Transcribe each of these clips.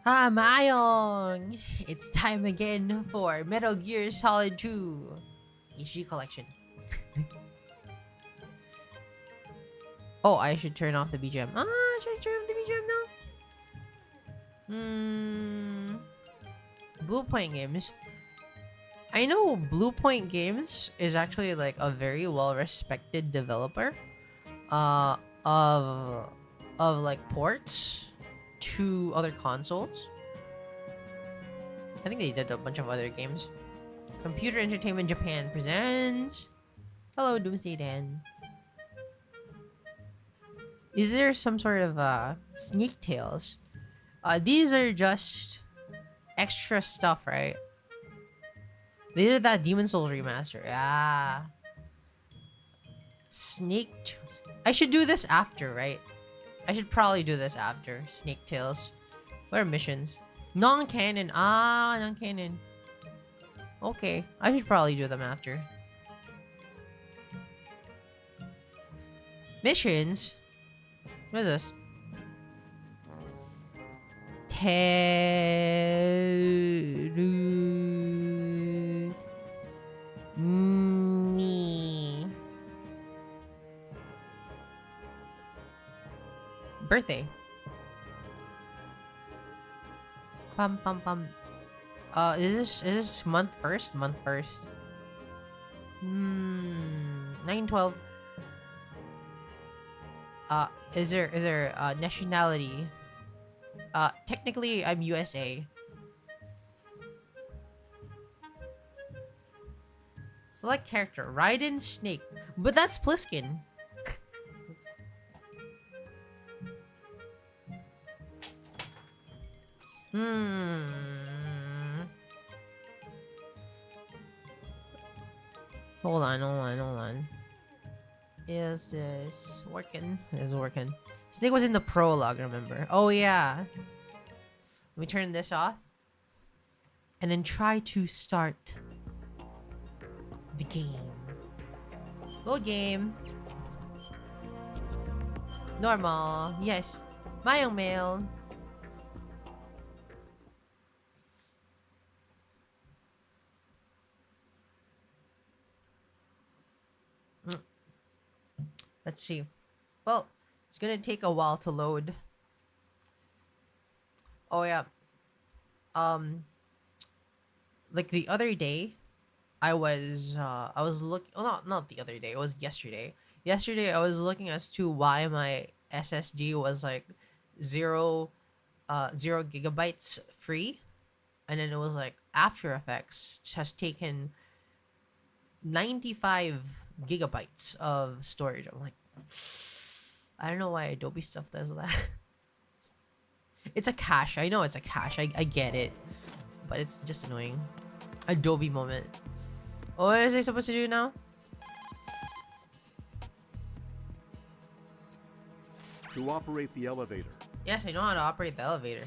Ah, Mayong! It's time again for Metal Gear Solid 2 HD Collection. Oh, I should turn off the BGM. Should I turn off the BGM now? Blue Point Games. I know Blue Point Games is actually like a very well-respected developer uh of like ports to other consoles. I think they did a bunch of other games. Computer Entertainment Japan presents. Hello, Doomsday Dan. Is there some sort of sneak tales? These are just extra stuff, right? They did that Demon Souls remaster. Yeah. Snake Tales. I should do this after, right? I should probably do this after Snake Tales. What are missions? Non-canon. Non-canon. Okay, I should probably do them after. Missions? What is this? Teru me birthday. Pum pum pum. Is this month first? Month first. 9/12. Is there nationality? Technically I'm USA. Select character, Raiden Snake. But that's Pliskin. Hold on. Is this working? It's working. Snake was in the prologue, remember? Oh yeah. Let me turn this off. And then try to start the game. Go game. Normal. Yes. Mayong mail. Let's see. Well, it's gonna take a while to load. Oh yeah. Like the other day, I was looking. Oh, not the other day. It was yesterday. Yesterday, I was looking as to why my SSD was like zero, 0 gigabytes free, and then it was like After Effects has taken 95 gigabytes of storage. I'm like, I don't know why Adobe stuff does that. It's a cache. I know it's a cache. I get it, but it's just annoying. Adobe moment. What is I supposed to do now? To operate the elevator. Yes, I know how to operate the elevator.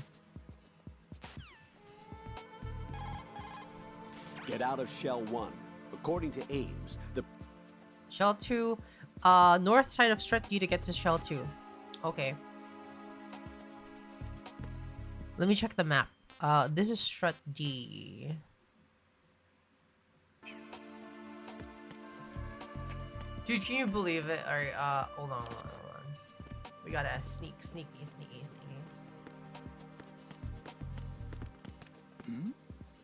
Get out of Shell 1. According to Ames, the Shell 2, north side of Strut D to get to Shell 2. Okay. Let me check the map. This is Strut D. Dude, can you believe it? Alright, hold on. We gotta sneaky.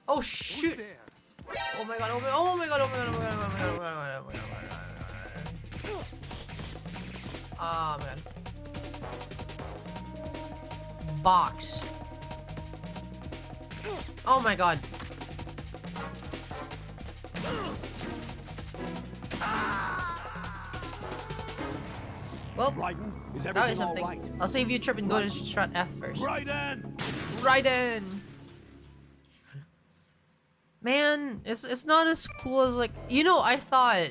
Oh shoot! Oh my god, oh my god. Oh my god. Box. Oh my god. Well, Raiden, is that everything is all something. right? I'll save you a trip and go to Strut F first. Raiden! Raiden! Man, it's not as cool as like, you know, I thought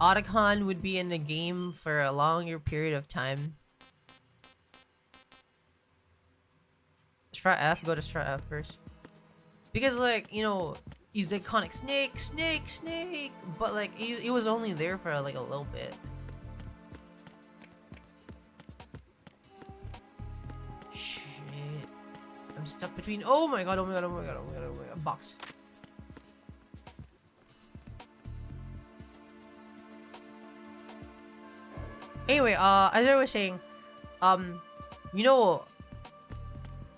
Otacon would be in the game for a longer period of time. Strat F, go to Strat F first. Because like, you know, he's iconic snake, but like he was only there for like a little bit. Shh. I'm stuck between. Oh my god! Oh my god! Oh my god! Oh my god! Oh my god! Box. Anyway, as I was saying, you know,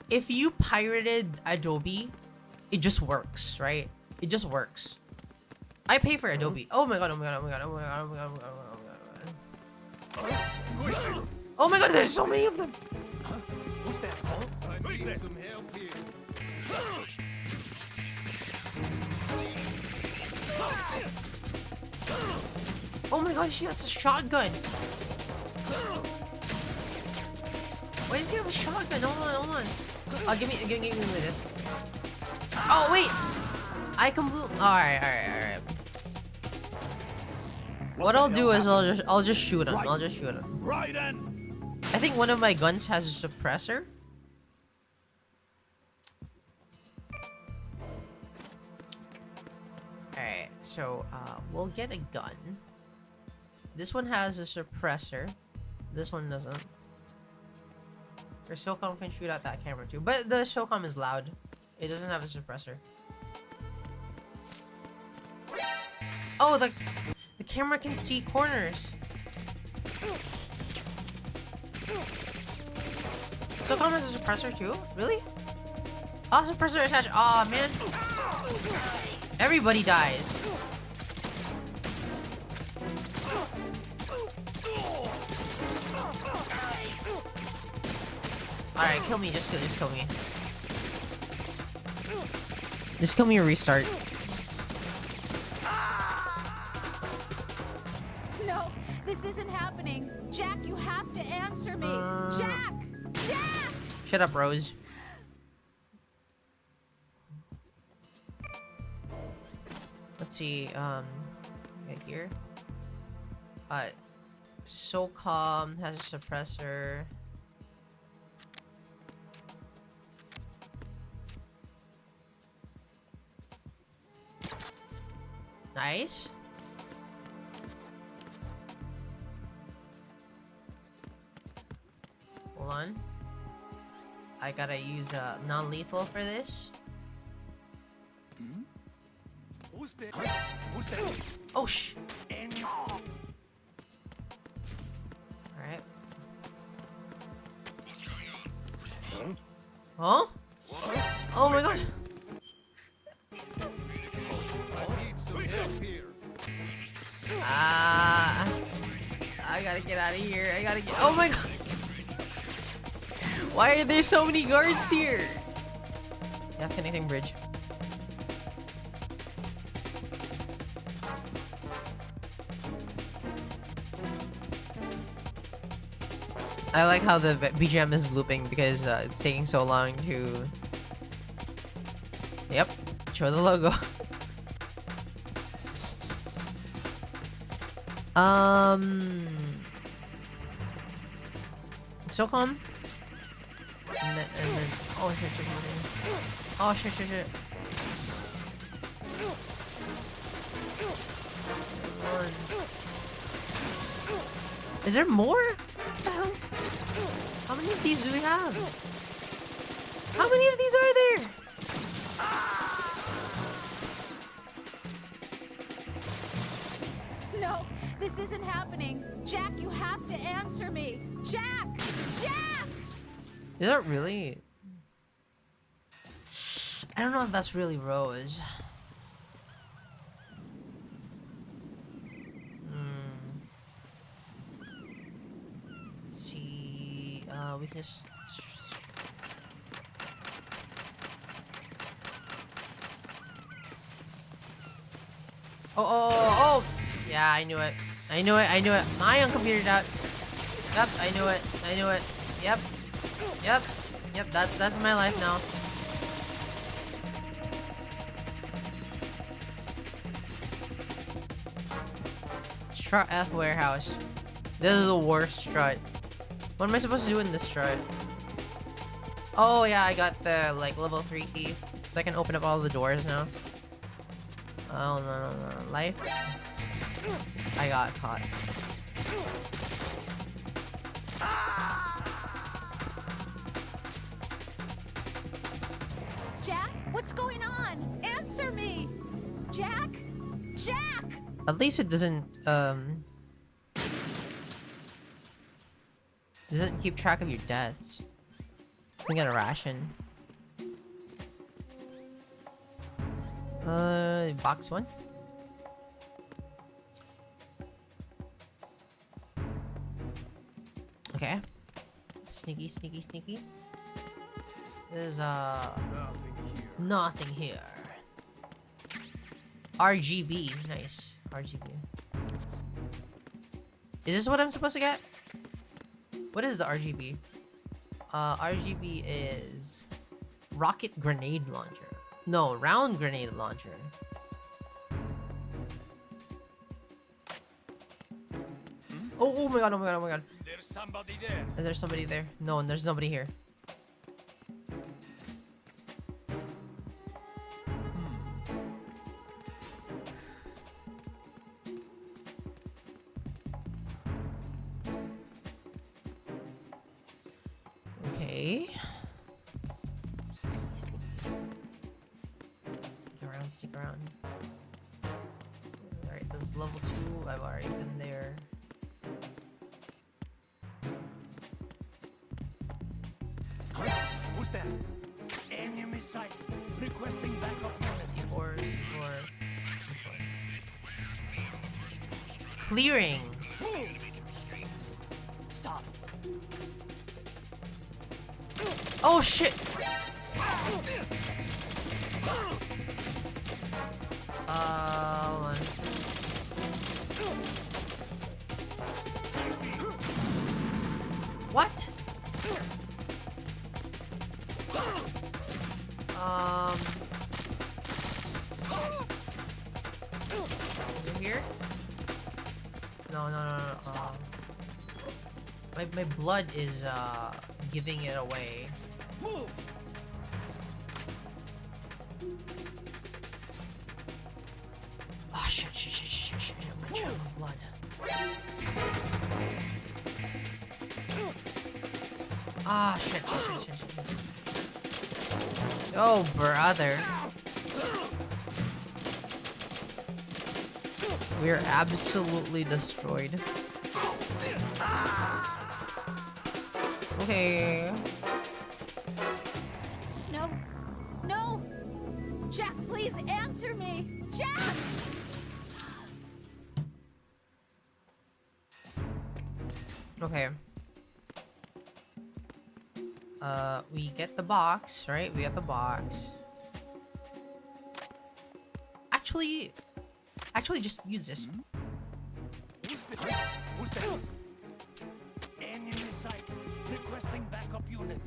if you pirated Adobe, it just works, right? It just works. I pay for Adobe. Oh my god! Oh my god! Oh my god! Oh my god! Oh my god! Oh my god! Oh my god! Oh my god! Oh my god! There's so many of them. Who's that? I need some help here. Oh my god! She has a shotgun. Why does he have a shotgun? Hold on. Give me this. Oh wait! I completely. Alright. What I'll do is I'll just shoot him. I'll just shoot him. Right in. I think one of my guns has a suppressor. Alright, so we'll get a gun. This one has a suppressor. This one doesn't. Or SOCOM can shoot out that camera too. But the SOCOM is loud. It doesn't have a suppressor. Oh, the camera can see corners. SOCOM has a suppressor too? Really? Oh, suppressor attached. Aw, oh, man. Everybody dies. Alright, kill me. Just kill me. Just kill me or restart. No, this isn't happening. Jack, you have to answer me. Jack! Jack! Shut up, Rose. Let's see, right here. SOCOM has a suppressor. Nice. Hold on. I gotta use non-lethal for this. Who's that? Who's that? Oh sh. Alright. Huh? Oh my god. I need some help here. I gotta get out of here. I gotta get. Oh my god. Why are there so many guards here? Yeah, connecting bridge. I like how the BGM is looping because it's taking so long to. Yep, show the logo. SOCOM. And then, oh shit. Oh shit. Run. Is there more? What the hell? How many of these do we have? How many of these are there? No, this isn't happening. Jack, you have to answer me. Jack! Jack! Is that really? I don't know if that's really Rose. Let's see. We can just. Oh! Yeah, I knew it. My own computer's out. Yep, I knew it. Yep. That's my life now. Strut F warehouse. This is the worst strut. What am I supposed to do in this strut? Oh yeah, I got the like level 3 key, so I can open up all the doors now. Oh no. Life. I got caught. What's going on? Answer me! Jack? Jack! At least it doesn't keep track of your deaths. We got a ration. Box 1. Okay. Sneaky, sneaky, sneaky. There's nothing here. RGB, nice. RGB. Is this what I'm supposed to get? What is the RGB? RGB is rocket grenade launcher. No, round grenade launcher. Oh my god, oh my god, oh my god. There's somebody there. And there's somebody there. No, and there's nobody here. Okay. Sneaky, sneaky. Stick around, stick around. Alright, there's level 2. I've already been there. Who's that? Enemy sight. Requesting backup units. C4. Clearing. Stop. Oh shit. Hold on. What? Is it here? No. My blood is giving it away. Move. Oh shit. My channel of blood. Ah shit. Oh brother. We're absolutely destroyed. Okay. No! Jack, please answer me! Jack! Okay. We get the box, right? We get the box. Actually, just use this. Who's that? Enemy sight. Requesting backup unit.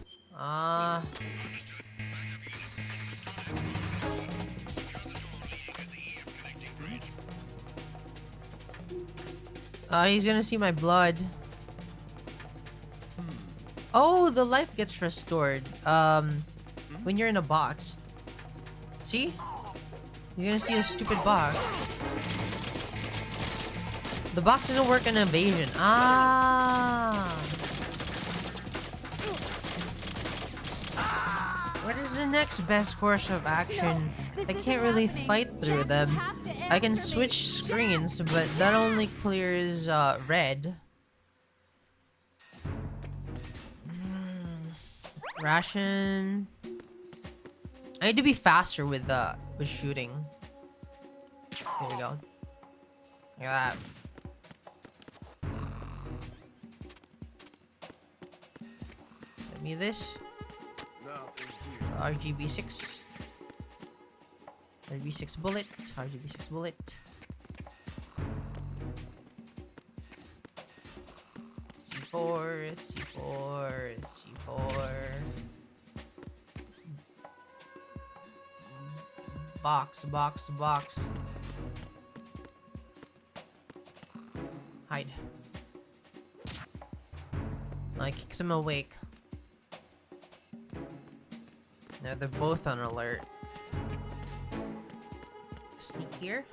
He's gonna see my blood. Oh, the life gets restored. When you're in a box. See? You're gonna see a stupid box. The box doesn't work in evasion. What is the next best course of action? No, I can't really fight through Jack, them. you have to I can answer me. switch screens, but that only clears red. Ration. I need to be faster with shooting. Here we go. Look at that. Give me this. RGB6. RGB6 bullet. RGB6 bullet. C4. Box. Hide. I kicks him awake. Now they're both on alert. Sneak here.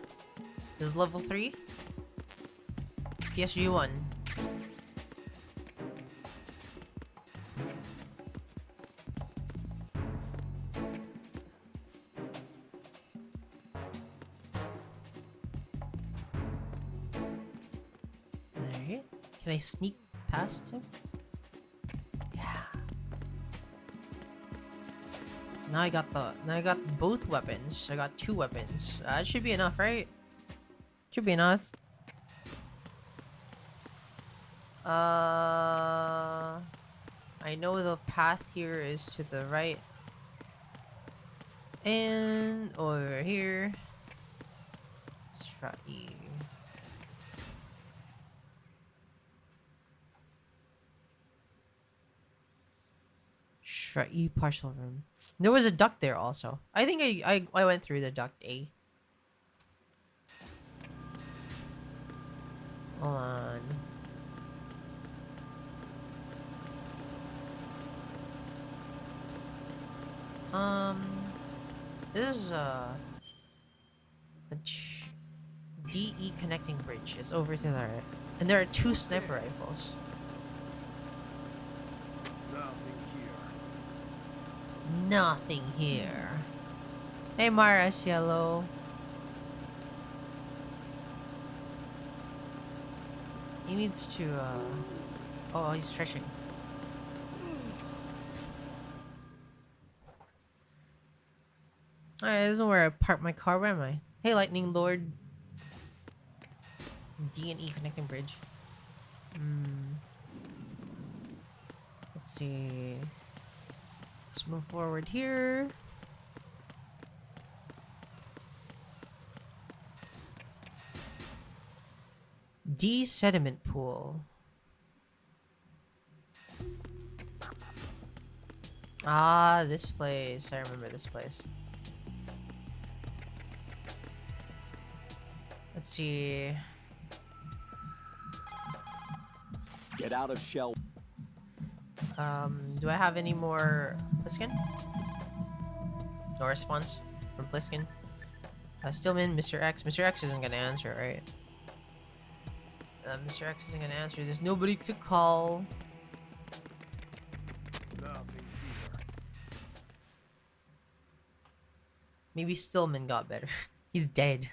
This is level 3. PSG 1. right? Can I sneak past him? Yeah. Now I got both weapons. I got 2 weapons. That should be enough, right? Should be enough. I know the path here is to the right. And over here. Let's try E. E partial room. There was a duct there also. I think I went through the duct A. Hold on. This is DE connecting bridge. It's over to the right. And there are 2 sniper rifles. Nothing here. Hey Mara Cielo. He needs to oh, he's stretching. Alright, this is where I park my car. Where am I? Hey Lightning Lord. D and E connecting bridge. Let's see. Let's move forward here. D sediment pool. Ah, this place. I remember this place. Let's see. Get out of shell. Do I have any more Pliskin? No response from Pliskin. Stillman, Mr. X. Mr. X isn't gonna answer, right? Mr. X isn't gonna answer. There's nobody to call. Nothing here. Maybe Stillman got better. He's dead.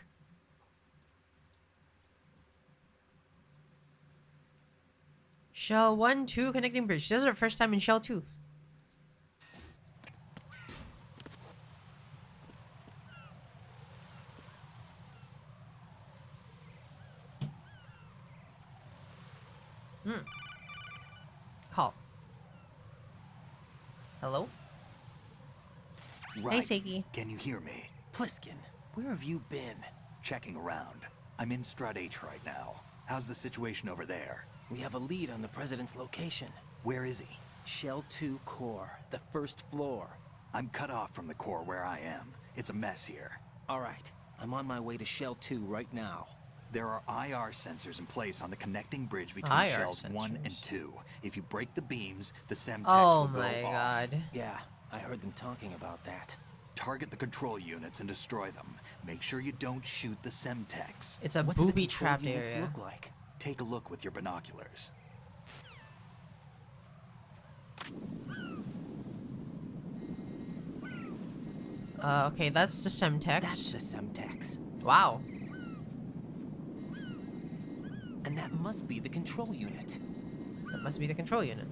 Shell 1, 2, connecting bridge. This is our first time in Shell 2. Call. Hello? Right. Hey, Seiki. Can you hear me? Pliskin, where have you been? Checking around. I'm in Strut H right now. How's the situation over there? We have a lead on the president's location. Where is he? Shell 2 core, the first floor. I'm cut off from the core where I am. It's a mess here. All right, I'm on my way to Shell 2 right now. There are IR sensors in place on the connecting bridge between IR shells 1 sensors. and 2. If you break the beams, the Semtex Oh will go my off. god. Yeah, I heard them talking about that. Target the control units and destroy them. Make sure you don't shoot the Semtex. It's a What do the booby control trap units area. look like? Take a look with your binoculars. Okay, that's the Semtex. That's the Semtex. Wow. And that must be the control unit. That must be the control unit.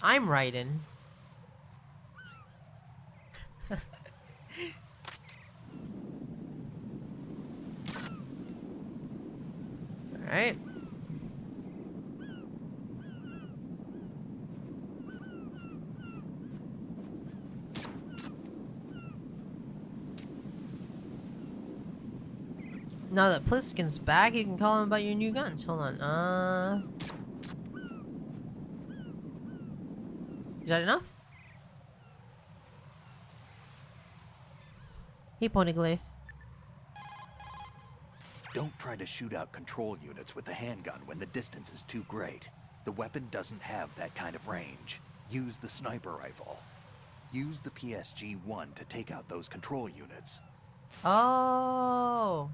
I'm Raiden. Alright. Now that Pliskin's back, you can call him about your new guns. Hold on. Is that enough? Hey, Poneglyph. Don't try to shoot out control units with the handgun when the distance is too great. The weapon doesn't have that kind of range. Use the sniper rifle. Use the PSG-1 to take out those control units. Oh.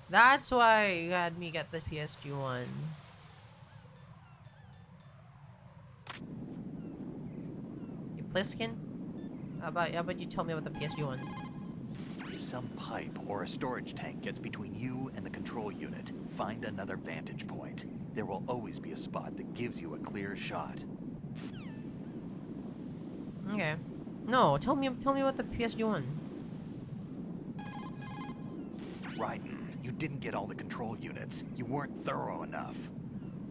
That's why you had me get the PSG-1. Hey, Pliskin? How about you tell me about the PSG-1? some pipe or a storage tank gets between you and the control unit, find another vantage point. There will always be a spot that gives you a clear shot. Okay. No, tell me about the PSG-1. Raiden, you didn't get all the control units. You weren't thorough enough.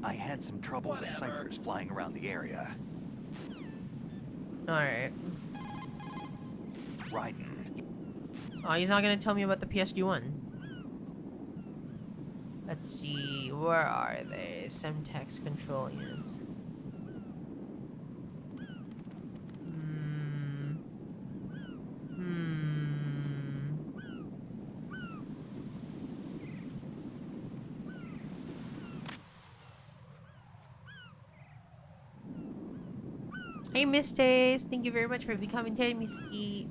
I had some trouble with ciphers flying around the area. Alright. Raiden. Oh, he's not gonna tell me about the PSG-1. Let's see, where are they? Semtex control units. Hey, Mistakes! Thank you very much for becoming Miski.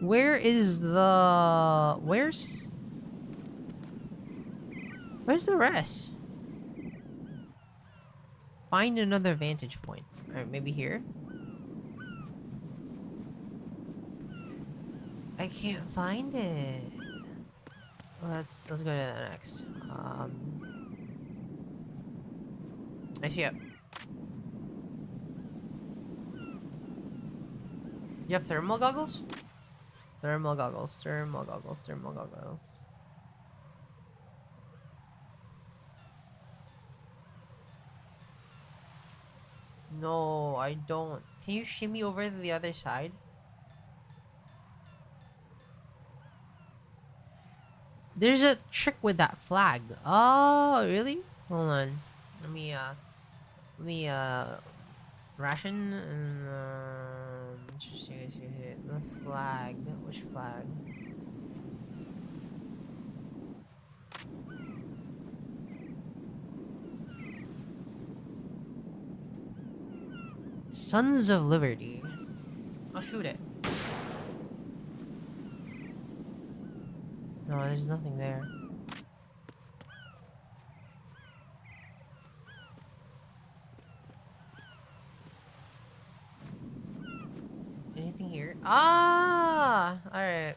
Where is the... Where's the rest? Find another vantage point. Alright, maybe here? I can't find it. Let's go to the next. I see it. You have thermal goggles? Thermal goggles, thermal goggles, thermal goggles. No, I don't. Can you shimmy over to the other side? There's a trick with that flag. Oh, really? Hold on. Let me ration and the flag. Which flag? Sons of Liberty. I'll shoot it. No, there's nothing there. Anything here? Ah! Alright.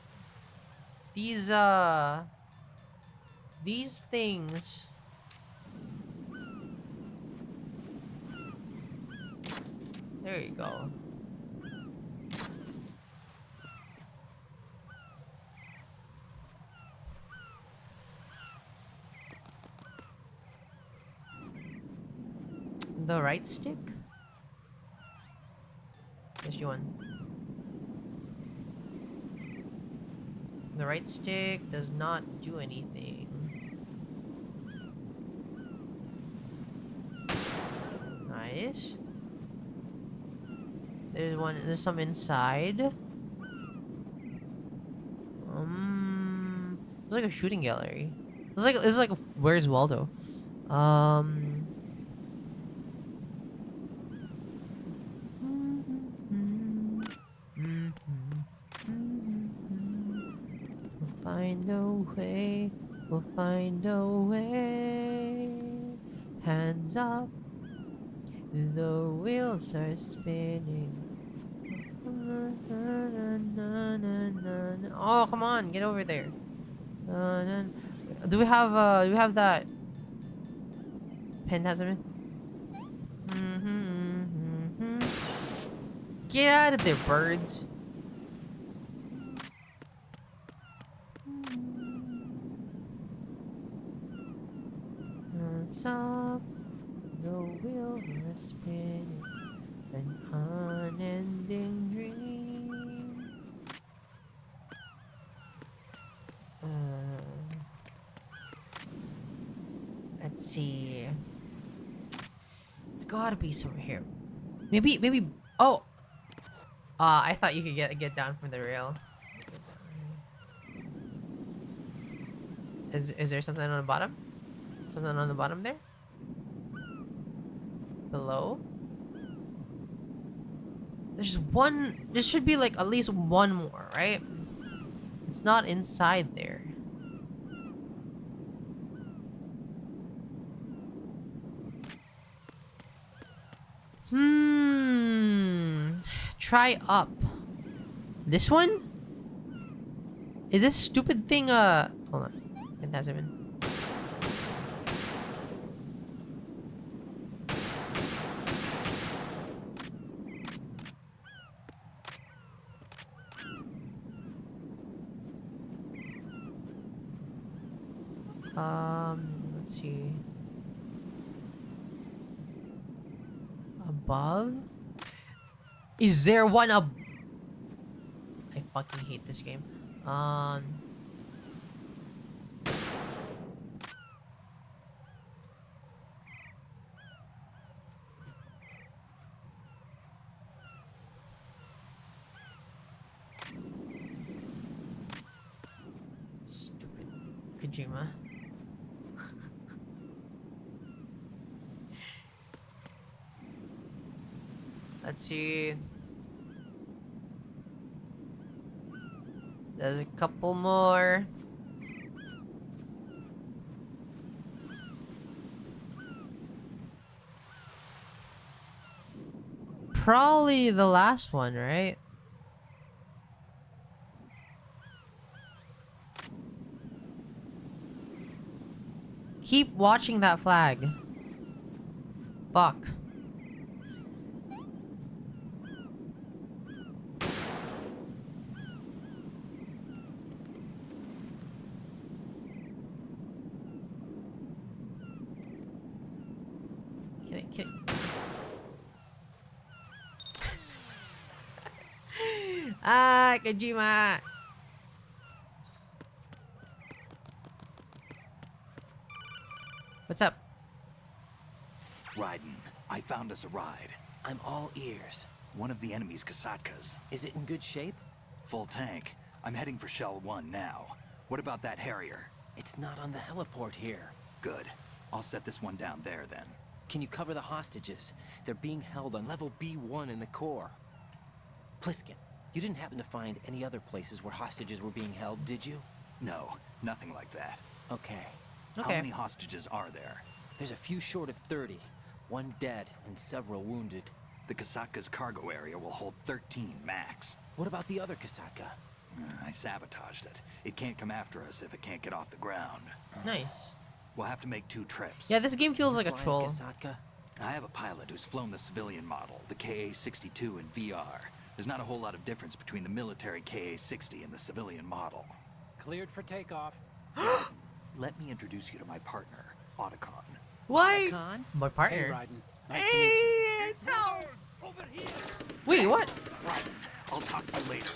These things. There you go. The right stick? Yes, you want. The right stick does not do anything. Nice. There's some inside. It's like a shooting gallery. It's like Where's Waldo? We'll find a way. Hands up. The wheels are spinning. Oh, come on, get over there. Do we have that? Pen hasn't been. Get out of there, birds. Up, the wheel are spinning, an unending dream. Let's see. It's gotta be somewhere here. Maybe. Oh. I thought you could get down from the rail. Is there something on the bottom? Something on the bottom there? Below? There's one. There should be like at least one more, right? It's not inside there. Try up. This one? Is this stupid thing, hold on. It hasn't been. Let's see. Above? Is there one up? I fucking hate this game. Stupid Kojima. Let's see. There's a couple more. Probably the last one, right? Keep watching that flag. Fuck. Can Ah, Kojima. What's up? Raiden, I found us a ride. I'm all ears. One of the enemy's Kasatkas. Is it in good shape? Full tank. I'm heading for Shell 1 now. What about that Harrier? It's not on the heliport here. Good. I'll set this one down there then. Can you cover the hostages? They're being held on level B1 in the core. Pliskin, you didn't happen to find any other places where hostages were being held, did you? No, nothing like that. Okay. How many hostages are there? There's a few short of 30. One dead and several wounded. The Kasatka's cargo area will hold 13 max. What about the other Kasatka? I sabotaged it. It can't come after us if it can't get off the ground. Nice. We'll have to make 2 trips. Yeah, this game feels You like a fly troll. Kasatka? I have a pilot who's flown the civilian model, the KA-62 in VR. There's not a whole lot of difference between the military KA-60 and the civilian model. Cleared for takeoff. Let me introduce you to my partner, Otacon. Why? Otacon? My Hey, partner. Raiden. Nice to meet you. Hey, it's hell. Wait, what? Raiden, I'll talk to you later.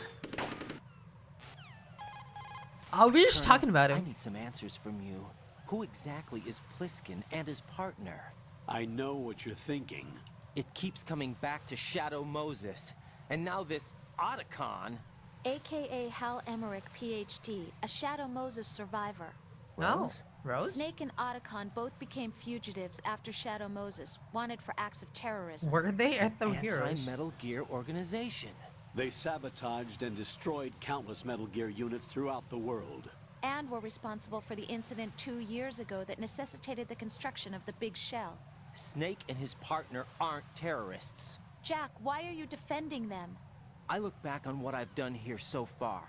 Oh, we were just Colonel, talking about I him. need some answers from you. Who exactly is Pliskin and his partner? I know what you're thinking. It keeps coming back to Shadow Moses. And now this Otacon. AKA Hal Emmerich, PhD, a Shadow Moses survivor. Rose? Oh, Rose? Snake and Otacon both became fugitives after Shadow Moses, wanted for acts of terrorism. Were they at the heroes? Anti-Metal Gear organization. They sabotaged and destroyed countless Metal Gear units throughout the world. And were responsible for the incident 2 years ago that necessitated the construction of the Big Shell. Snake and his partner aren't terrorists. Jack, why are you defending them? I look back on what I've done here so far,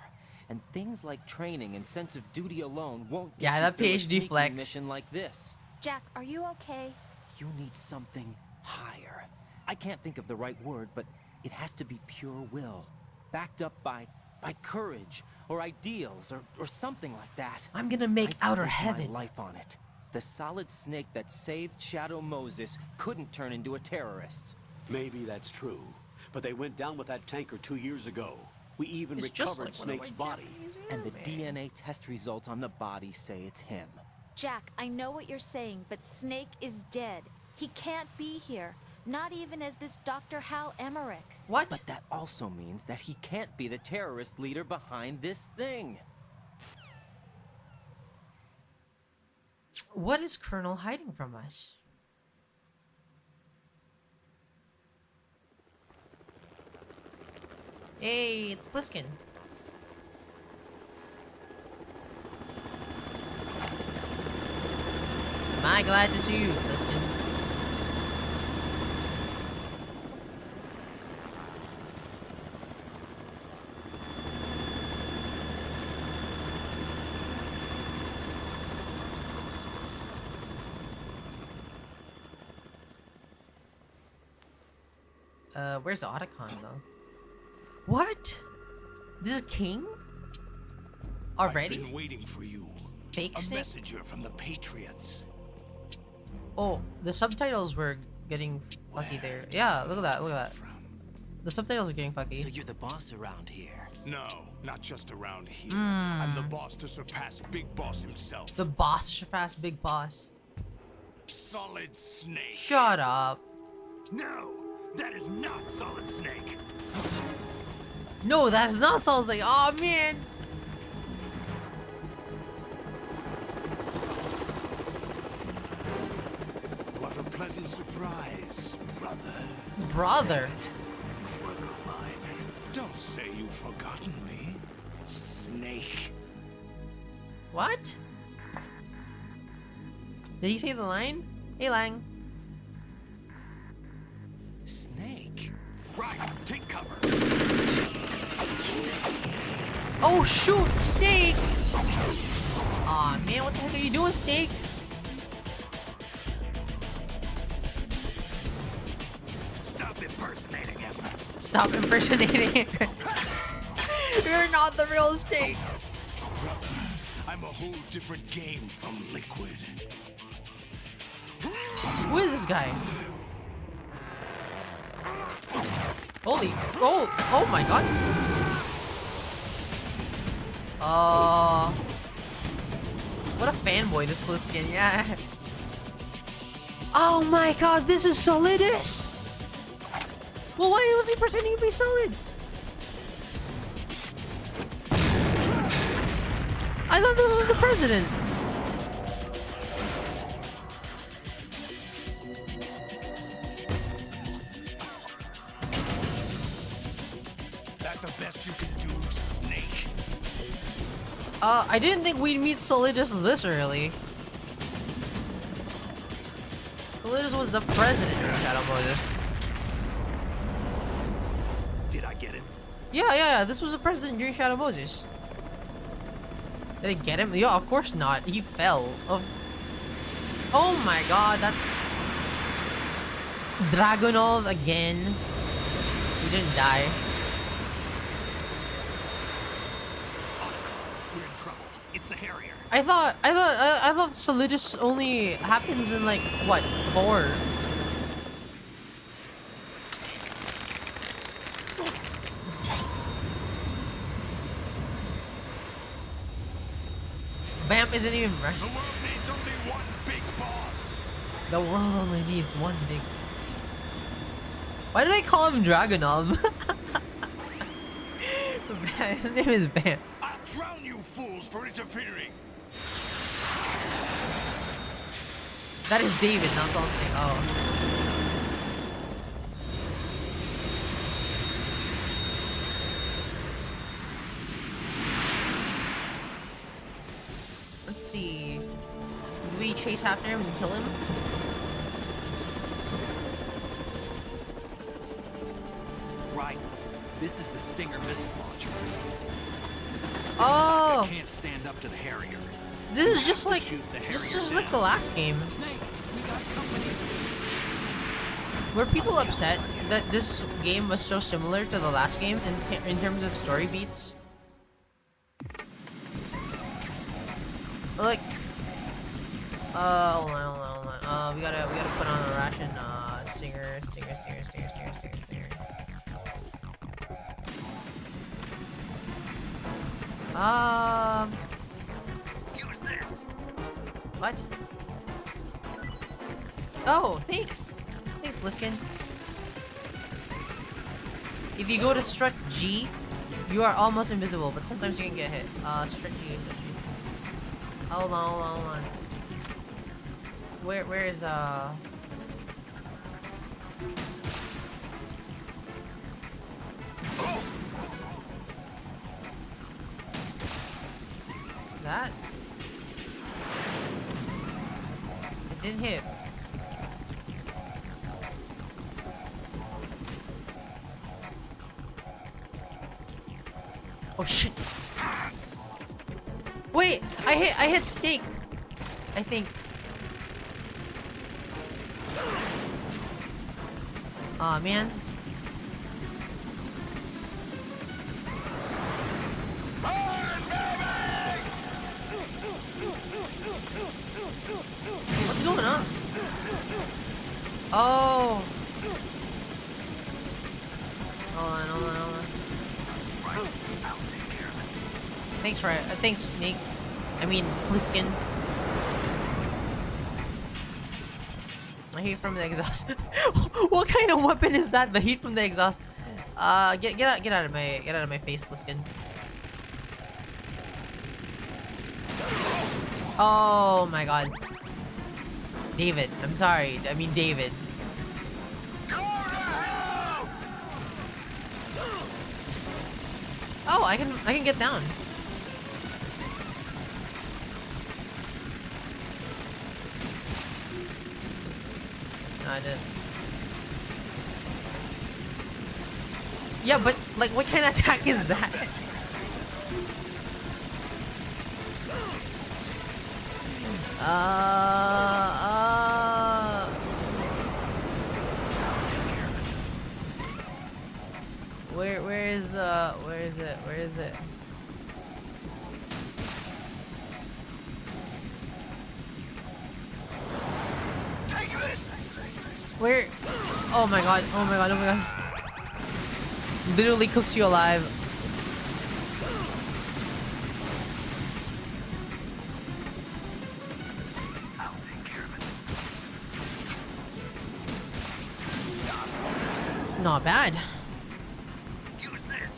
and things like training and sense of duty alone won't get Yeah, you that through a PhD sneaking flex. mission like this. Jack, are you okay? You need something higher. I can't think of the right word, but it has to be pure will, backed up by courage or ideals or something like that. I'm gonna make I'd Outer stake Heaven. my life on it. The solid snake that saved Shadow Moses couldn't turn into a terrorist. Maybe that's true, but they went down with that tanker 2 years ago. We even It's just recovered like one of Snake's my body. Japanese And the anime. DNA test results on the body say it's him. Jack, I know what you're saying, but Snake is dead. He can't be here. Not even as this Dr. Hal Emmerich. What? But that also means that he can't be the terrorist leader behind this thing. What is Colonel hiding from us? Hey, it's Pliskin. Am I glad to see you, Pliskin? Where's Otacon though? What? This is King? Already? I've been waiting for you. Fake A Snake? messenger from the Patriots. Oh, the subtitles were getting fucky there. Yeah, look at that, look at that. From? The subtitles are getting fucky. So you're the boss around here. No, not just around here. I'm the boss to surpass Big Boss himself. The boss surpassed Big Boss. Solid Snake. Shut up. No, that is not Solid Snake. No, that is not Solid Snake. Oh man. What a pleasant surprise, brother. Brother. Brother of mine. Don't say you've forgotten me, Snake. What? Did he say the line? Hey Lang. Snake? Right, take cover. Oh shoot, Snake! Aw man, what the heck are you doing, Snake? Stop impersonating him. Stop impersonating him. You're not the real Snake. Brother, I'm a whole different game from Liquid. Who is this guy? Holy, oh my god. What a fanboy this Bliskin, yeah. Oh my god, this is Solidus! Well, why was he pretending to be Solid? I thought this was the president. That the best you can do, Snake? I didn't think we'd meet Solidus this early. Solidus was the president of Shadow Moses. Did I get it? Yeah, this was the president during Shadow Moses. Did I get him? Yeah, of course not. He fell. Oh my god, that's... Dragunov again. He didn't die. We're in trouble. It's the Harrier. I thought Solidus only happens in like, what, 4? Vamp isn't even right. The world needs only one big boss. The world only needs one big... Why did I call him Dragunov? His name is Vamp. I'll drown you fools for interfering. That is David, not Solid Snake. Oh. Let's see. Do we chase after him and kill him? Right. This is the Stinger missile launcher. Oh! I can't stand up to the Harrier. This is just like Shoot the this is Harrier just like the down. last game. Snake, we got company. Were people upset that this game was so similar to the last game in terms of story beats? Like, hold on. We gotta put on a ration. Singer. Use this. What? Oh, thanks. Thanks, Bliskin. If you go to strut G, you are almost invisible, but sometimes you can get hit. Strut G, strut G. Hold on. Where is, that? It didn't hit. Oh shit! Wait, I hit Snake. I think. Aw man. hold on, hold on. Thanks, right? Thanks, Snake. I mean, Pliskin. The heat from the exhaust. What kind of weapon is that? The heat from the exhaust. Get out of my face, Pliskin. Oh my god. David, I'm sorry. I mean David. Oh, I can get down. No, I didn't. Yeah, but like, what kind of attack is that? Where is it? Take this. Where? Oh my god, oh my god, oh my god. Literally cooks you alive. I'll take care of it. Not bad. Use this.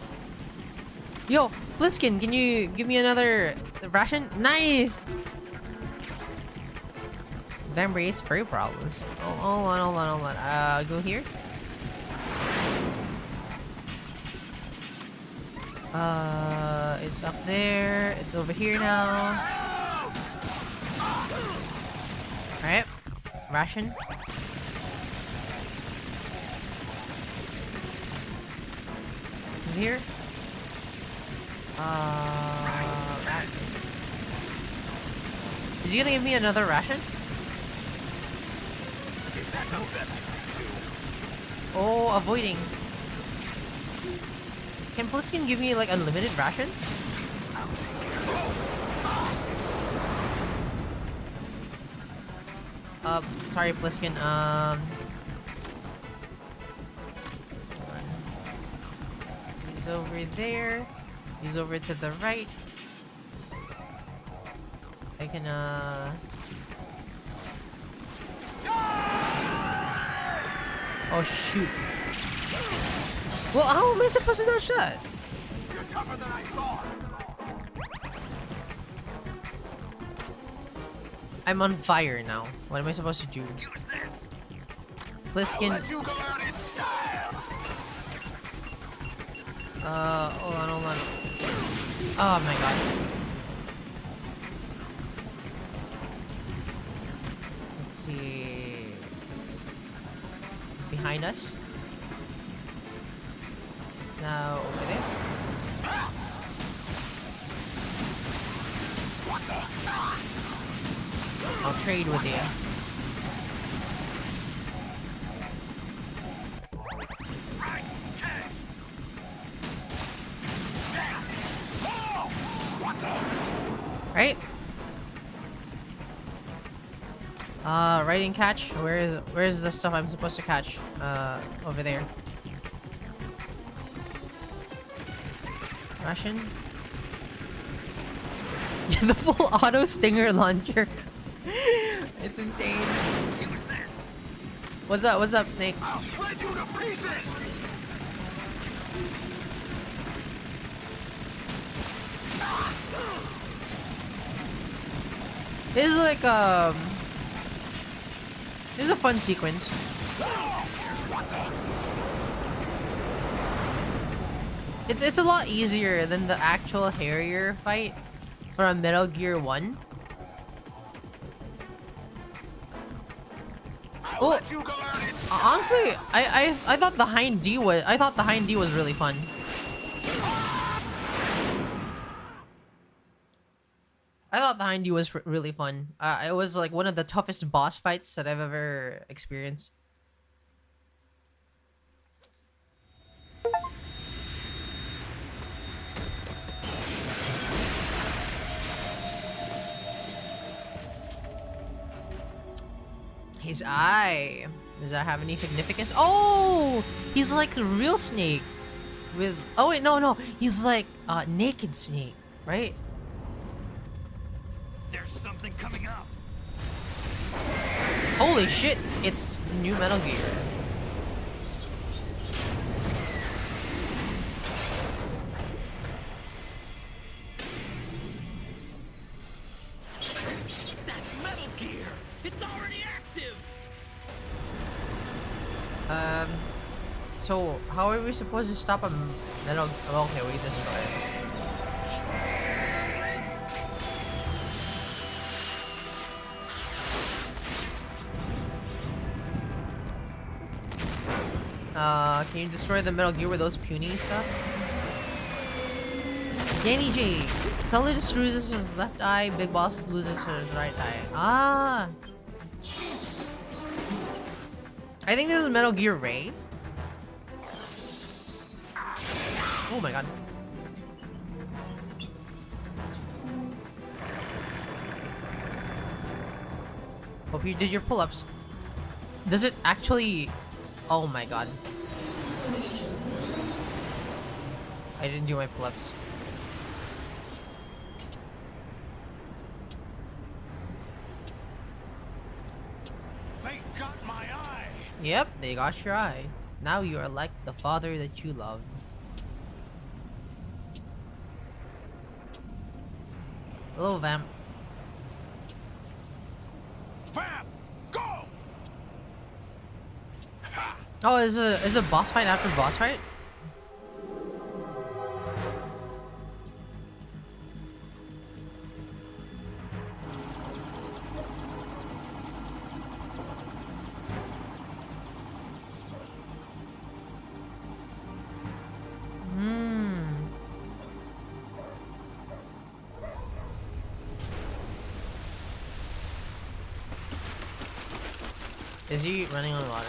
Yo, Bliskin, can you give me another ration? Nice! Damn brace furry problems. Oh, hold on. Go here. It's up there. It's over here now. Alright. Ration. Over here. Ration. Is he gonna give me another ration? Oh, avoiding. Can Pliskin give me like unlimited rations? Sorry, Pliskin. He's over there. He's over to the right. I can Oh shoot. Well, how am I supposed to dodge that? You're tougher than I thought. I'm on fire now. What am I supposed to do? Use this. Pliskin. Let you go out in style. Hold on. Oh my god. Let's see. It's behind us. It's now over there. I'll trade with you. Right? Riding catch. Where's the stuff I'm supposed to catch? Over there. Ration. Yeah, the full auto stinger launcher. It's insane. Use this. What's up? What's up, Snake? I'll shred you to pieces. This is like this is a fun sequence. It's a lot easier than the actual Harrier fight from Metal Gear 1. Well, honestly, I thought the Hind D was really fun. I thought the Hind D was really fun. It was like one of the toughest boss fights that I've ever experienced. His eye. Does that have any significance? Oh! He's like a real snake. With oh wait, no, he's like naked Snake, right? There's something coming up. Holy shit! It's the new Metal Gear. That's Metal Gear! It's already active! So how are we supposed to stop a metal? Oh, okay, wait, this is right. Can you destroy the Metal Gear with those puny stuff? Danny J. Solidus loses his left eye, Big Boss loses his right eye. Ah! I think this is Metal Gear Ray. Oh my god. Hope you did your pull-ups. Does it actually... Oh my god. I didn't do my pull-ups. They got my eye. Yep, they got your eye. Now you are like the father that you loved. Hello, Vamp. Vamp, go! Ha! Oh, is a boss fight after boss fight? Is he running on water?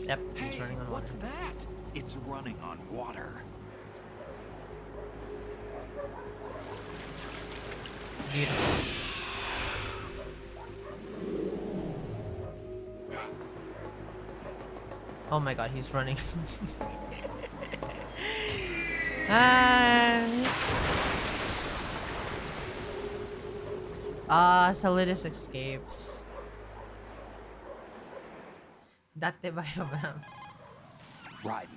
Yep, he's running on water. What's that? It's running on water. Beautiful. Oh my god, he's running. Solidus escapes. Date ba yung Vamp? Raiden,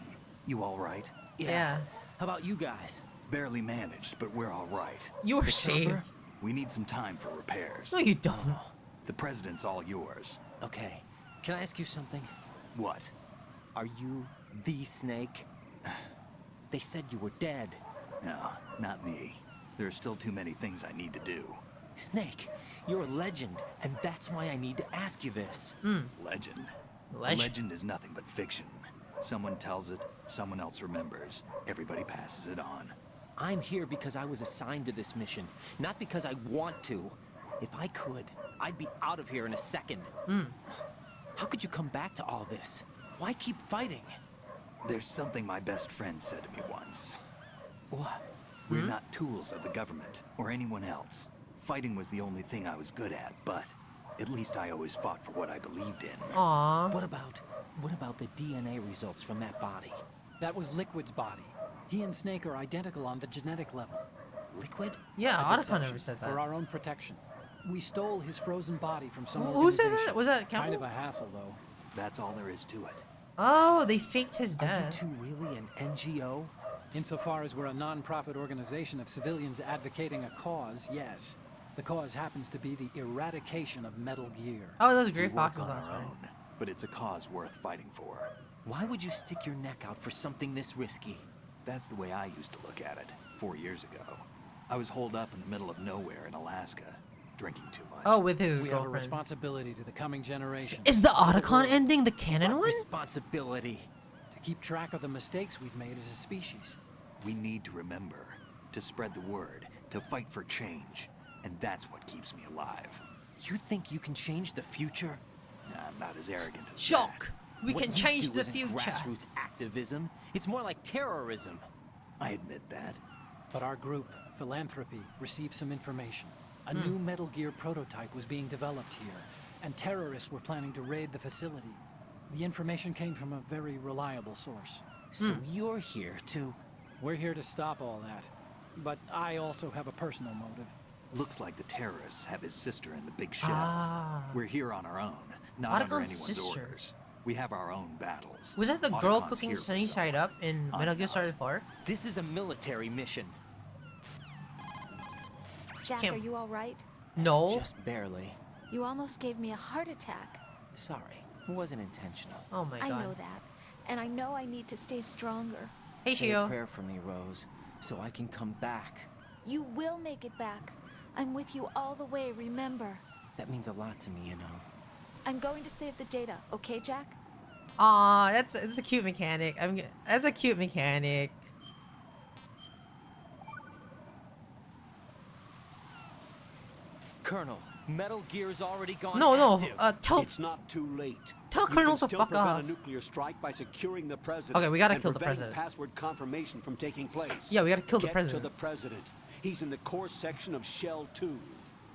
you all right? Yeah. How about you guys? Barely managed, but we're all right. You are The safe. chopper? We need some time for repairs. No, you don't. The president's all yours. Okay, can I ask you something? What? Are you the Snake? They said you were dead. No, not me. There are still too many things I need to do. Snake, you're a legend, and that's why I need to ask you this. Legend. Legend. Legend is nothing but fiction. Someone tells it, someone else remembers. Everybody passes it on. I'm here because I was assigned to this mission, not because I want to. If I could, I'd be out of here in a second. How could you come back to all this? Why keep fighting? There's something my best friend said to me once. What? We're not tools of the government or anyone else. Fighting was the only thing I was good at, but at least I always fought for what I believed in. Aww. What about the DNA results from that body? That was Liquid's body. He and Snake are identical on the genetic level. Liquid? Yeah, A Otacon deception never said that. for our own protection. We stole his frozen body from some Who said organization. that? Was that Kind Campbell? of a hassle, though. That's all there is to it. Oh, they faked his Are you death. two really an NGO? Insofar as we're a non-profit organization of civilians advocating a cause, yes. The cause happens to be the eradication of Metal Gear. Oh, those We great work boxes on last our time. own, but it's a cause worth fighting for. Why would you stick your neck out for something this risky? That's the way I used to look at it 4 years ago. I was holed up in the middle of nowhere in Alaska, drinking too much. Oh, with his We have a girlfriend. responsibility to the coming generation. Is the Otacon ending the canon What one? responsibility? To keep track of the mistakes we've made as a species. We need to remember, to spread the word, to fight for change. And that's what keeps me alive. You think you can change the future? I'm not as arrogant as Shock! We What can you change do the isn't future. grassroots activism. It's more like terrorism. that. I admit that. But our group, Philanthropy, received some information. A new Metal Gear prototype was being developed here, and terrorists were planning to raid the facility. The information came from a very reliable source. So you're here to... We're here to stop all that. But I also have a personal motive. Looks like the terrorists have his sister in the big shell. Ah. We're here on our own, not under Otacon's anyone's sister. orders. We have our own battles. Was that the girl Otacon's cooking here for Sunny Side someone. Up in I'm Metal Gear not. Solid 4? This is a military mission. Jack, Can't- are you all right? No. Just barely. You almost gave me a heart attack. Sorry, it wasn't intentional. Oh my I god. know that. And I know I need to stay stronger. Hey, Say a Shio. prayer for me, Rose, so I can come back. You will make it back. I'm with you all the way, remember? That means a lot to me, you know. I'm going to save the data, okay, Jack? Aw, that's a cute mechanic. That's a cute mechanic. Colonel, Metal Gear's already gone No, active. tell It's not too late. Tell You Colonel can to still fuck prevent off. a nuclear strike by securing the president. Okay, we gotta and kill the preventing president. password confirmation from taking place. Yeah, we gotta kill the Get president. to the president. He's in the core section of Shell 2.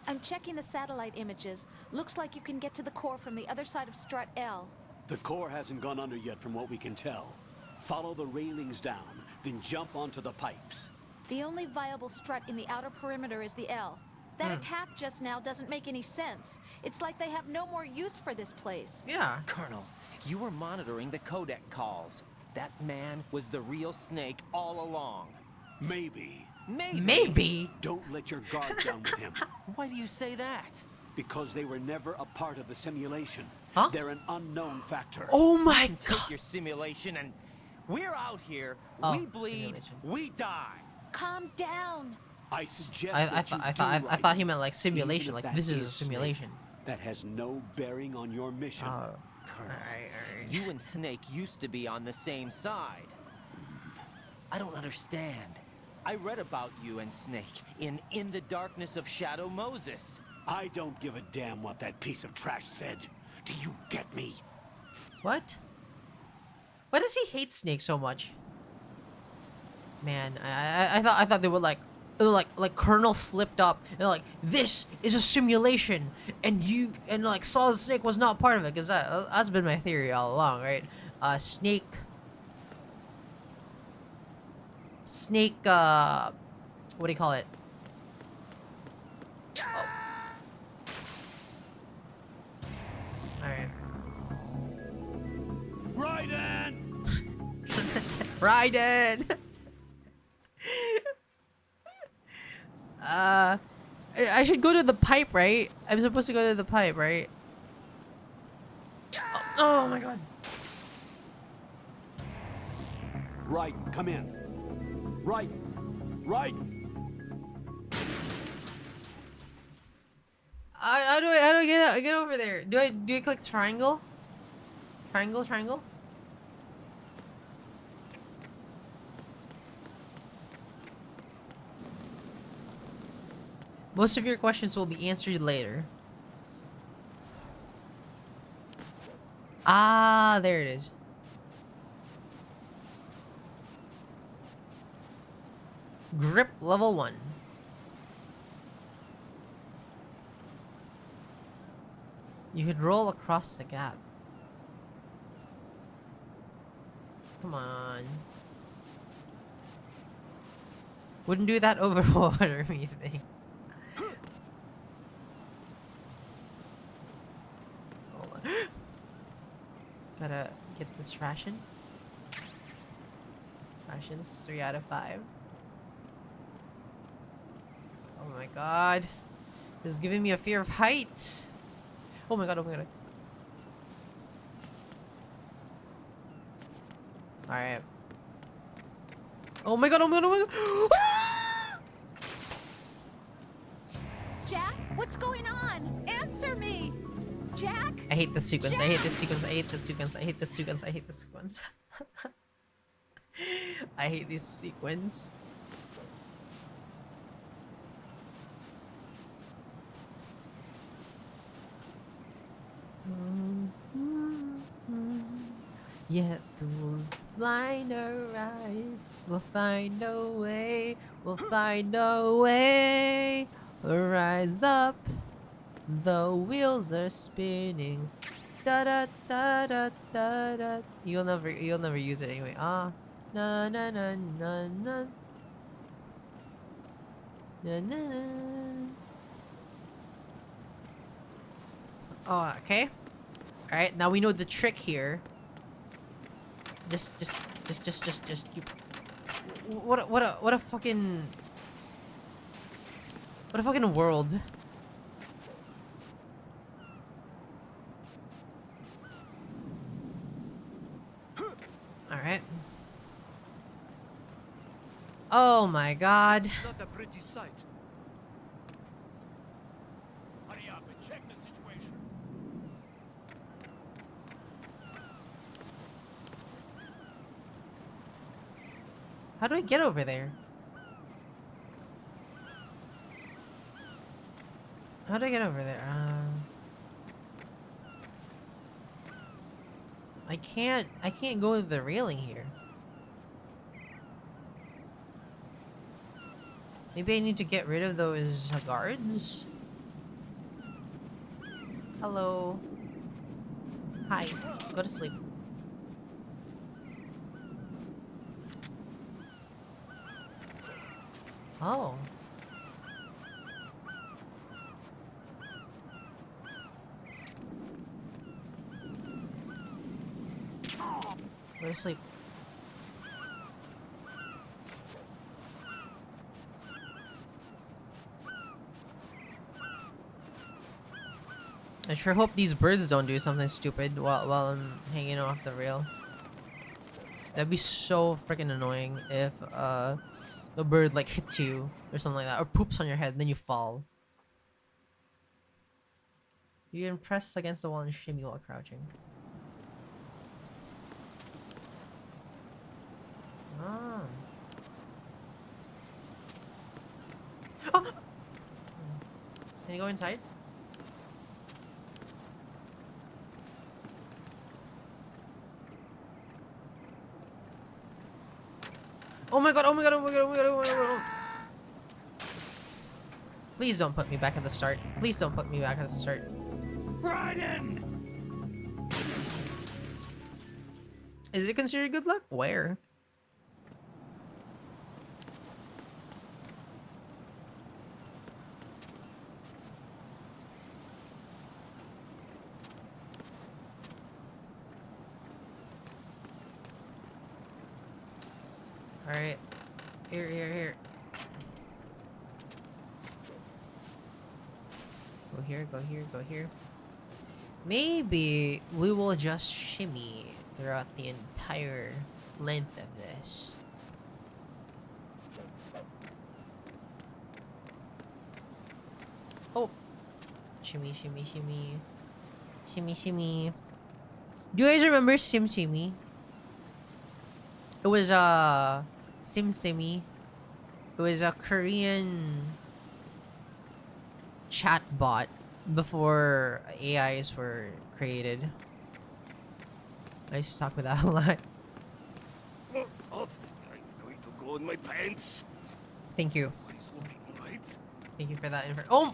I'm checking the satellite images. Looks like you can get to the core from the other side of Strut L. The core hasn't gone under yet from what we can tell. Follow the railings down, then jump onto the pipes. The only viable strut in the outer perimeter is the L. That attack just now doesn't make any sense. It's like they have no more use for this place. Yeah. Colonel, you were monitoring the codec calls. That man was the real Snake all along. Maybe. Maybe. Don't let your guard down with him. Why do you say that? Because they were never a part of the simulation. Huh? They're an unknown factor. Oh You my can god. take your simulation and... We're out here, Oh, we bleed, simulation. we die. Calm down. I suggest I that you thought do I right. thought he meant like Even simulation. if Like that this is a Snake, simulation. that has no bearing on your mission. Oh. Colonel, Alright. you and Snake used to be on the same side. I don't understand. I read about you and Snake in the Darkness of Shadow Moses. I don't give a damn what that piece of trash said. Do you get me? What? Why does he hate Snake so much? Man, I thought they would like Colonel slipped up and like this is a simulation and like Solid Snake was not part of it because that's been my theory all along, right? Snake, what do you call it? Oh. All right. Raiden! Raiden! I should go to the pipe, right? I'm supposed to go to the pipe, right? Oh my god. Raiden, come in. Raiden! Raiden! How do I get over there? Do I click triangle? Triangle? Most of your questions will be answered later. Ah, there it is. Grip level 1. You could roll across the gap. Come on. Wouldn't do that over water, methinks. Hold on. Gotta get this ration. Rations 3 out of 5. Oh my god. This is giving me a fear of height. Oh my god, oh my god. Alright. Oh my god, oh my god, oh my god! Jack, what's going on? Answer me! Jack? I hate this sequence, I hate this sequence, I hate this sequence, I hate this sequence, I hate this sequence. I hate this sequence. Yet fools blind our eyes. We'll find a way. We'll find a way. Rise up. The wheels are spinning. Da da da da da da. You'll never use it anyway. Ah, na na na na na. Na na na. Oh, okay. All right, now we know the trick here. Just keep. What a fucking. What a fucking world. Alright. Oh my god. Not a pretty sight. Hurry up and check the situation. How do I get over there? How do I get over there? I can't go to the railing here. Maybe I need to get rid of those guards? Hello. Hi. Go to sleep. Oh. Go to sleep. I sure hope these birds don't do something stupid while I'm hanging off the rail. That'd be so freaking annoying if the bird like hits you or something like that, or poops on your head and then you fall. You can press against the wall and shimmy while crouching. Ah. Oh! Can you go inside? Oh my god, oh my god, oh my god, oh my god, oh my god, oh my god. Please don't put me back at the start. Please don't put me back at the start. Raiden! Is it considered good luck? Where? Alright. Here. Go here, go here, go here. Maybe we will just shimmy throughout the entire length of this. Oh! Shimmy, shimmy, shimmy. Shimmy, shimmy. Do you guys remember Sim Shimmy? It was Sim Simi. It was a Korean chatbot before AIs were created. I used to talk with that a lot. Oh, I'm going to go in my pants. Thank you. He's looking right. Thank you for that info. Oh!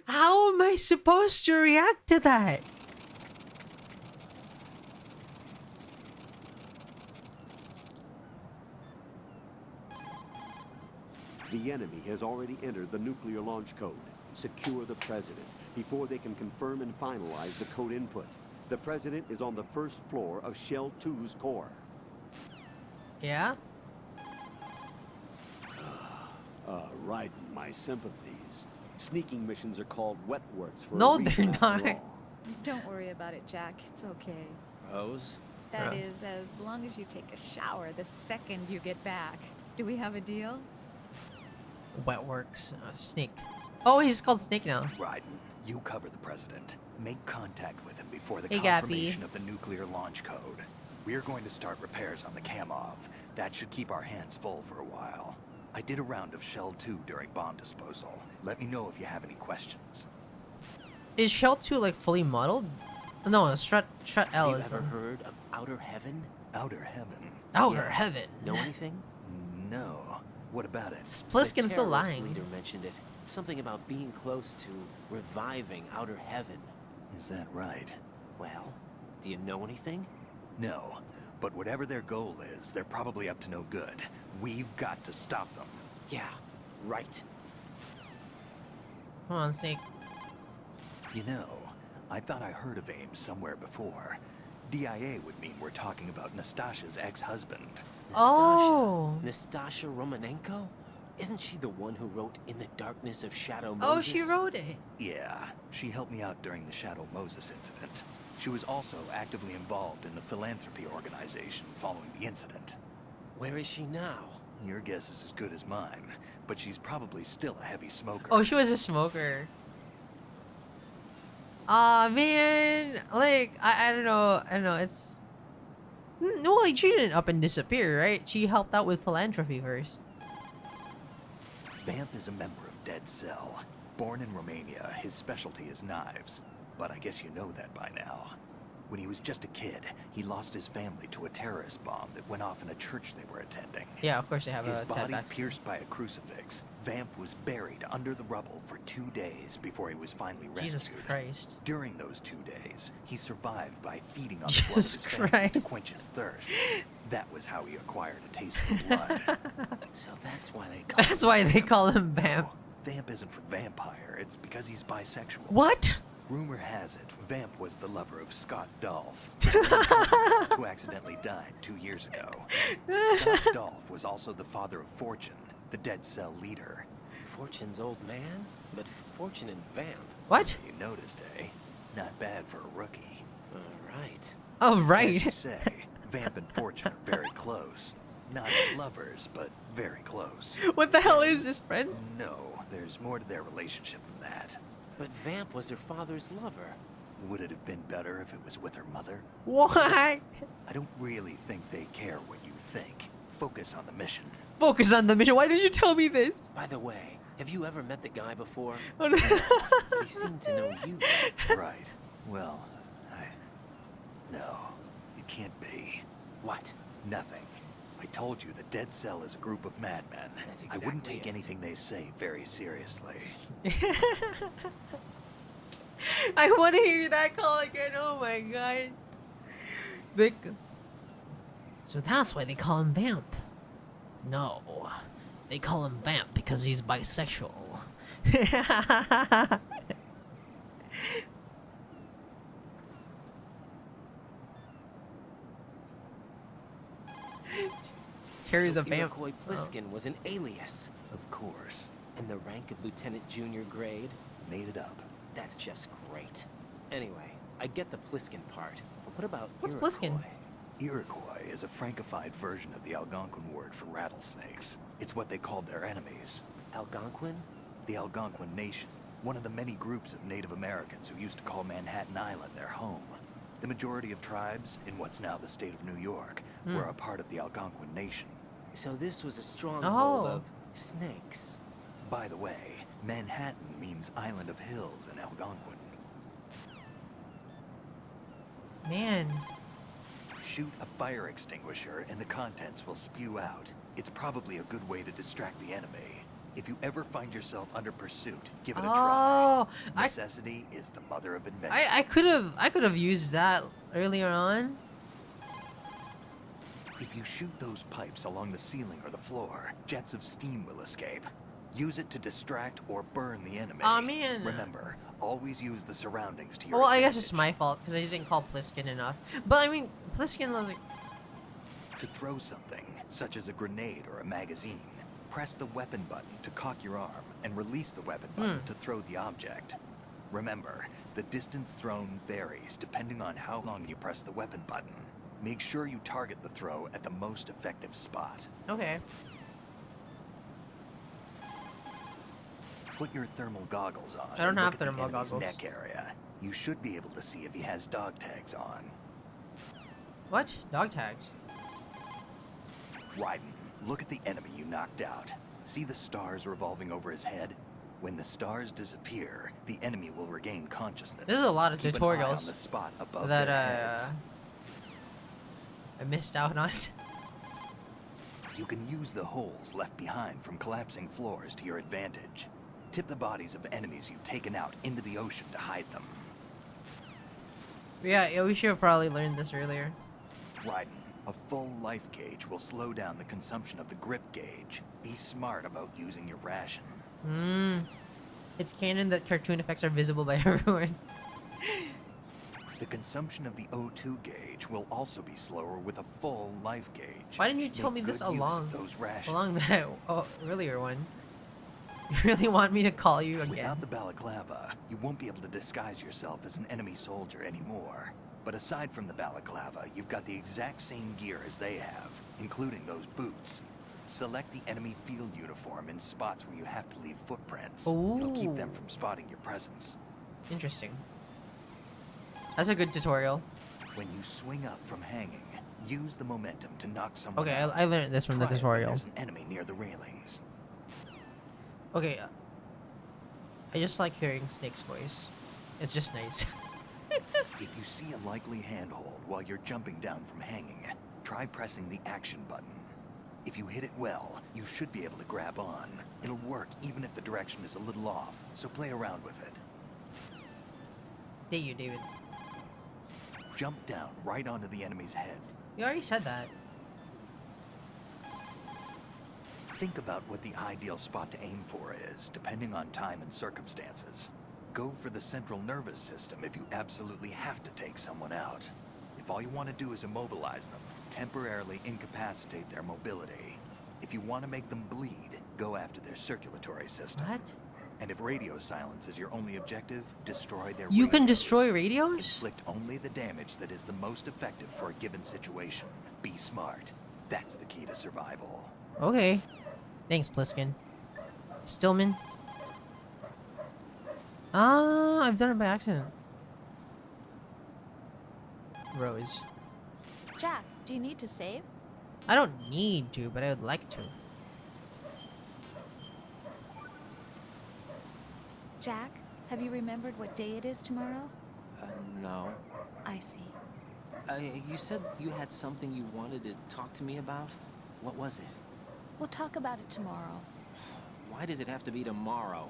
How am I supposed to react to that? The enemy has already entered the nuclear launch code. Secure the president before they can confirm and finalize the code input. The president is on the first floor of Shell 2's core. Yeah? Right, my sympathies. Sneaking missions are called wet works for No, a they're reason, after not. all. Don't worry about it, Jack. It's okay. Rose? That Yeah. is, as long as you take a shower the second you get back. Do we have a deal? Wetworks. Snake. Oh, he's called Snake now. Raiden, you cover the president. Make contact with him before the Hey, confirmation Gappy. of the nuclear launch code. We're going to start repairs on the Kamov. That should keep our hands full for a while. I did a round of Shell 2 during bomb disposal. Let me know if you have any questions. Is Shell 2 like fully modeled? No, Strut L Have you is ever on. heard of Outer Heaven? Outer heaven? Outer Yeah. Heaven. Know anything? No. What about it? Spliskin's still terrorist lying. leader mentioned it. Something about being close to reviving Outer Heaven. Is that right? Well, do you know anything? No. But whatever their goal is, they're probably up to no good. We've got to stop them. Yeah, right. Come on, Snake. You know, I thought I heard of AIM somewhere before. DIA would mean we're talking about Nastasha's ex-husband. Oh. Nastasha Romanenko? Isn't she the one who wrote In the Darkness of Shadow Oh, Moses? she wrote it. Yeah, she helped me out during the Shadow Moses incident. She was also actively involved in the philanthropy organization following the incident. Where is she now? Your guess is as good as mine, but she's probably still a heavy smoker. Oh, she was a smoker. Aw, man. Like, I don't know. I don't know. It's... No, like, she didn't up and disappear, right? She helped out with philanthropy first. Vamp is a member of Dead Cell. Born in Romania, his specialty is knives. But I guess you know that by now. When he was just a kid, he lost his family to a terrorist bomb that went off in a church they were attending. Yeah, of course they have His a body setback. pierced by a crucifix. Vamp was buried under the rubble for 2 days before he was finally rescued. Jesus Christ. During those 2 days, he survived by feeding on the blood of Jesus his family to Christ. quench his thirst. That was how he acquired a taste for blood. So that's why they call That's why they call him Vamp. No, Vamp isn't for vampire, it's because he's bisexual. What? Rumor has it, Vamp was the lover of Scott Dolph, who accidentally died 2 years ago. Scott Dolph was also the father of Fortune, the Dead Cell leader. Fortune's old man? But Fortune and Vamp? What? You noticed, eh? Not bad for a rookie. Alright. Oh, As right. you say, Vamp and Fortune are very close. Not lovers, but very close. What the hell is this, friends? No, there's more to their relationship than that. But Vamp was her father's lover. Would it have been better if it was with her mother? What? I don't really think they care what you think. Focus on the mission. Focus on the mission. Why did you tell me this? By the way, have you ever met the guy before? Oh, no. He seemed to know you. Right. Well, no, it can't be. What? Nothing. I told you the Dead Cell is a group of madmen. That's I wouldn't exactly take it. anything they say very seriously. I want to hear that call again. Oh my god. Vic. So that's why they call him Vamp. No. They call him Vamp because he's bisexual. Terry's So a vamp. Iroquois Pliskin was an alias. Of course. And the rank of Lieutenant Junior grade? Made it up. That's just great. Anyway, I get the Pliskin part. But what about What's Iroquois? Pliskin? Iroquois is a Frankified version of the Algonquin word for rattlesnakes. It's what they called their enemies. Algonquin? The Algonquin Nation, one of the many groups of Native Americans who used to call Manhattan Island their home. The majority of tribes in what's now the state of New York were a part of the Algonquin Nation. So this was a stronghold Oh. of snakes. By the way, Manhattan means Island of Hills in Algonquin. Man. Shoot a fire extinguisher and the contents will spew out. It's probably a good way to distract the enemy. If you ever find yourself under pursuit, give it a try. Oh, Necessity is the mother of invention. I could have used that earlier on. If you shoot those pipes along the ceiling or the floor, jets of steam will escape. Use it to distract or burn the enemy. Aw, man. Remember, always use the surroundings to your Well, I guess advantage. it's my fault because I didn't call Pliskin enough. But I mean, Pliskin was like, To throw something, such as a grenade or a magazine, press the weapon button to cock your arm and release the weapon button to throw the object. Remember, the distance thrown varies depending on how long you press the weapon button. Make sure you target the throw at the most effective spot. okay. Put your thermal goggles on. I don't and have look at the thermal enemy's goggles. neck area. You should be able to see if he has dog tags on. What? Dog tags. Wyden, look at the enemy you knocked out. See the stars revolving over his head? When the stars disappear, the enemy will regain consciousness. This is a lot of Keep an eye on tutorials the spot above that their heads. I missed out on. You can use the holes left behind from collapsing floors to your advantage. Tip the bodies of enemies you've taken out into the ocean to hide them. Yeah, we should have probably learned this earlier. Raiden, a full life gauge will slow down the consumption of the grip gauge. Be smart about using your ration. It's canon that cartoon effects are visible by everyone. The consumption of the O2 gauge will also be slower with a full life gauge. Why didn't you tell Make me this good use along of those rations. along that earlier one? You really want me to call you again? Without the balaclava, you won't be able to disguise yourself as an enemy soldier anymore. But aside from the balaclava, you've got the exact same gear as they have, including those boots. Select the enemy field uniform in spots where you have to leave footprints. It'll keep them from spotting your presence. Interesting. That's a good tutorial. When you swing up from hanging, use the momentum to knock someone Okay, out. I learned this from the Try it when tutorial. there's an enemy near the railings. Okay, I just like hearing Snake's voice. It's just nice. If you see a likely handhold while you're jumping down from hanging, try pressing the action button. If you hit it well, you should be able to grab on. It'll work even if the direction is a little off, so play around with it. Thank you, David. Jump down right onto the enemy's head. You already said that. Think about what the ideal spot to aim for is, depending on time and circumstances. Go for the central nervous system if you absolutely have to take someone out. If all you want to do is immobilize them, temporarily incapacitate their mobility. If you want to make them bleed, go after their circulatory system. What? And if radio silence is your only objective, destroy their You can radios. destroy radios? Inflict only the damage that is the most effective for a given situation. Be smart. That's the key to survival. Okay. Thanks, Pliskin. Stillman. Ah, I've done it by accident. Rose. Jack, do you need to save? I don't need to, but I would like to. Jack, have you remembered what day it is tomorrow? No. I see. You said you had something you wanted to talk to me about? What was it? We'll talk about it tomorrow. Why does it have to be tomorrow?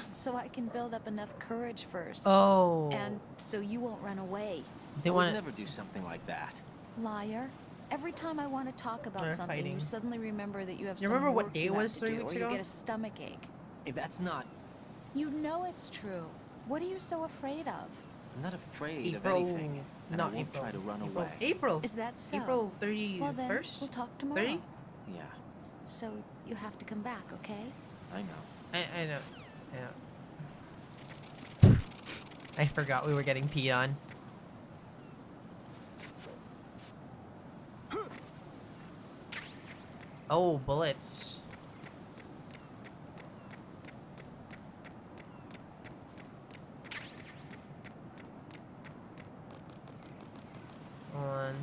So I can build up enough courage first. Oh. And so you won't run away. They I would want to. never do something like that. Liar. Every time I want to talk about They're something, fighting. you suddenly remember that you have You some remember what work day you it have was to 3 do, weeks or ago? you get a stomach ache. If that's not... You know it's true. What are you so afraid of? I'm not afraid of April. anything. And Not I won't April. try to run April. away. April. Is that so? April 31st? Well then, we'll talk tomorrow. 30? Yeah, So you have to come back, okay? I know. I know. I know. I forgot we were getting peed on. Oh, bullets. On.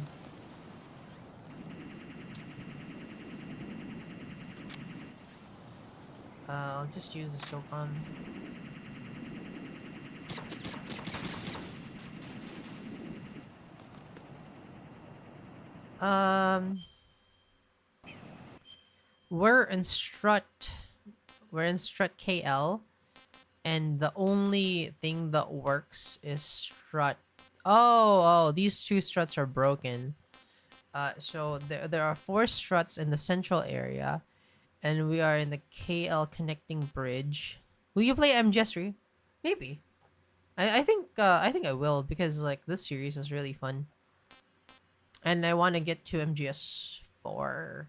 I'll just use the Sopon. We're in strut. We're in strut KL, and the only thing that works is strut. Oh, these two struts are broken. So there are 4 struts in the central area, and we are in the KL connecting bridge. Will you play MGS3? Maybe. I think I will, because like this series is really fun. And I want to get to MGS4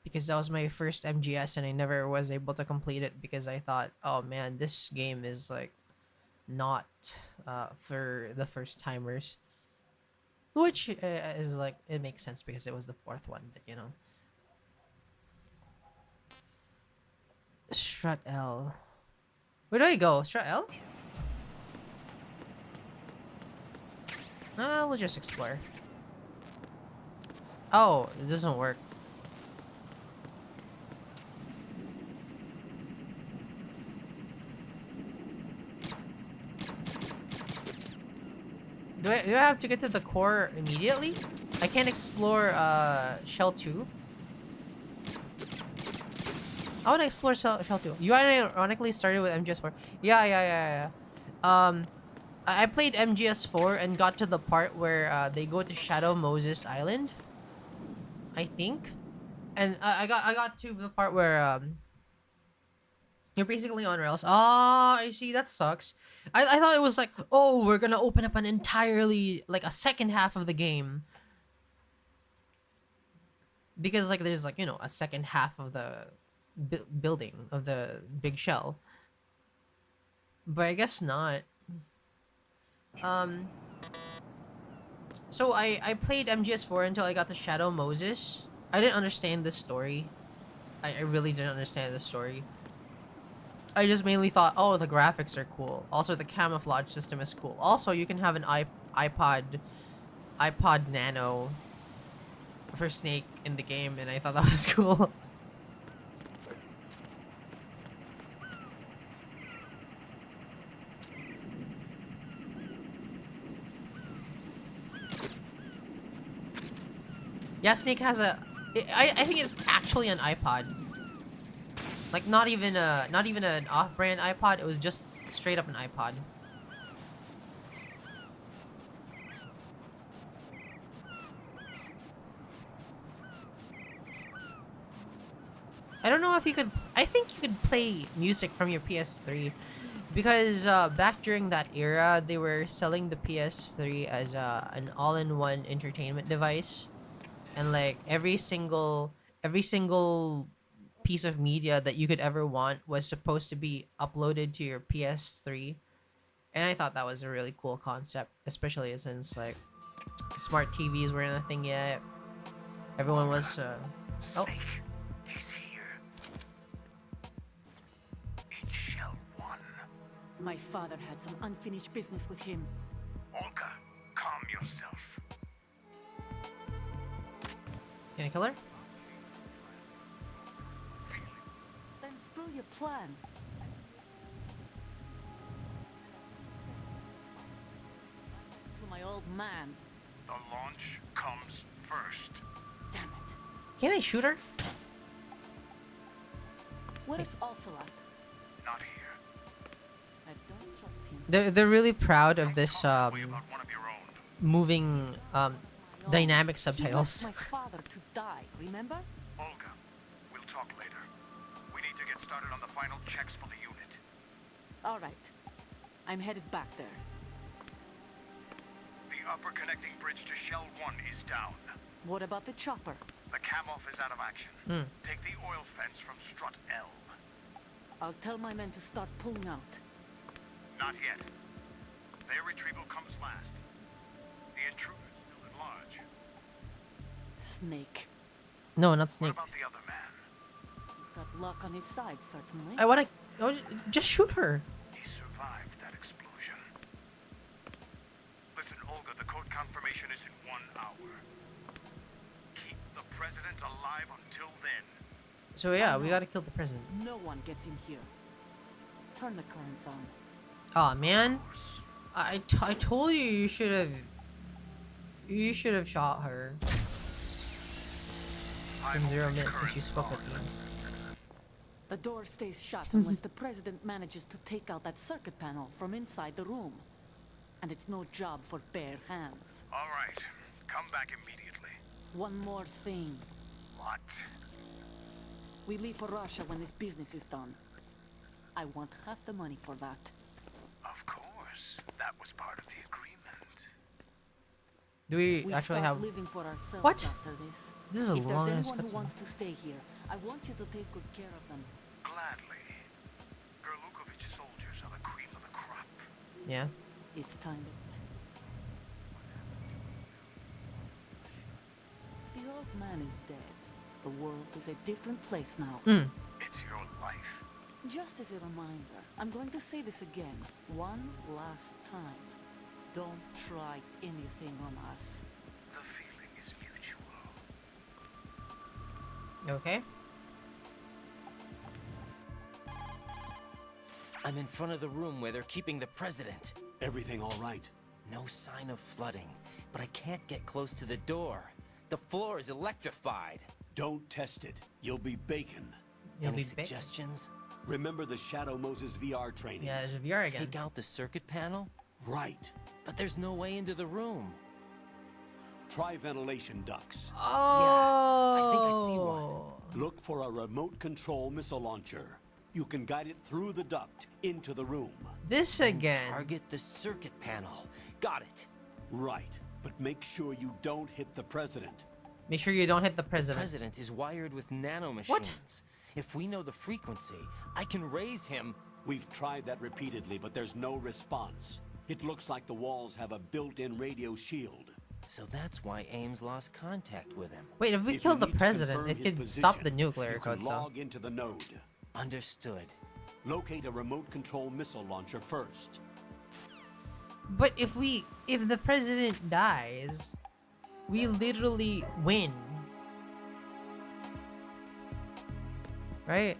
because that was my first MGS and I never was able to complete it because I thought, oh man, this game is like not for the first timers. Which is like, it makes sense because it was the 4th one, but you know. Strut L. Where do I go? Strut L? We'll just explore. Oh, it doesn't work. Do I have to get to the core immediately? I can't explore Shell 2. I want to explore Shell 2. You ironically started with MGS4. Yeah. I played MGS4 and got to the part where they go to Shadow Moses Island, I think. And I got to the part where you're basically on rails. Ah, I see. That sucks. I thought it was like, oh, we're gonna open up an entirely like a second half of the game, because like there's like, you know, a second half of the building of the big shell. But I guess not. Um. So I played MGS4 until I got to Shadow Moses. I didn't understand this story. I really didn't understand the story. I just mainly thought, oh, the graphics are cool. Also, the camouflage system is cool. Also, you can have an iPod Nano for Snake in the game, and I thought that was cool. Yeah, Snake has a... I think it's actually an iPod. Like, not even an off-brand iPod. It was just straight up an iPod. I don't know if you could... I think you could play music from your PS3. Because back during that era, they were selling the PS3 as an all-in-one entertainment device. And like every single piece of media that you could ever want was supposed to be uploaded to your PS3. And I thought that was a really cool concept, especially since like smart TVs weren't a thing yet. Everyone was oh. Snake, he's here. In Shell 1. My father had some unfinished business with him. Olga, calm yourself. Can I kill her? Then screw your plan. To my old man. The launch comes first. Damn it. Can I shoot her? Where is Ocelot? Not here. I don't trust him. They're really proud of this Worry about one of your own. moving dynamic He subtitles. left my father to die, remember? Olga, we'll talk later. We need to get started on the final checks for the unit. All right. I'm headed back there. The upper connecting bridge to Shell 1 is down. What about the chopper? The cam-off is out of action. Take the oil fence from strut L. I'll tell my men to start pulling out. Not yet. Their retrieval comes last. The intruder's still at large. Snake. No, not What Snake. about the other man? He's got luck on his side, certainly. I wanna just shoot her. He survived that explosion. Listen, Olga, the code confirmation is in 1 hour. Keep the president alive until then. So yeah, we gotta kill the president. No one gets in here. Turn the currents on. Aw, man. Of course. I told you you should have shot her. High In 0 voltage minutes since you currents spoke on. with me. The door stays shut unless the president manages to take out that circuit panel from inside the room. And it's no job for bare hands. All right. Come back immediately. One more thing. What? We leave for Russia when this business is done. I want half the money for that. Of course. That was part of the agreement. Do we We actually start have... living for ourselves What? after this. This is a If there's long ass anyone who cutscene. wants to stay here, I want you to take good care of them. Gladly. Gerlukovich soldiers are the cream of the crop. Yeah. It's time to... The old man is dead. The world is a different place now. It's your life. Just as a reminder, I'm going to say this again, one last time. Don't try anything on us. The feeling is mutual. Okay. I'm in front of the room where they're keeping the president. Everything all right? No sign of flooding, but I can't get close to the door. The floor is electrified. Don't test it. You'll be bacon. Any suggestions? Remember the Shadow Moses VR training? Yeah, there's a VR again. Take out the circuit panel? Right. But there's no way into the room. Try ventilation ducts. Oh. I think I see one. Look for a remote control missile launcher. You can guide it through the duct into the room. This And again. target the circuit panel. Got it. Right. But make sure you don't hit the president. Make sure you don't hit the The president. president is wired with nanomachines. What? If we know the frequency, I can raise him. We've tried that repeatedly, but there's no response. It looks like the walls have a built-in radio shield. So that's why Ames lost contact with him. Wait, if we If kill you the need to president, confirm it his could stop the position, nuclear you code can cell. log into the node. Understood. Locate a remote control missile launcher first. But if the president dies, we literally win. Right?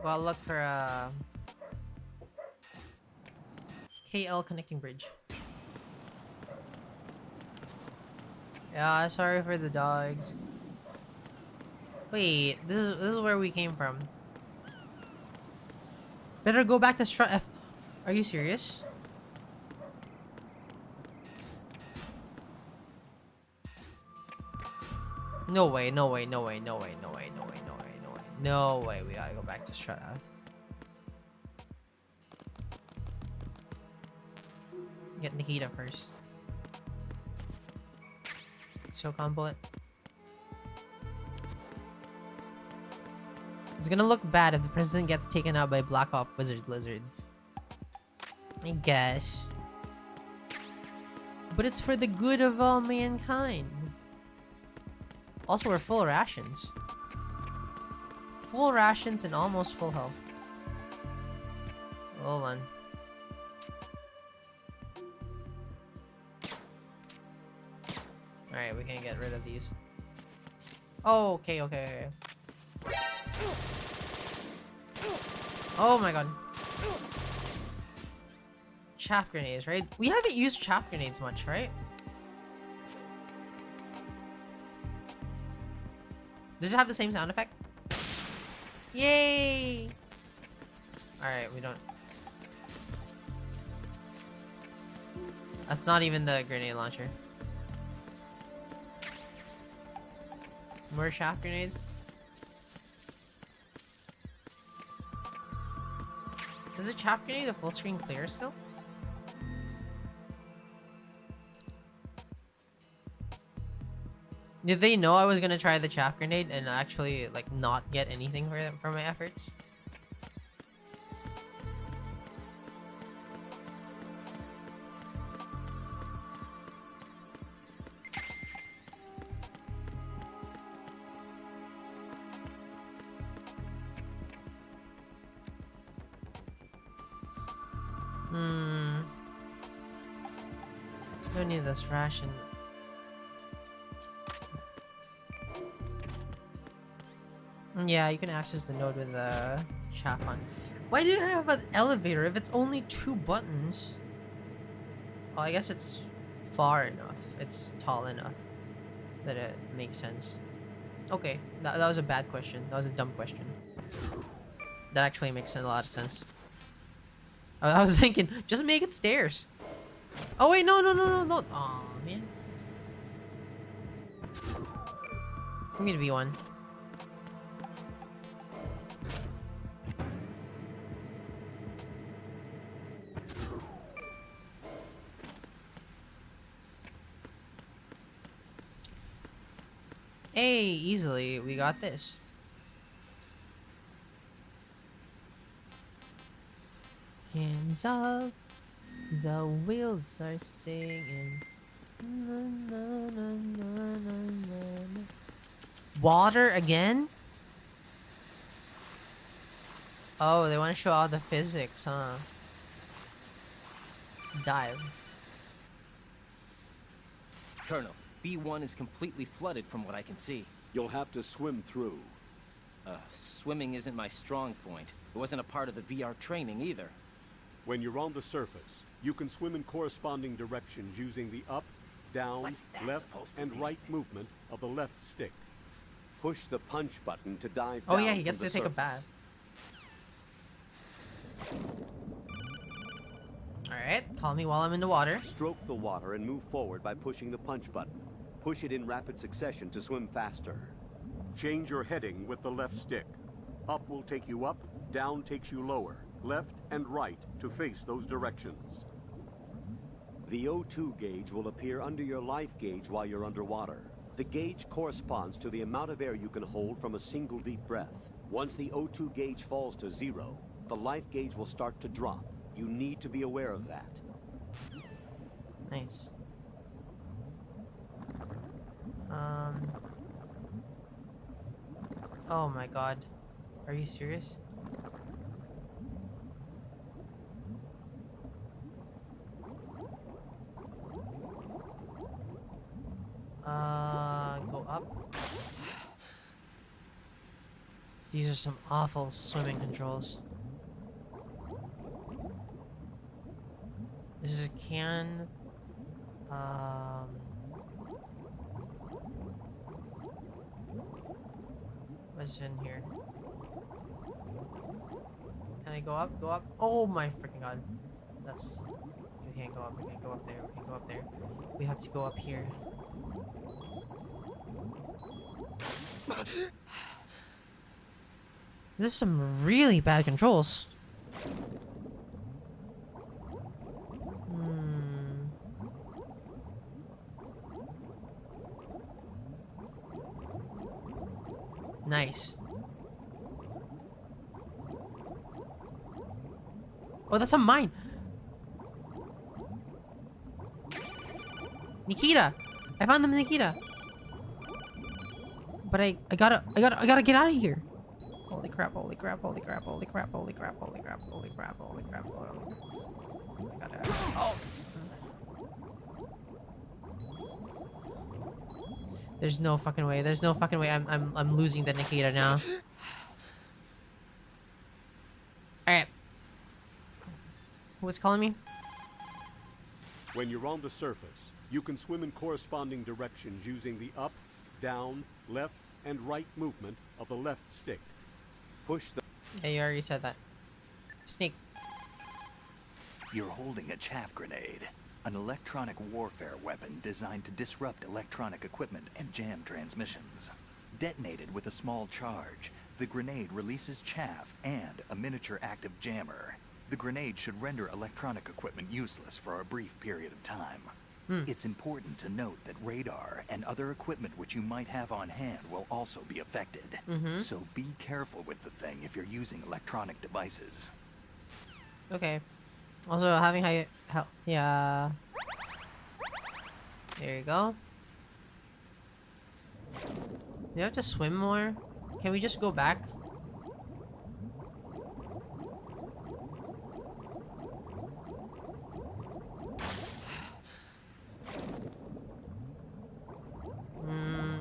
Well, look for a KL connecting bridge. Yeah, sorry for the dogs. Wait, this is where we came from. Better go back to Strut F. Are you serious? No way, no way, no way, no way, no way, no way, no way, no way. No way, we gotta go back to Strut F. Get Nikita first. SOCOM bullet. It's gonna look bad if the president gets taken out by Black Ops wizard lizards. I guess. But it's for the good of all mankind. Also, we're full rations. Full rations and almost full health. Hold on. Alright, we can get rid of these. Oh, okay, okay, okay. Oh my god. Chaff grenades, right? We haven't used chaff grenades much, right? Does it have the same sound effect? Yay! Alright, we don't... That's not even the grenade launcher. More chaff grenades? Is a chaff grenade a full screen clear still? Did they know I was gonna try the chaff grenade and actually like not get anything for my efforts? Don't need this ration. Yeah, you can access the node with the chaff on. Why do you have an elevator if it's only 2 buttons? Oh, I guess it's far enough. It's tall enough that it makes sense. Okay, that was a bad question. That was a dumb question. That actually makes a lot of sense. I was thinking, just make it stairs. Oh wait, no. Aw, man. I'm gonna be one. Hey, easily, we got this. Hands up, the wheels are singing. Na, na, na, na, na, na. Water again? Oh, they want to show all the physics, huh? Dive. Colonel, B1 is completely flooded from what I can see. You'll have to swim through. Swimming isn't my strong point. It wasn't a part of the VR training either. When you're on the surface, you can swim in corresponding directions using the up, down, What's that left, supposed to and mean? right movement of the left stick. Push the punch button to dive Oh down yeah, he from gets the to take a surface. bath. Alright, call me while I'm in the water. Stroke the water and move forward by pushing the punch button. Push it in rapid succession to swim faster. Change your heading with the left stick. Up will take you up, down takes you lower, left and right to face those directions. The O2 gauge will appear under your life gauge while you're underwater. The gauge corresponds to the amount of air you can hold from a single deep breath. Once the O2 gauge falls to 0, the life gauge will start to drop. You need to be aware of that. Nice. Oh my god. Are you serious? Go up. These are some awful swimming controls. This is a can. What's in here? Can I go up? Go up? Oh my freaking god. That's... We can't go up. We can't go up there. We can't go up there. We have to go up here. This is some really bad controls. Nice. Oh, that's a mine. Nikita, I found them, Nikita. But I gotta get out of here. Holy crap! Holy crap! Holy crap! Holy crap! Holy crap! Holy crap! Holy crap! Holy crap! Holy crap! I gotta. Oh. There's no fucking way. There's no fucking way. I'm losing the Nikita now. Alright. Who was calling me? When you're on the surface, you can swim in corresponding directions using the up, down, left, and right movement of the left stick. Push the... Yeah, you already said that. Sneak. You're holding a chaff grenade, an electronic warfare weapon designed to disrupt electronic equipment and jam transmissions. Detonated with a small charge, the grenade releases chaff and a miniature active jammer. The grenade should render electronic equipment useless for a brief period of time. It's important to note that radar and other equipment which you might have on hand will also be affected. So be careful with the thing if you're using electronic devices. Okay. Also, having high health. Yeah. There you go. Do you have to swim more? Can we just go back?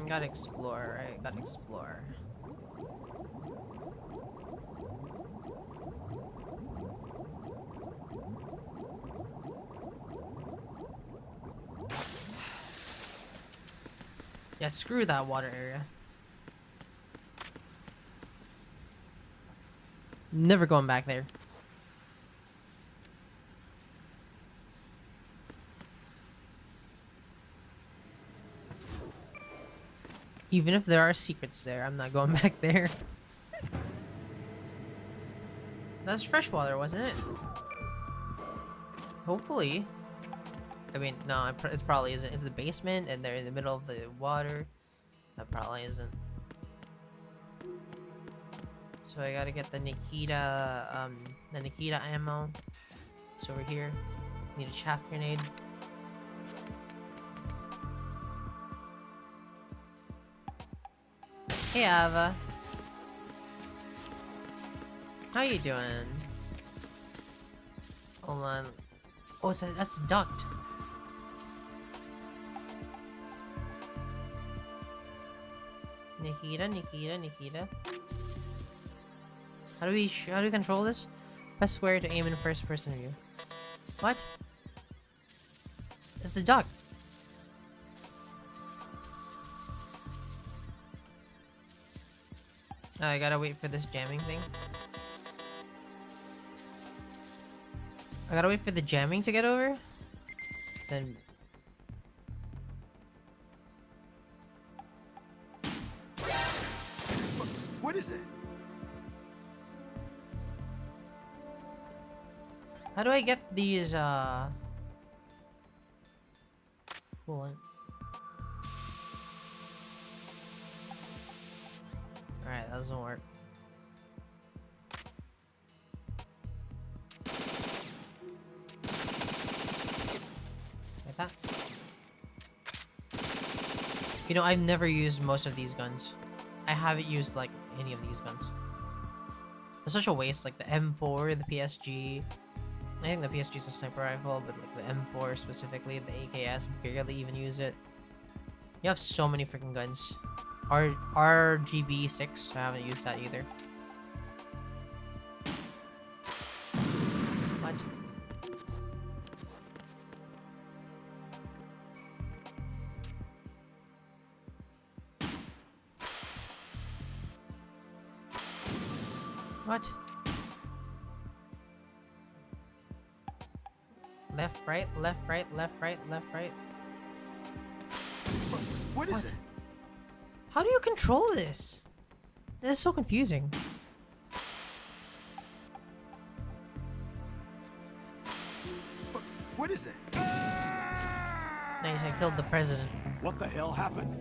Gotta explore, right? Gotta explore. Yeah, screw that water area. Never going back there. Even if there are secrets there, I'm not going back there. That's fresh water, wasn't it? Hopefully. I mean, no, it probably isn't. It's the basement, and they're in the middle of the water. That probably isn't. So I gotta get the Nikita ammo. It's over here. Need a chaff grenade. Hey, Ava. How you doing? Hold on. Oh, so that's a duct. Nikita. How do we control this? Press square to aim in first person view. What? It's a duct. Oh, I gotta wait for this jamming thing. I gotta wait for the jamming to get over. Then. What is that? How do I get these, Hold on. Alright, that doesn't work. Like that. You know, I've never used most of these guns. I haven't used, like, any of these guns. It's such a waste, like the M4, the PSG. I think the PSG is a sniper rifle, but like the M4 specifically, the AKS, barely even use it. You have so many freaking guns. RGB6, I haven't used that either. What? What? Left, right, left, right, left, right, left, right. What is it? How do you control this? This is so confusing. What is that? Nice, I killed the president. What the hell happened?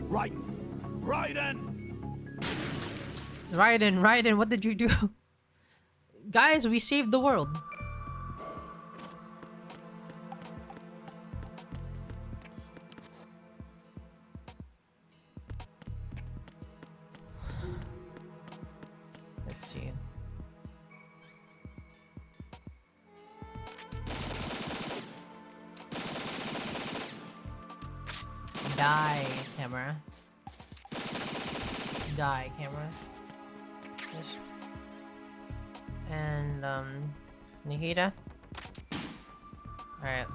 Raiden! Raiden, what did you do? Guys, we saved the world. Let's see. Die, camera. Die, camera. Yes. And, Nikita. Alright.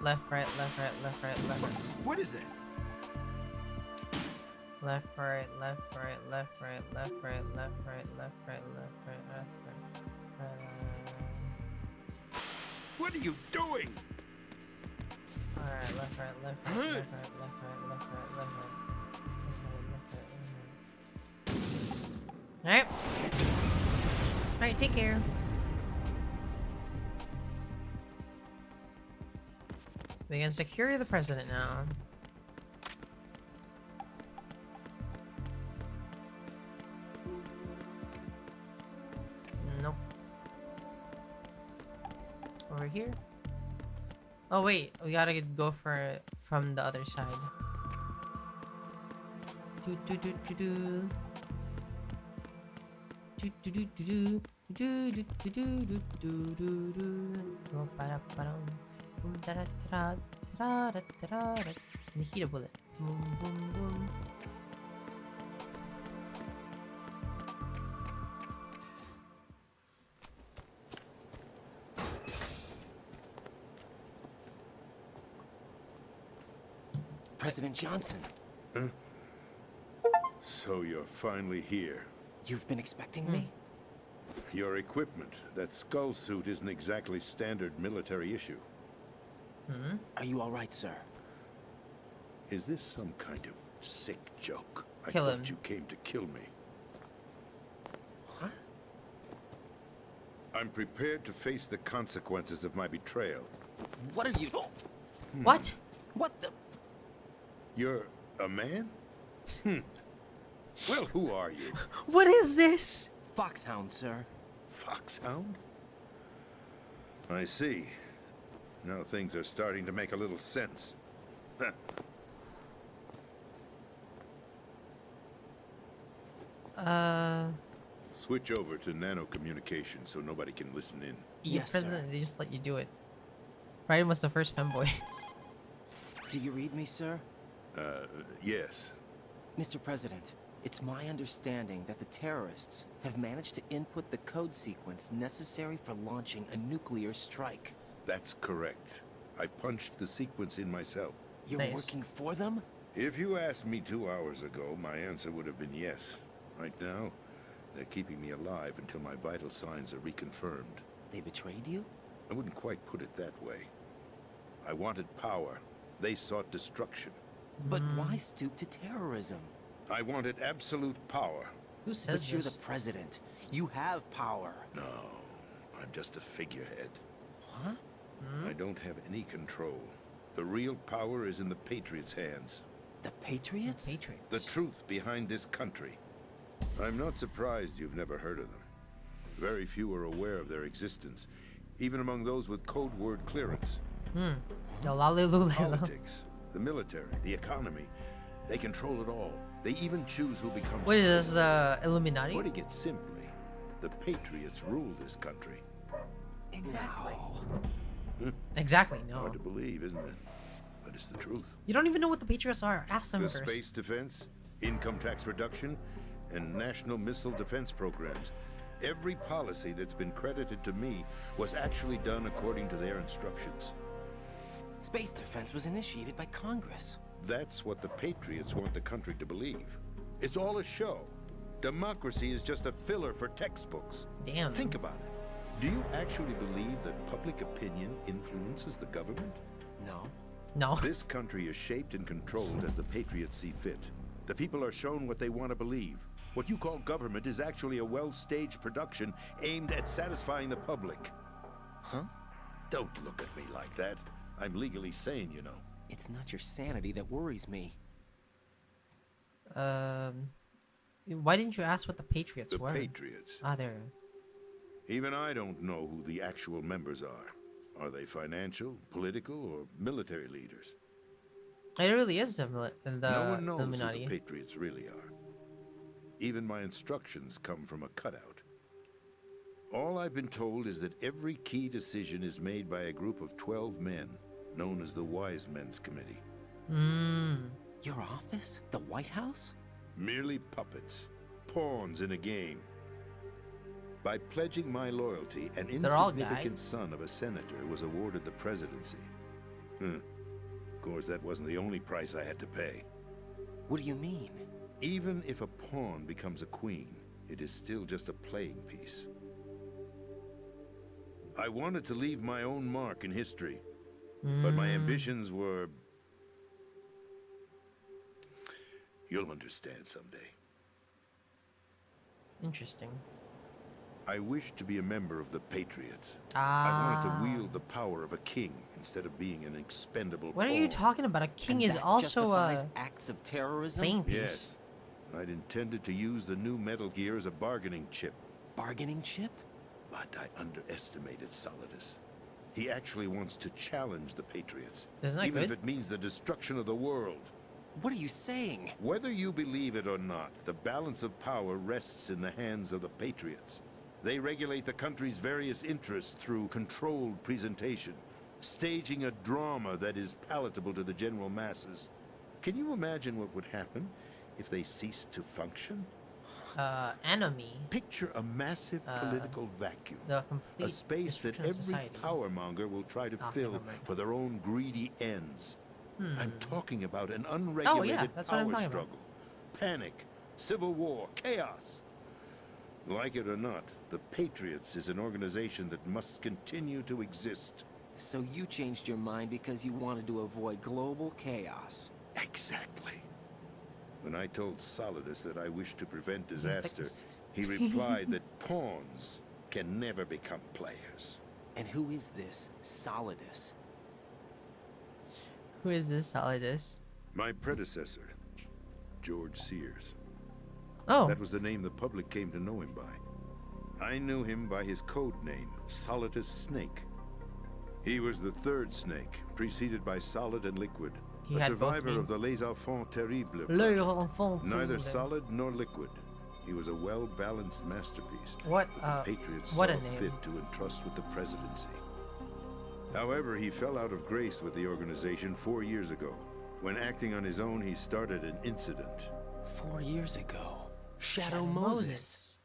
Left, right, left, right, left, right, left, right. What is that? Left, right, left, right, left, right, left, right, left, right, left, right, left, right, left, right. What are you doing? Alright, left, right, left, right, left, right, left, right, left, right, left, right. Alright. Alright, take care. We can secure the president now. Nope. Over here? Oh wait, we gotta go for it from the other side. Do do do do do. Do do do do do do do do do do do do. Para para. Boom da da da da da da da. Nikita bullet. Boom boom boom. President Johnson, So you're finally here. you've been expecting me? Your equipment, that skull suit isn't exactly standard military issue. Are you all right, sir? Is this some kind of sick joke? I Kill thought him. you came to kill me. What? I'm prepared to face the consequences of my betrayal. What are you... What? What the... You're a man? Well, who are you? What is this? Foxhound, sir. Foxhound? I see. Now things are starting to make a little sense. Switch over to nano communication so nobody can listen in. Yes, President, sir. they just let you do it. Raiden was the first femboy. Do you read me, sir? Yes. Mr. President, it's my understanding that the terrorists have managed to input the code sequence necessary for launching a nuclear strike. That's correct. I punched the sequence in myself. You're Nice. working for them? If you asked me 2 hours ago, my answer would have been yes. Right now, they're keeping me alive until my vital signs are reconfirmed. They betrayed you? I wouldn't quite put it that way. I wanted power. They sought destruction. But why stoop to terrorism? I wanted absolute power. Who says But you're this? the president. You have power. No, I'm just a figurehead. Huh? I don't have any control. The real power is in the Patriots' hands. The Patriots? Patriots. The truth behind this country. I'm not surprised you've never heard of them. Very few are aware of their existence, even among those with code word clearance. The Lalilulelo. Politics, the military, the economy. They control it all. They even choose who becomes What is president. this, Illuminati? Putting it simply, the Patriots rule this country. Exactly. Exactly, no. Hard to believe, isn't it? But it's the truth. You don't even know what the Patriots are. Ask them The first. space defense, income tax reduction, and national missile defense programs. Every policy that's been credited to me was actually done according to their instructions. Space defense was initiated by Congress. That's what the Patriots want the country to believe. It's all a show. Democracy is just a filler for textbooks. Damn. Think about it. Do you actually believe that public opinion influences the government? No. No. This country is shaped and controlled as the Patriots see fit. The people are shown what they want to believe. What you call government is actually a well-staged production aimed at satisfying the public. Huh? Don't look at me like that. I'm legally sane, you know. It's not your sanity that worries me. Why didn't you ask what the Patriots The were? Patriots. Ah, there. Even I don't know who the actual members are. Are they financial, political, or military leaders? It really is the No one knows Illuminati. who the Patriots really are. Even my instructions come from a cutout. All I've been told is that every key decision is made by a group of 12 men, known as the Wise Men's Committee. Your office? The White House? Merely puppets, pawns in a game. By pledging my loyalty, an They're all insignificant guys. son of a senator was awarded the presidency. Of course, that wasn't the only price I had to pay. What do you mean? Even if a pawn becomes a queen, it is still just a playing piece. I wanted to leave my own mark in history, but my ambitions were... You'll understand someday. Interesting. I wished to be a member of the Patriots. I Ah. wanted to wield the power of a king instead of being an expendable What are you pawn. talking about? A king And is that also justifies a acts of terrorism? playing piece. Yes. I'd intended to use the new Metal Gear as a bargaining chip, Bargaining chip? but I underestimated Solidus. He actually wants to challenge the Patriots, Isn't that even if good? it means the destruction of the world. What are you saying? Whether you believe it or not, the balance of power rests in the hands of the Patriots. They regulate the country's various interests through controlled presentation, staging a drama that is palatable to the general masses. Can you imagine what would happen if they ceased to function? Enemy. Picture a massive political vacuum. The complete A space that destruction of every society. powermonger will try to Ah, fill never mind. for their own greedy ends. I'm talking about an unregulated that's what I'm power talking about. struggle. Panic, civil war, chaos. Like it or not, the Patriots is an organization that must continue to exist. So you changed your mind because you wanted to avoid global chaos. Exactly. When I told Solidus that I wished to prevent disaster, fixed. he replied that pawns can never become players. And who is this Solidus? Who is this Solidus? My predecessor, George Sears. Oh, That was the name the public came to know him by. I knew him by his code name, Solidus Snake. He was the third snake, preceded by Solid and Liquid. He a had both survivor of names. the Les Enfants Terribles Le project. Enfant Neither Terrible. solid nor liquid. He was a well-balanced masterpiece What, that the Patriots what saw a name. fit to entrust with the presidency. However, he fell out of grace with the organization 4 years ago. When acting on his own, he started an incident. 4 years ago. Shadow Moses.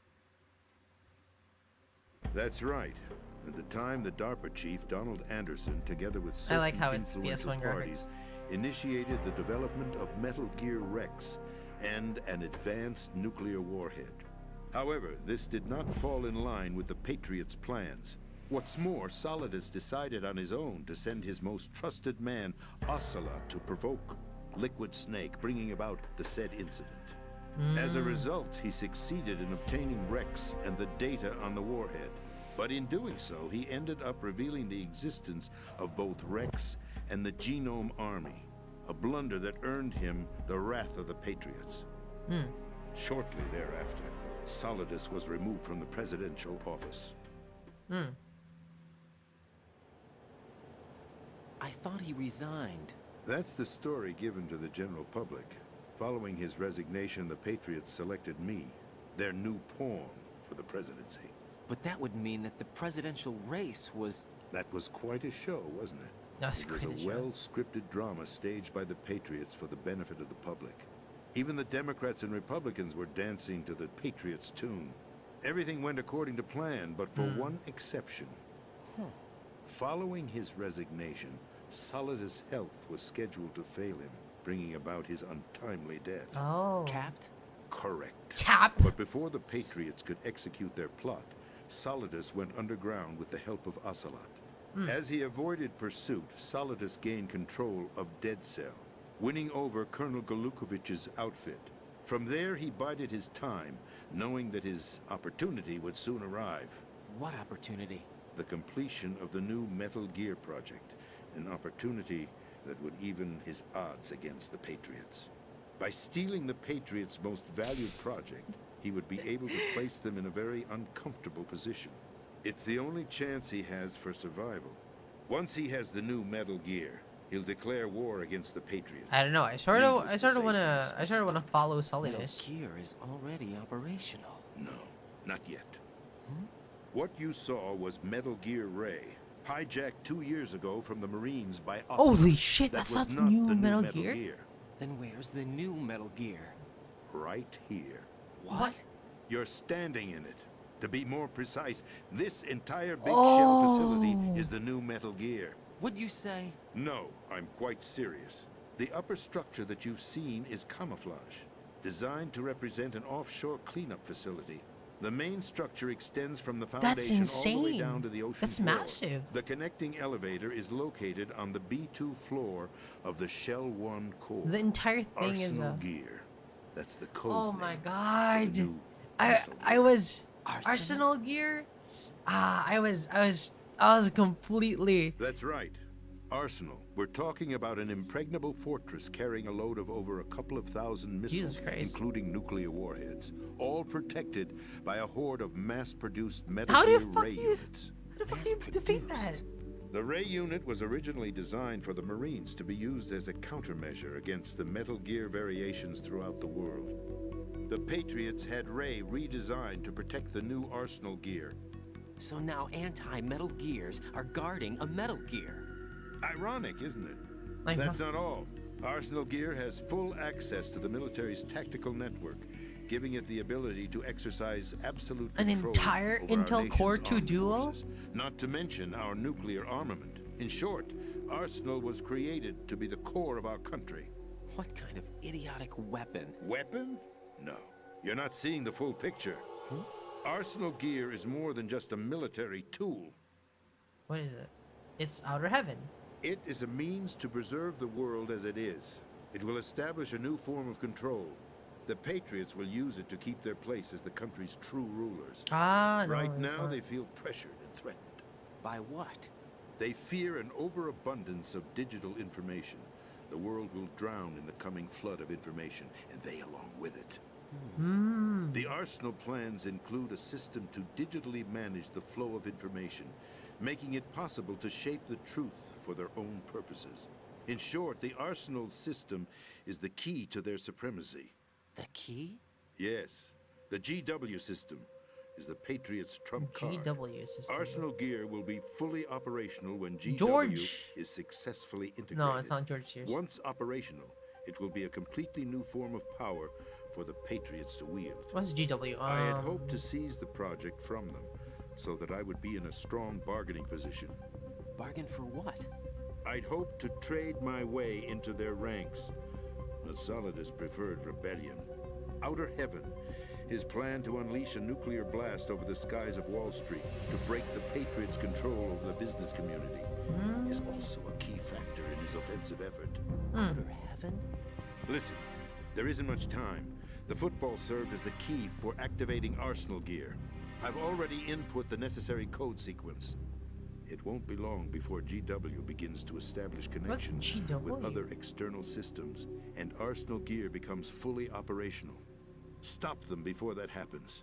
That's right. At the time, the DARPA chief, Donald Anderson, together with I like certain how it's influential PS1 parties, graphics. initiated the development of Metal Gear Rex and an advanced nuclear warhead. However, this did not fall in line with the Patriots' plans. What's more, Solidus decided on his own to send his most trusted man, Ocelot, to provoke Liquid Snake, bringing about the said incident. As a result, he succeeded in obtaining Rex and the data on the warhead. But in doing so, he ended up revealing the existence of both Rex and the Genome Army, a blunder that earned him the wrath of the Patriots. Shortly thereafter, Solidus was removed from the presidential office. I thought he resigned. That's the story given to the general public. Following his resignation, the Patriots selected me, their new pawn, for the presidency. But that would mean that the presidential race was... That was quite a show, wasn't it? That's It was quite a a show. well-scripted drama staged by the Patriots for the benefit of the public. Even the Democrats and Republicans were dancing to the Patriots' tune. Everything went according to plan, but for one exception. Following his resignation, Solidus' health was scheduled to fail him, bringing about his untimely death. Oh. Capped? Correct. Cap. But before the Patriots could execute their plot, Solidus went underground with the help of Ocelot. As he avoided pursuit, Solidus gained control of Dead Cell, winning over Colonel Golukovich's outfit. From there, he bided his time, knowing that his opportunity would soon arrive. What opportunity? The completion of the new Metal Gear project, an opportunity that would even his odds against the Patriots. By stealing the Patriots' most valued project, he would be able to place them in a very uncomfortable position. It's the only chance he has for survival. Once he has the new Metal Gear, he'll declare war against the Patriots. I don't know. I sort of Needless to say, wanna follow Metal Solidus. Gear is already operational. No, not yet. What you saw was Metal Gear Ray, hijacked 2 years ago from the Marines by Ocelot. Holy shit! That That's was not the new the Metal Gear. Then where's the new Metal Gear? Right here. What? You're standing in it. To be more precise, this entire big shell facility is the new Metal Gear. What'd you say? No, I'm quite serious. The upper structure that you've seen is camouflage, designed to represent an offshore cleanup facility. The main structure extends from the foundation all the way down insane. to the ocean That's floor. massive. The connecting elevator is located on the B2 floor of the Shell 1 core. The entire thing is Arsenal a. Gear. That's the code Oh name my for the god! new I Metal I Gear. was Arsenal Gear. I was completely. That's right. Arsenal. We're talking about an impregnable fortress carrying a load of over a couple of thousand missiles, Jesus Christ. including nuclear warheads, all protected by a horde of mass-produced Metal How do you Gear fuck Ray you- units. How the fuck do you defeat that? The Ray unit was originally designed for the Marines to be used as a countermeasure against the Metal Gear variations throughout the world. The Patriots had Ray redesigned to protect the new Arsenal Gear. So now anti-Metal Gears are guarding a Metal Gear. Ironic, isn't it? Like, That's not all. Arsenal Gear has full access to the military's tactical network, giving it the ability to exercise absolute An control entire over our Intel Core nation's 2 armed Duo? forces, not to mention our nuclear armament. In short, Arsenal was created to be the core of our country. What kind of idiotic weapon? Weapon? No. You're not seeing the full picture. Arsenal Gear is more than just a military tool. What is it? It's Outer Heaven. It is a means to preserve the world as it is. It will establish a new form of control. The Patriots will use it to keep their place as the country's true rulers. Ah, no. Right it's now, not. they feel pressured and threatened. By what? They fear an overabundance of digital information. The world will drown in the coming flood of information, and they along with it. The Arsenal plans include a system to digitally manage the flow of information, making it possible to shape the truth for their own purposes. In short, the Arsenal system is the key to their supremacy. The key? Yes, the GW system. is the Patriots' trump card. GW system. Arsenal Gear will be fully operational when GW George. is successfully integrated. No, it's not George Sears. Once operational, it will be a completely new form of power for the Patriots to wield. What's GW? I had hoped to seize the project from them, so that I would be in a strong bargaining position. Bargain for what? I'd hoped to trade my way into their ranks. The Solidus preferred rebellion. Outer Heaven, his plan to unleash a nuclear blast over the skies of Wall Street to break the Patriots' control over the business community, is also a key factor in his offensive effort. Outer Heaven? Listen, there isn't much time. The football served as the key for activating Arsenal Gear. I've already input the necessary code sequence. It won't be long before GW begins to establish connections with other external systems, and Arsenal Gear becomes fully operational. Stop them before that happens.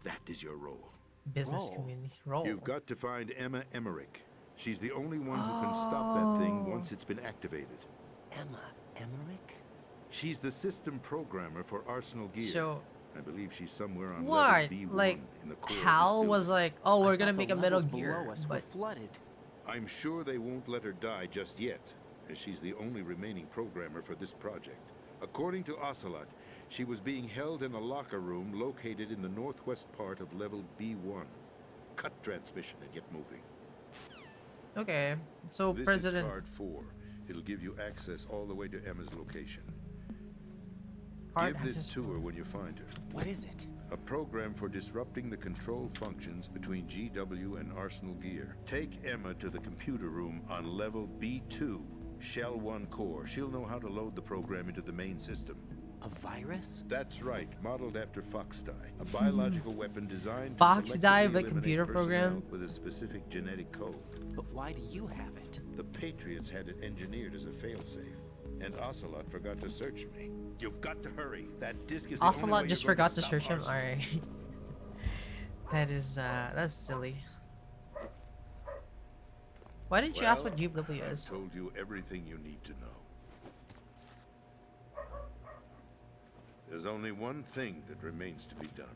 That is your role. Business community role. You've got to find Emma Emmerich. She's the only one who can stop that thing once it's been activated. Emma Emmerich? She's the system programmer for Arsenal Gear. So, I believe she's somewhere on what? level B1 Like, in the core of Hal this was building. like, "Oh, we're I gonna thought make the a Metal levels Gear," below us were but flooded. I'm sure they won't let her die just yet, as she's the only remaining programmer for this project. According to Ocelot, she was being held in a locker room located in the northwest part of level B1. Cut transmission and get moving. okay. So This President. is card 4. It'll give you access all the way to Emma's location. Card Give this access to her when you find her. What is it? A program for disrupting the control functions between GW and Arsenal Gear. Take Emma to the computer room on level B2, Shell 1 core. She'll know how to load the program into the main system. A virus? That's right, modeled after Foxdie, a biological weapon designed to Foxdie, selectively the eliminate computer program? personnel with a specific genetic code. But why do you have it? The Patriots had it engineered as a failsafe, and Ocelot forgot to search me. You've got to hurry. That disc is the only way Ocelot just you're going forgot to stop search him. Arsenal. All right. That's silly. Why didn't you ask what GW I've is? told you everything you need to know. There's only one thing that remains to be done.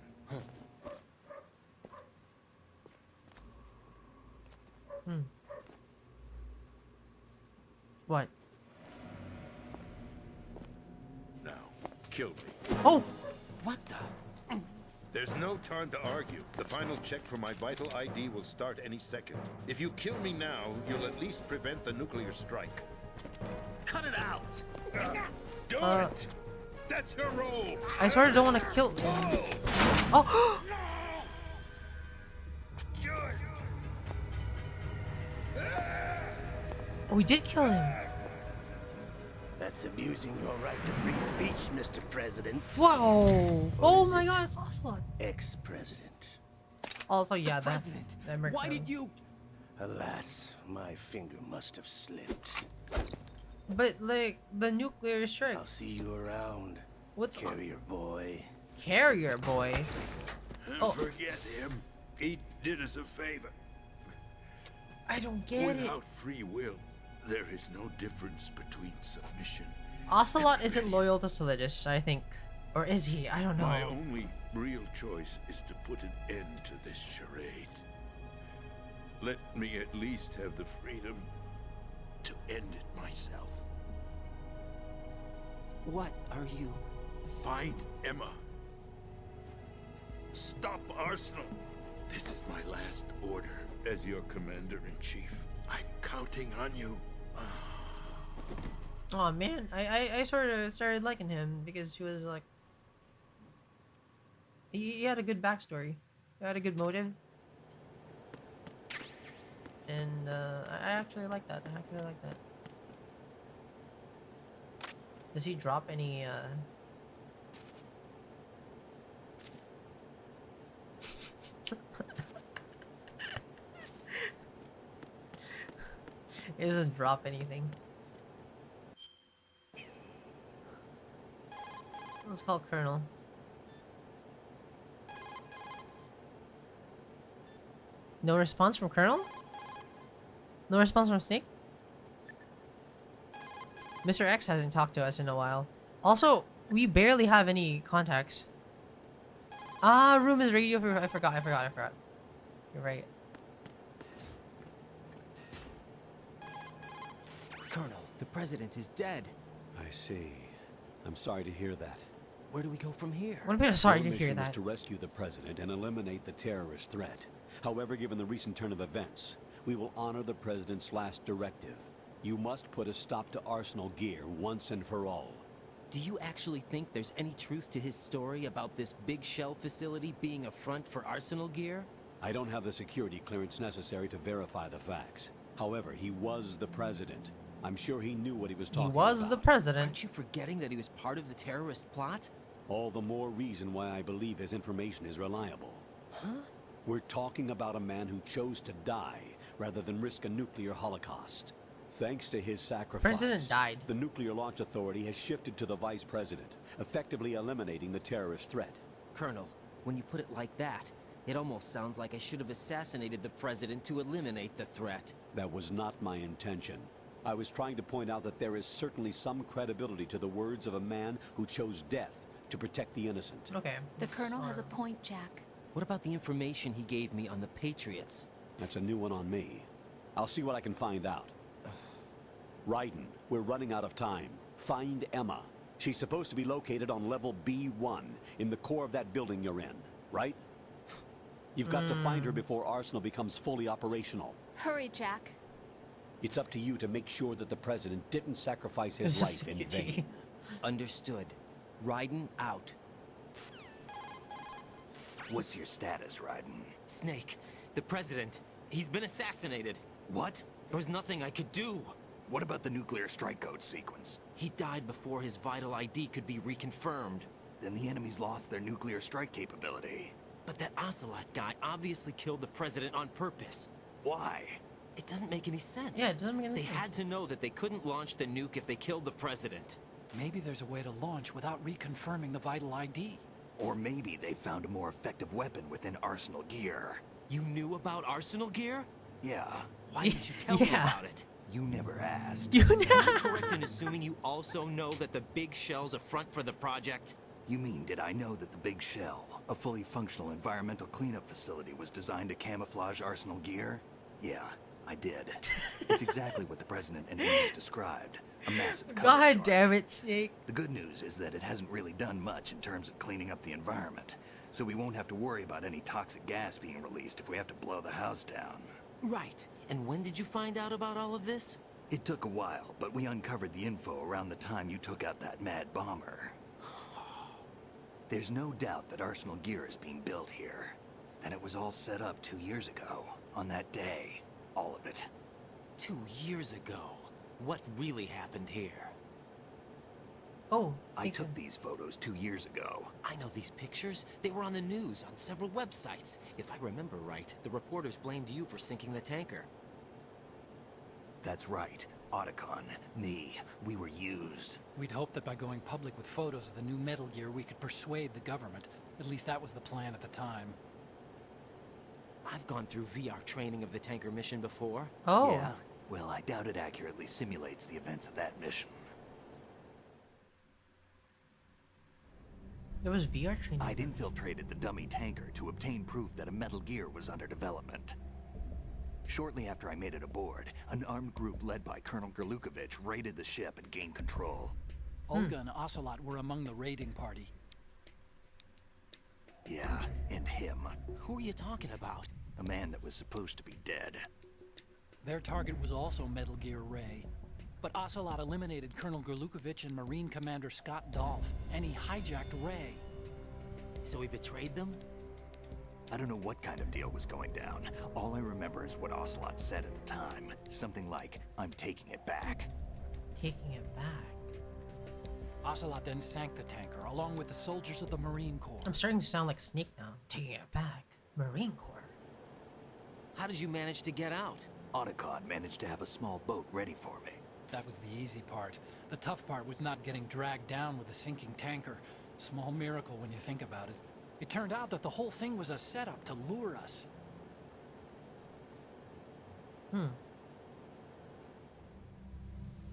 What? Now, kill me. Oh! What the? There's no time to argue. The final check for my vital ID will start any second. If you kill me now, you'll at least prevent the nuclear strike. Cut it out! Do it! That's your role! I sort of don't want to kill. Oh! Oh, we did kill him. That's abusing your right to free speech, Mr. President. Whoa! Oh my God, it's Ocelot. Ex-president. Also, yeah, that. President, why did you? Alas, my finger must have slipped. But like the nuclear strike. I'll see you around. What's Carrier boy? Carrier boy? Oh. Forget him. He did us a favor. I don't get it. Without free will, there is no difference between submission. Ocelot isn't loyal to Solidus, I think. Or is he? I don't know. My only real choice is to put an end to this charade. Let me at least have the freedom to end it myself. What are you? Find Emma. Stop Arsenal. This is my last order as your commander-in-chief. I'm counting on you. Oh man, I sort of started liking him because he was like, he had a good backstory, he had a good motive, and I actually like that. I actually like that. Does he drop any? It doesn't drop anything. Let's call Colonel. No response from Colonel? No response from Snake? Mr. X hasn't talked to us in a while. Also, we barely have any contacts. Ah, room is radio. I forgot. You're right. Colonel, the president is dead. I see. I'm sorry to hear that. Where do we go from here? What am I sorry Your to hear mission is that? to rescue the president and eliminate the terrorist threat. However, given the recent turn of events, we will honor the president's last directive. You must put a stop to Arsenal gear once and for all. Do you actually think there's any truth to his story about this big shell facility being a front for Arsenal gear? I don't have the security clearance necessary to verify the facts. However, he was the president. I'm sure he knew what he was talking about. He was the president. Aren't you forgetting that he was part of the terrorist plot? All the more reason why I believe his information is reliable. Huh? We're talking about a man who chose to die rather than risk a nuclear holocaust. Thanks to his sacrifice, President died. The Nuclear Launch Authority has shifted to the vice president, effectively eliminating the terrorist threat. Colonel, when you put it like that, it almost sounds like I should have assassinated the president to eliminate the threat. That was not my intention. I was trying to point out that there is certainly some credibility to the words of a man who chose death to protect the innocent. Okay. The Colonel has a point, Jack. What about the information he gave me on the Patriots? That's a new one on me. I'll see what I can find out. Raiden, we're running out of time. Find Emma. She's supposed to be located on level B1 in the core of that building you're in, right? You've got to find her before Arsenal becomes fully operational. Hurry, Jack. It's up to you to make sure that the president didn't sacrifice his life in vain. Understood. Raiden out. What's your status, Raiden? Snake, the president, he's been assassinated. What? There was nothing I could do. What about the nuclear strike code sequence? He died before his vital ID could be reconfirmed. Then the enemy's lost their nuclear strike capability. But that Ocelot guy obviously killed the president on purpose. Why? It doesn't make any sense. Yeah, it doesn't make any sense. They had to know that they couldn't launch the nuke if they killed the president. Maybe there's a way to launch without reconfirming the vital ID. Or maybe they found a more effective weapon within Arsenal gear. You knew about Arsenal gear? Yeah. Why didn't you tell me about it? You never asked. Am I correct in assuming you also know that the big shell's a front for the project? You mean, did I know that the Big Shell, a fully functional environmental cleanup facility, was designed to camouflage Arsenal gear? Yeah, I did. It's exactly what the president and Ames described. A massive cover God story. damn it, Snake. The good news is that it hasn't really done much in terms of cleaning up the environment, so we won't have to worry about any toxic gas being released if we have to blow the house down. Right. And when did you find out about all of this? It took a while, but we uncovered the info around the time you took out that mad bomber. There's no doubt that Arsenal gear is being built here. And it was all set up 2 years ago, on that day. All of it. 2 years ago? What really happened here? Oh, I took these photos 2 years ago. I know these pictures. They were on the news, on several websites. If I remember right, the reporters blamed you for sinking the tanker. That's right. Otacon, me, we were used. We'd hoped that by going public with photos of the new Metal Gear, we could persuade the government. At least that was the plan at the time. I've gone through VR training of the tanker mission before. Oh. Yeah? Well, I doubt it accurately simulates the events of that mission. There was VR training. I'd infiltrated the dummy tanker to obtain proof that a Metal Gear was under development. Shortly after I made it aboard, an armed group led by Colonel Gerlukovich raided the ship and gained control. Olga and Ocelot were among the raiding party. Yeah, and him. Who are you talking about? A man that was supposed to be dead. Their target was also Metal Gear Ray. But Ocelot eliminated Colonel Gerlukovich and Marine Commander Scott Dolph, and he hijacked Ray. So he betrayed them? I don't know what kind of deal was going down. All I remember is what Ocelot said at the time. Something like, "I'm taking it back." Taking it back. Ocelot then sank the tanker, along with the soldiers of the Marine Corps. I'm starting to sound like Snake now. Taking it back. Marine Corps. How did you manage to get out? Otacon managed to have a small boat ready for me. That was the easy part. The tough part was not getting dragged down with the sinking tanker. Small miracle when you think about it. It turned out that the whole thing was a setup to lure us.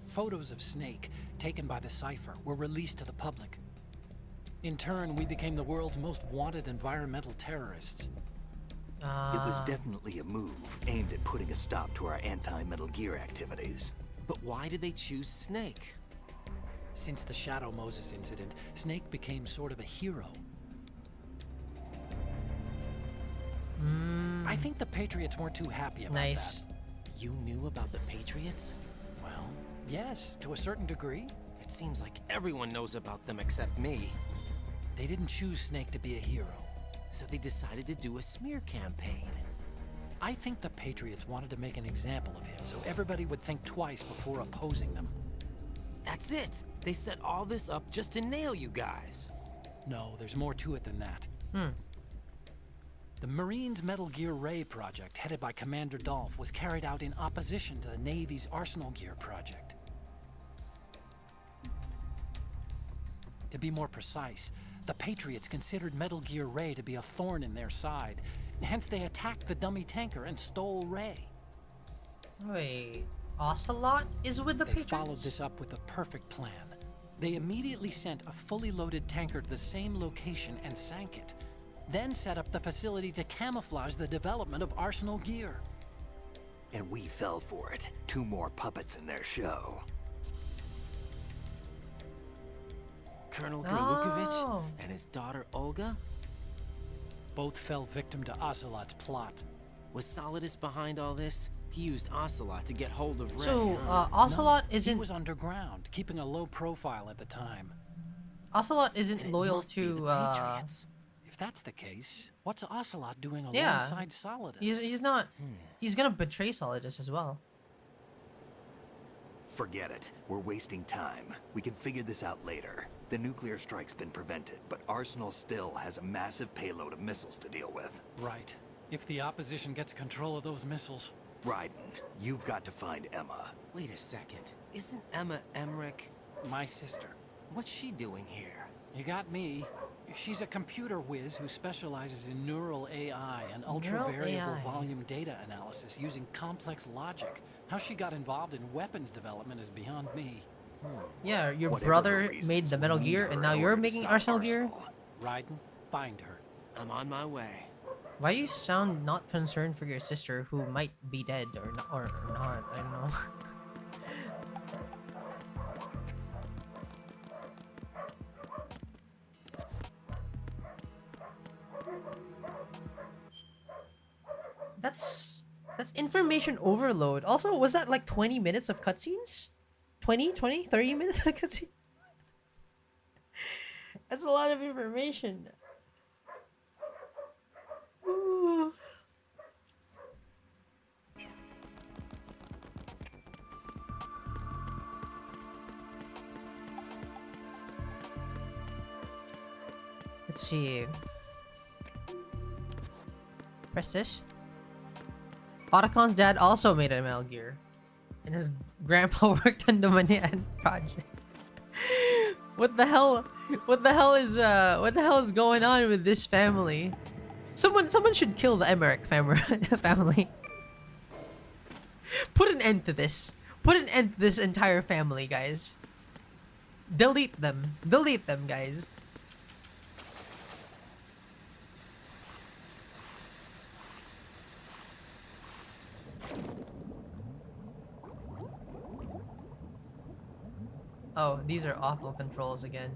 Photos of Snake, taken by the Cypher, were released to the public. In turn, we became the world's most wanted environmental terrorists. It was definitely a move aimed at putting a stop to our anti-Metal Gear activities. But why did they choose Snake? Since the Shadow Moses incident, Snake became sort of a hero. I think the Patriots weren't too happy about that. You knew about the Patriots? Well, yes, to a certain degree. It seems like everyone knows about them except me. They didn't choose Snake to be a hero. So they decided to do a smear campaign. I think the Patriots wanted to make an example of him so everybody would think twice before opposing them. That's it! They set all this up just to nail you guys. No, there's more to it than that. The Marines' Metal Gear Ray project, headed by Commander Dolph, was carried out in opposition to the Navy's Arsenal Gear project. To be more precise, the Patriots considered Metal Gear Ray to be a thorn in their side. Hence, they attacked the dummy tanker and stole Ray. Wait, Ocelot is with the Patriots? They followed this up with a perfect plan. They immediately sent a fully loaded tanker to the same location and sank it. Then set up the facility to camouflage the development of Arsenal Gear. And we fell for it. 2 more puppets in their show. Colonel Gurlukovich and his daughter Olga? Both fell victim to Ocelot's plot. Was Solidus behind all this? He used Ocelot to get hold of Ray. So, Ocelot no, isn't... He was underground, keeping a low profile at the time. Ocelot isn't loyal to, Patriots. If that's the case, what's Ocelot doing alongside Solidus? He's not... He's gonna betray Solidus as well. Forget it. We're wasting time. We can figure this out later. The nuclear strike's been prevented, but Arsenal still has a massive payload of missiles to deal with. Right. If the opposition gets control of those missiles... Raiden, you've got to find Emma. Wait a second. Isn't Emma Emmerich my sister? What's she doing here? You got me. She's a computer whiz who specializes in neural AI and ultra-variable volume data analysis using complex logic. How she got involved in weapons development is beyond me. Yeah, your brother made the Metal Gear, and now you're making Arsenal Gear? Raiden, find her. I'm on my way. Why do you sound not concerned for your sister who might be dead or not? I don't know. That's information overload. Also, was that like 20 minutes of cutscenes? 30 minutes of cutscenes? That's a lot of information. Ooh. Let's see. Press this. Otacon's dad also made a Metal Gear, and his grandpa worked on the Manhattan project. What the hell? What the hell is going on with this family? Someone should kill the Emmerich family. Put an end to this. Put an end to this entire family, guys. Delete them. Delete them, guys. Oh, these are awful controls again.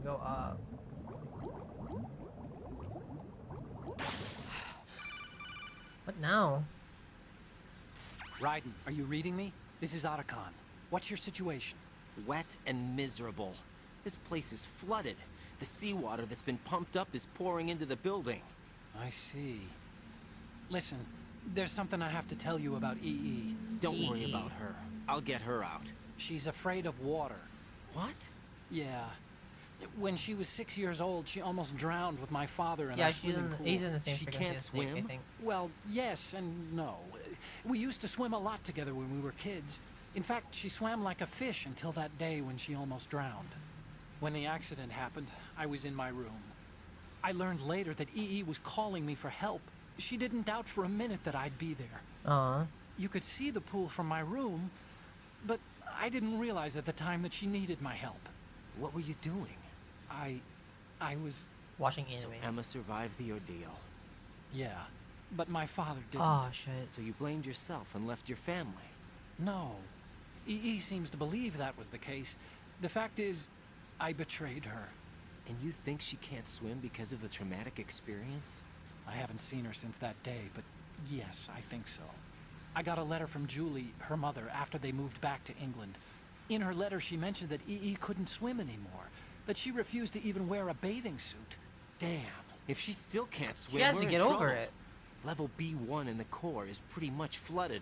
Go up. What now? Raiden, are you reading me? This is Otacon. What's your situation? Wet and miserable. This place is flooded. The seawater that's been pumped up is pouring into the building. I see. Listen, there's something I have to tell you about EE. Don't worry about her. I'll get her out. She's afraid of water. What? Yeah. When she was 6 years old, she almost drowned with my father in our swimming pool. He's in the same She can't swim? I think. Well, yes and no. We used to swim a lot together when we were kids. In fact, she swam like a fish until that day when she almost drowned. When the accident happened, I was in my room. I learned later that EE was calling me for help. She didn't doubt for a minute that I'd be there. Aw. You could see the pool from my room, but I didn't realize at the time that she needed my help. What were you doing? I was... watching anime. So Emma survived the ordeal. Yeah, but my father didn't. Oh, shit. So you blamed yourself and left your family? No. He seems to believe that was the case. The fact is, I betrayed her. And you think she can't swim because of the traumatic experience? I haven't seen her since that day, but yes, I think so. I got a letter from Julie, her mother, after they moved back to England. In her letter, she mentioned that EE couldn't swim anymore, that she refused to even wear a bathing suit. Damn, if she still can't swim, She has we're to in get trouble. over it. Level B1 in the core is pretty much flooded.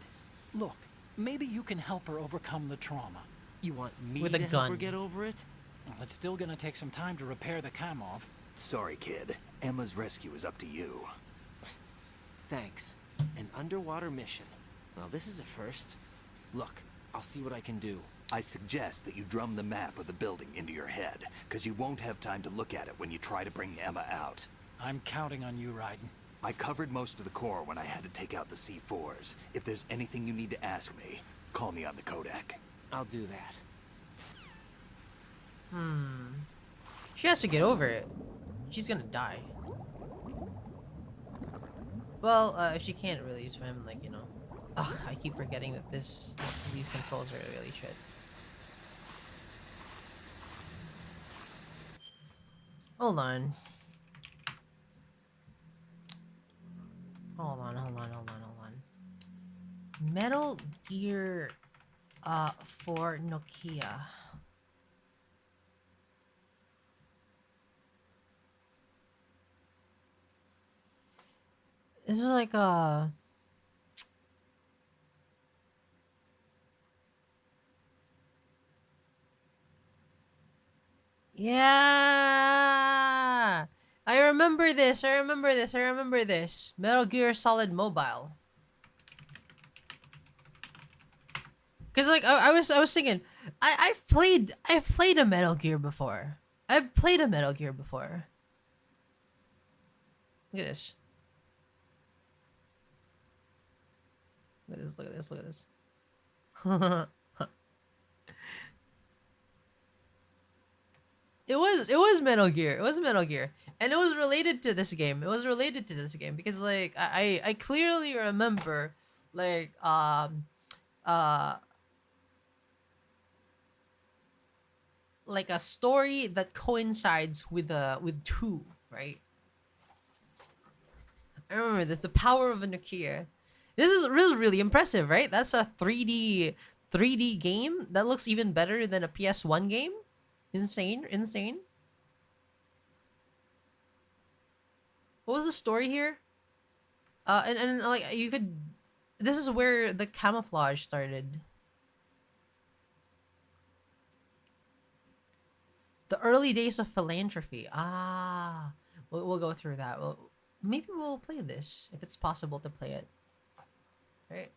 Look, maybe you can help her overcome the trauma. You want me With a to help gun. her get over it? Well, it's still gonna take some time to repair the Kamov. Sorry, kid. Emma's rescue is up to you. Thanks. An underwater mission. Well, this is a first. Look, I'll see what I can do. I suggest that you drum the map of the building into your head, because you won't have time to look at it when you try to bring Emma out. I'm counting on you, Raiden. I covered most of the core when I had to take out the C4s. If there's anything you need to ask me, call me on the Kodak. I'll do that. She has to get over it. She's gonna die. Well, if she can't really swim, like, you know. Ugh, I keep forgetting that these controls are really shit. Hold on. Hold on. Metal Gear, for Nokia. This is like a... Yeah! I remember this. Metal Gear Solid Mobile. Cause like I was thinking, I've played a Metal Gear before. Look at this. Look at this. It was Metal Gear. And it was related to this game. Because like I clearly remember like like a story that coincides with 2, right? I remember this, the power of a Nokia. This is really impressive, right? That's a 3D game that looks even better than a PS1 game. Insane. What was the story here? And like you could, this is where the camouflage started. The early days of philanthropy. Ah, we'll go through that. Maybe we'll play this if it's possible to play it. Right.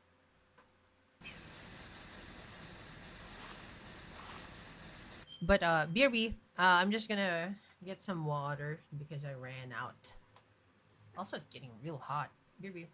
But BRB, I'm just gonna get some water because I ran out. Also, it's getting real hot. BRB.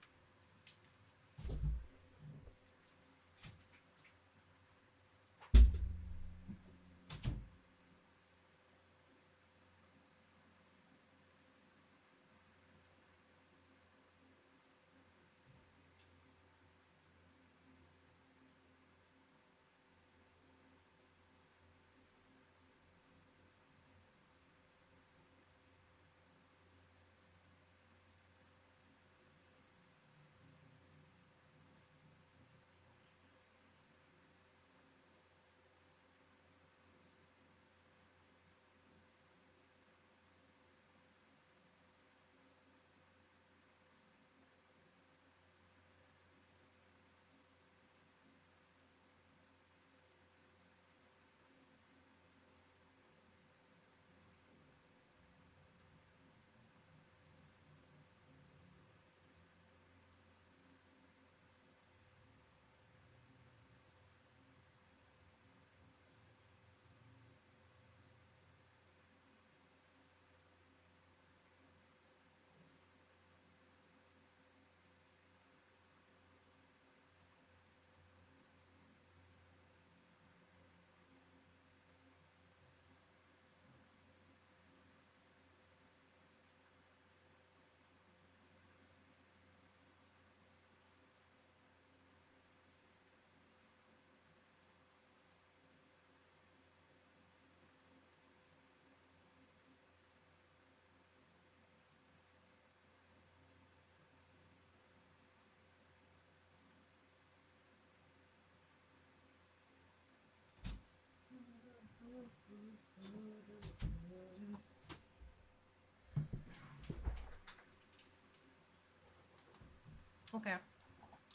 Okay,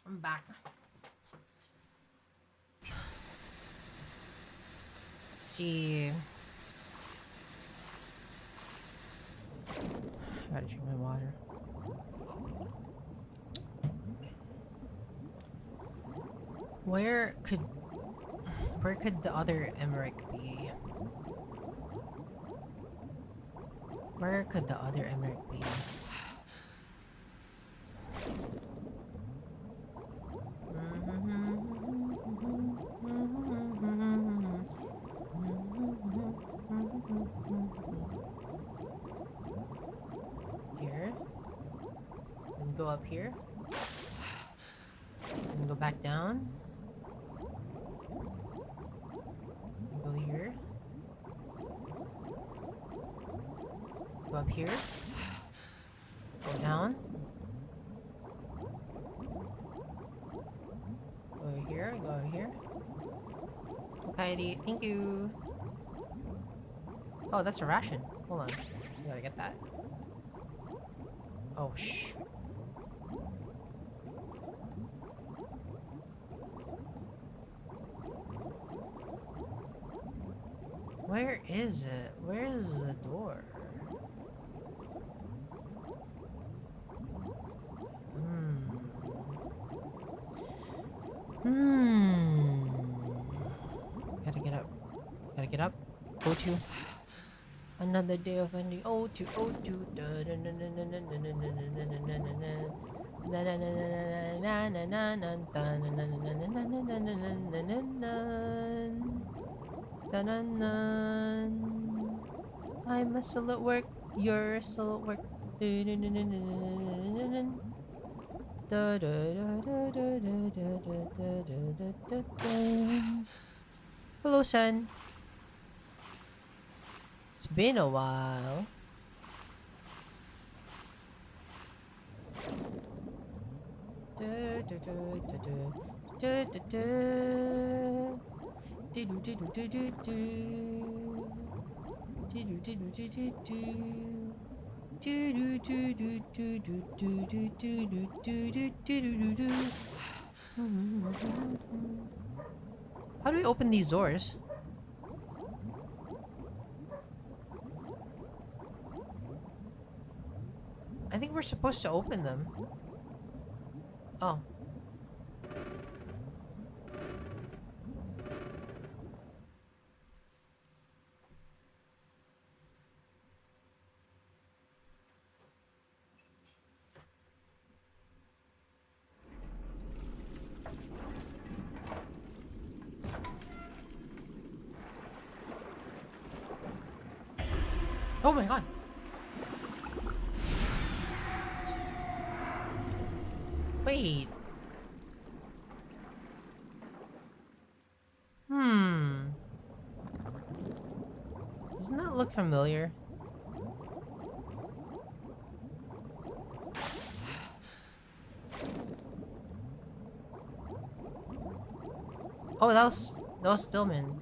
I'm back. Let's see. Gotta drink my water. Where could the other Emmerich be? Where could the other Emmerich be? Here. Then go up here. And go back down. Go here. Go up here. Go down. Go over here. Go over here. Okay, thank you. Oh, that's a ration. Hold on. I gotta get that. Oh, shh. Where is it? Where is the door? Gotta get up. Gotta get up. Go to. Another day of ending. O2. I'm still at work. You're still at work. Hello, son. It's been a while. How do we open these doors? I think we're supposed to open them. Oh. Oh my god. Wait. Doesn't that look familiar? Oh, that was Stillman.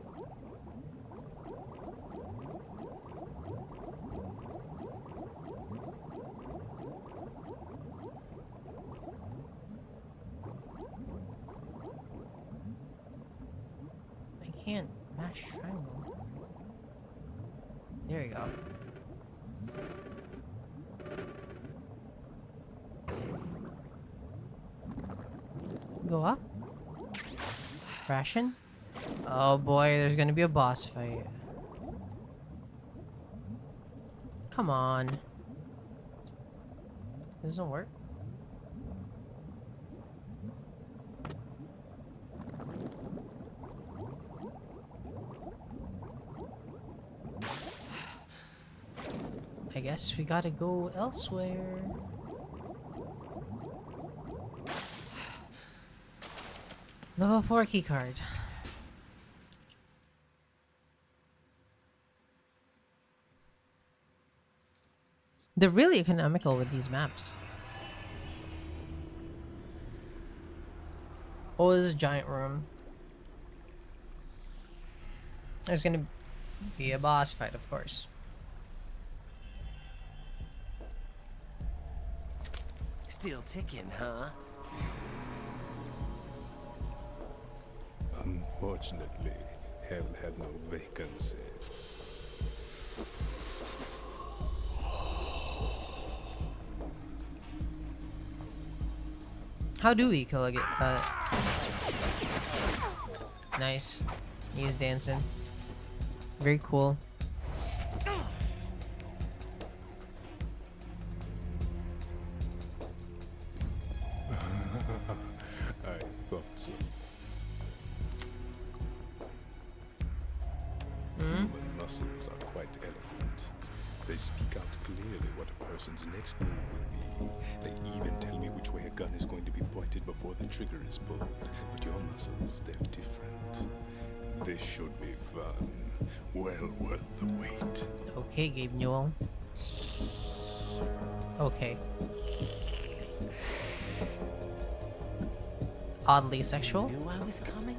I can't mash triangle. There you go. Go up. Ration? Oh boy, there's gonna be a boss fight. Come on. Doesn't work? I guess we gotta go elsewhere. Level 4 keycard. They're really economical with these maps. Oh, this is a giant room. There's gonna... Be a boss fight, of course. Still ticking, huh? Unfortunately, hell had no vacancies. How do we kill a nice. He's dancing. Very cool. I thought so. Human muscles are quite eloquent. They speak out clearly what a person's next move will be. They even tell me which way a gun is going to be pointed before the trigger is pulled. But your muscles, they're different. This should be fun. Well worth the wait. Okay, Gabe Newell. Okay. Oddly sexual. Knew I was coming?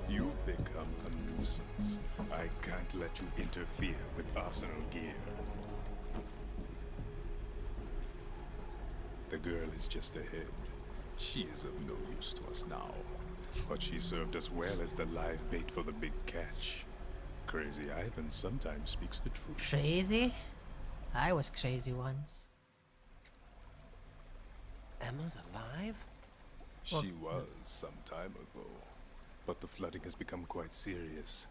You've become a nuisance. I can't let you interfere with arsenal gear. The girl is just ahead. She is of no use to us now. But she served us well as the live bait for the big catch. Crazy Ivan sometimes speaks the truth. Crazy? I was crazy once. Emma's alive? She was some time ago. But the flooding has become quite serious.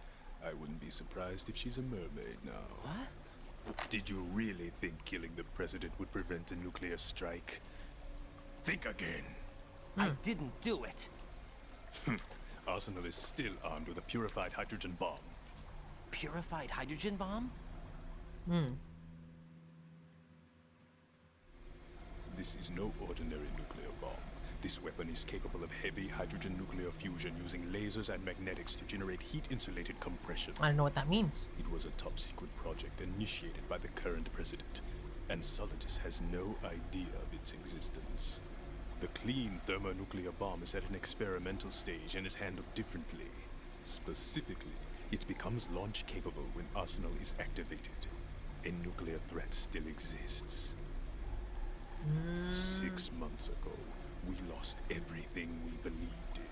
I wouldn't be surprised if she's a mermaid now. What? Did you really think killing the president would prevent a nuclear strike? Think again. I didn't do it. Arsenal is still armed with a purified hydrogen bomb. Purified hydrogen bomb? This is no ordinary nuclear bomb. This weapon is capable of heavy hydrogen nuclear fusion using lasers and magnetics to generate heat-insulated compression. I don't know what that means. It was a top-secret project initiated by the current president, and Solidus has no idea of its existence. The clean thermonuclear bomb is at an experimental stage and is handled differently. Specifically, it becomes launch-capable when Arsenal is activated. A nuclear threat still exists. 6 months ago, we lost everything we believed in.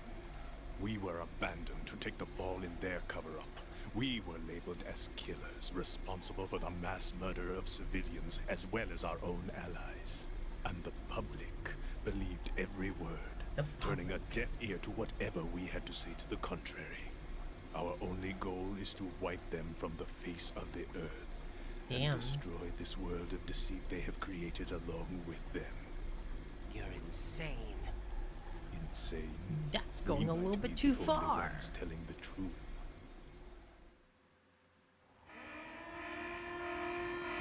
We were abandoned to take the fall in their cover-up. We were labeled as killers, responsible for the mass murder of civilians as well as our own allies. And the public believed every word, turning a deaf ear to whatever we had to say to the contrary. Our only goal is to wipe them from the face of the earth. And destroy this world of deceit they have created along with them. You're insane. Insane? That's going a little bit too far. Telling the truth.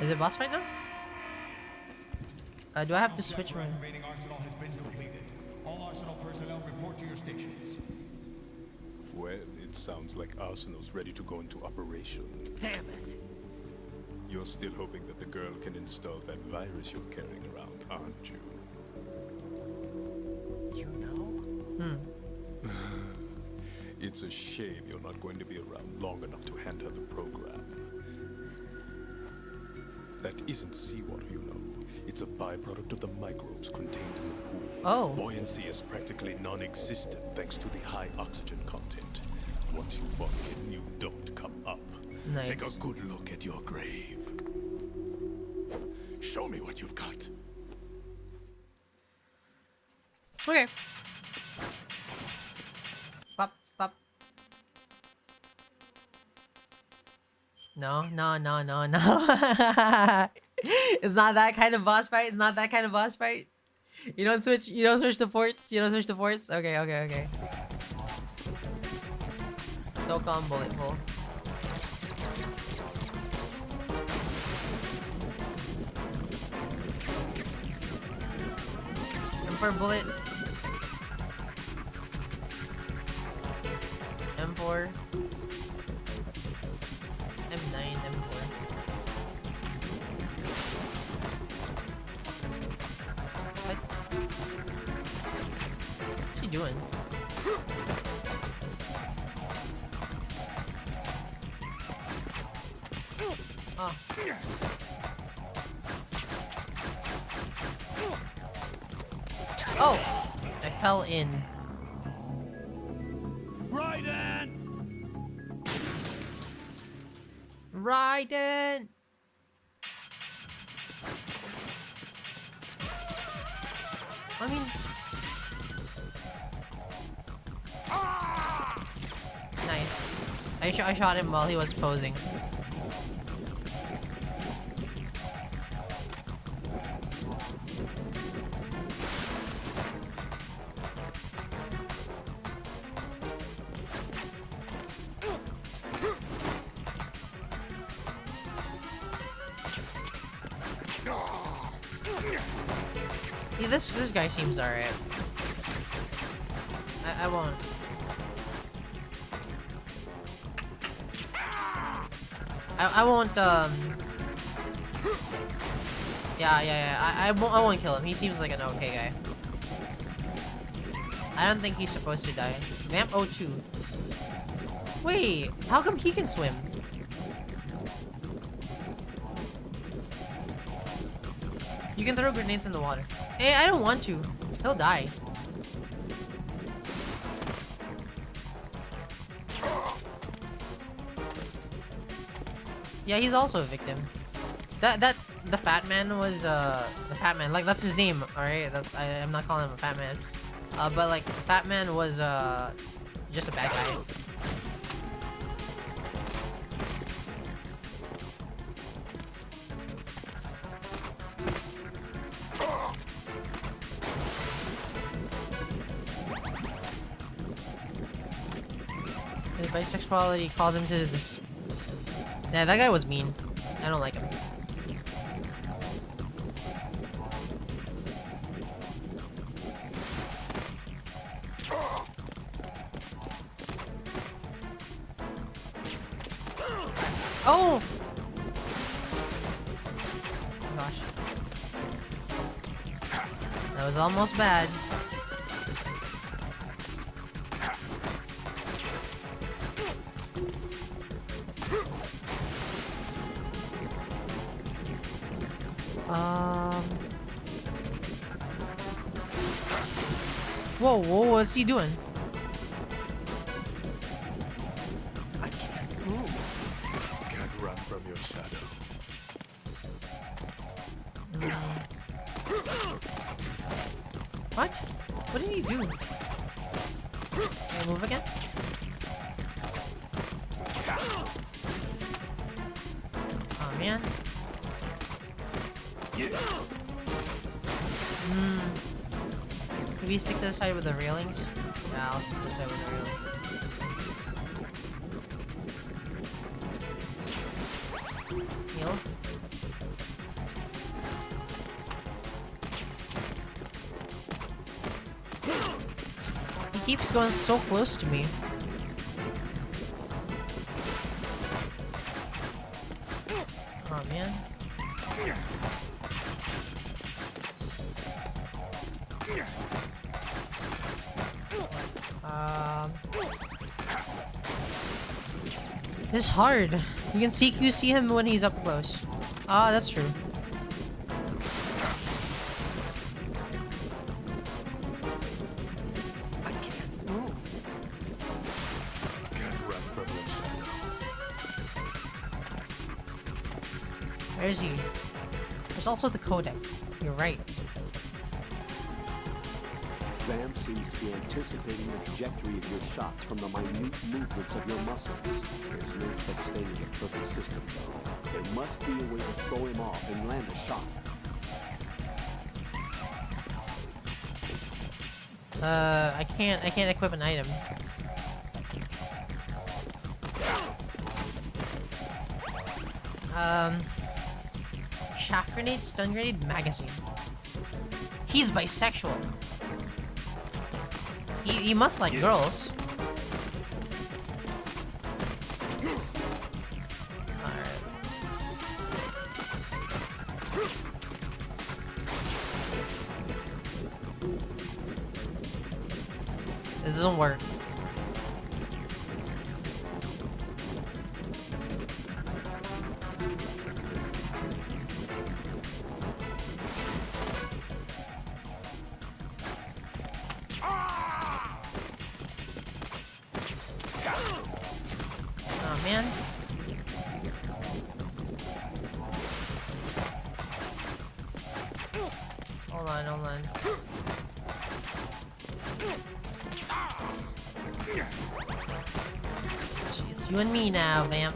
Is it boss fight now? Do I have to switch my... Invading Arsenal has been completed. All Arsenal personnel report to your stations. Well, it sounds like Arsenal's ready to go into operation. Damn it! You're still hoping that the girl can install that virus you're carrying around, aren't you? You know? It's a shame you're not going to be around long enough to hand her the program. That isn't seawater, you know. It's a byproduct of the microbes contained in the pool. Oh. Buoyancy is practically non-existent thanks to the high oxygen content. Once you fall in, you don't come up. Nice. Take a good look at your grave. Show me what you've got. Okay. Pop, pop. No. It's not that kind of boss fight. It's not that kind of boss fight. You don't switch to forts. Okay. So calm, bullet pull. M4 bullet. M4. M9, M4. What? What's he doing? Oh. Oh! I fell in. Raiden! Raiden! I mean... Nice. I shot him while he was posing. Yeah, this guy seems alright. I won't. I won't yeah. I won't kill him. He seems like an okay guy. I don't think he's supposed to die. Map 02. Wait, how come he can swim? You can throw grenades in the water. Hey, I don't want to. He'll die. Yeah, he's also a victim. That's the fat man was the fat man. Like that's his name, all right. I'm not calling him a fat man. But like the fat man was just a bad guy. His bisexuality calls him to this. Yeah, that guy was mean. I don't like him. Oh! Gosh. That was almost bad. Whoa, what's he doing? I can't move. Can't run from your shadow. What? What did he do? Can I move again? Oh man. Maybe stick to the side with the railings? Yeah, I'll stick to the side with the railings. Heal. He keeps going so close to me. Oh man. This is hard. You can CQC him when he's up close. Ah, that's true. I can't move. Can't run from your shadow. Where is he? There's also the codec. You're right. Ram seems to be anticipating the trajectory of your shots from the minute movements of your muscles. There's no such thing as a perfect system, though. There must be a way to throw him off and land a shot. I can't equip an item. Shaft grenade, stun grenade, magazine. He's bisexual. He must like girls. Alright. This doesn't work. man. Hold on, hold on. It's you and me now, vamp.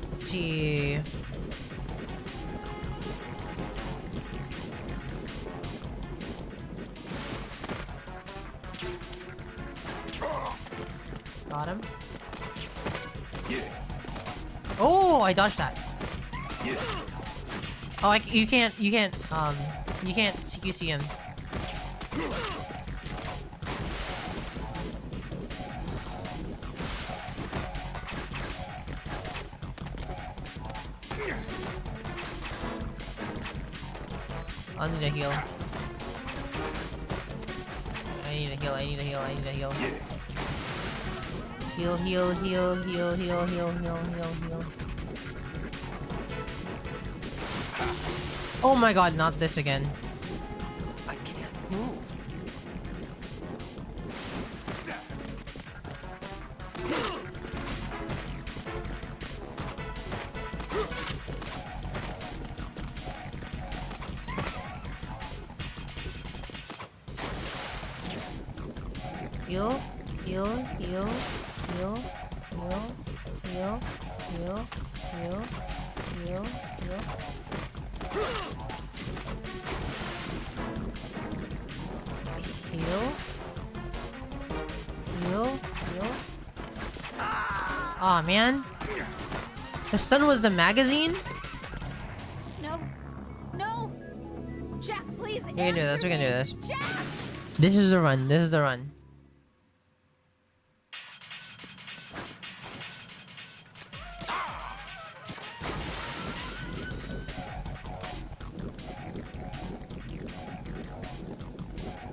Let's see. Got him. Oh, I dodged that. Oh, you can't CQC him. I need a heal. I need a heal, I need a heal, I need a heal. Heal, heal, heal, heal, heal, heal, heal, heal, heal. Oh my god, not this again. I can't move. Heal, heal, heal, heal, heal, heal, heal, heal, heal, heal. Heal. Heal, heal. Aw, man. The stun was the magazine? No. No. Jack, please. We can do this, we can do this. Jack! This is the run, this is the run.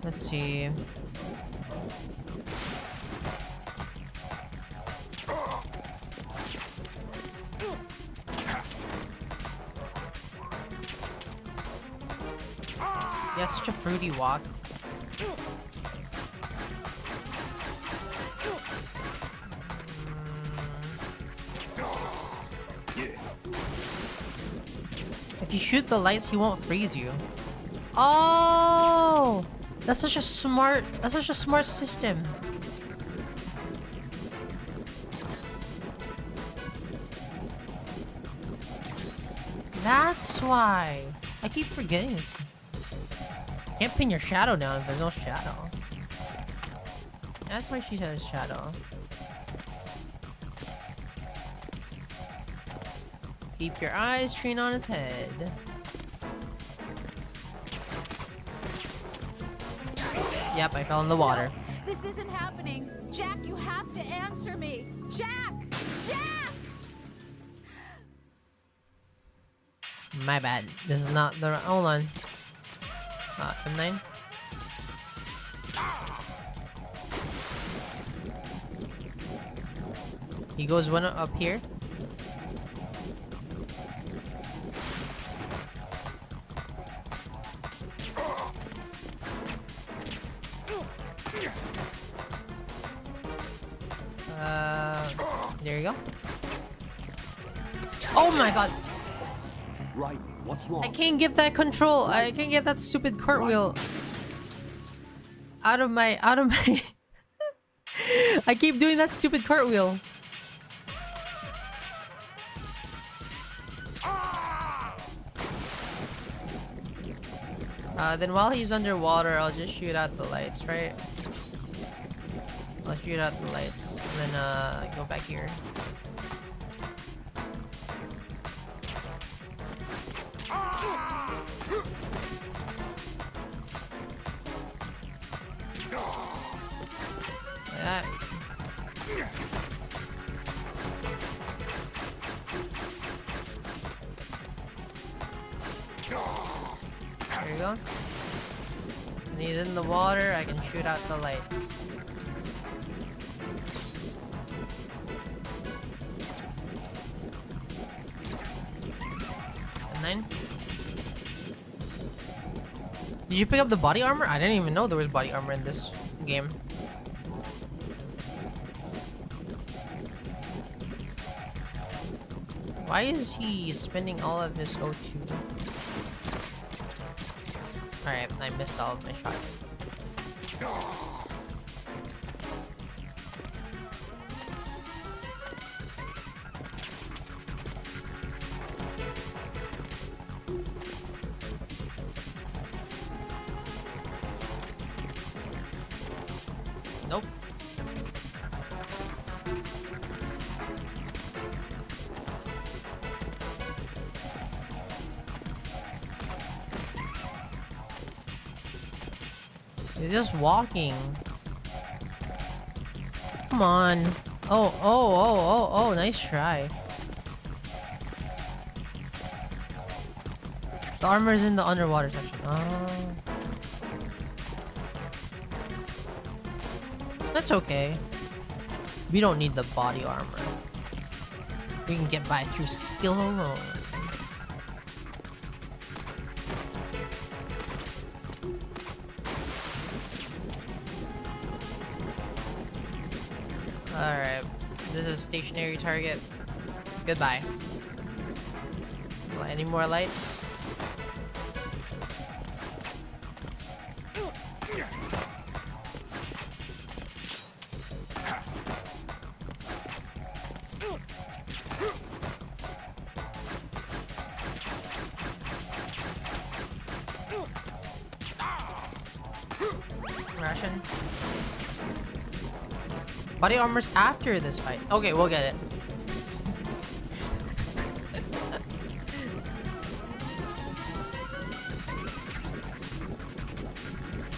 Let's see. Yeah, such a fruity walk. If you shoot the lights, he won't freeze you. Oh! That's such a smart system. That's why. I keep forgetting this. Can't pin your shadow down if there's no shadow. That's why she says shadow. Keep your eyes trained on his head. Yep, I fell in the water. No, this isn't happening. Jack, you have to answer me. Jack! Jack! My bad. This is not the... Hold on. M9. He goes one up here. There you go. Oh my god! Right, what's wrong? I can't get that control. I can't get that stupid cartwheel out of my. I keep doing that stupid cartwheel. Then while he's underwater, I'll just shoot out the lights, right? I'll shoot out the lights, and then go back here. Like that. There you go. When he's in the water, I can shoot out the lights. And then Did you pick up the body armor? I didn't even know there was body armor in this game. Why is he spending all of his O2? Alright, I missed all of my shots. Nope. He's just walking. Come on. Oh, nice try. The armor's in the underwater section. Oh. That's okay. We don't need the body armor. We can get by through skill alone. Alright. This is a stationary target. Goodbye. Any more lights? Ration. Body armor's after this fight. Okay, we'll get it.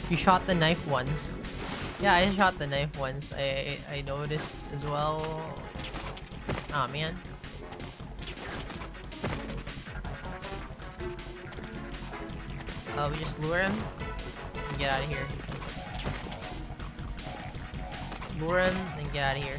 You shot the knife once. Yeah, I shot the knife once. I noticed as well. Aw, man. We just lure him and get out of here. Lure him and get out of here.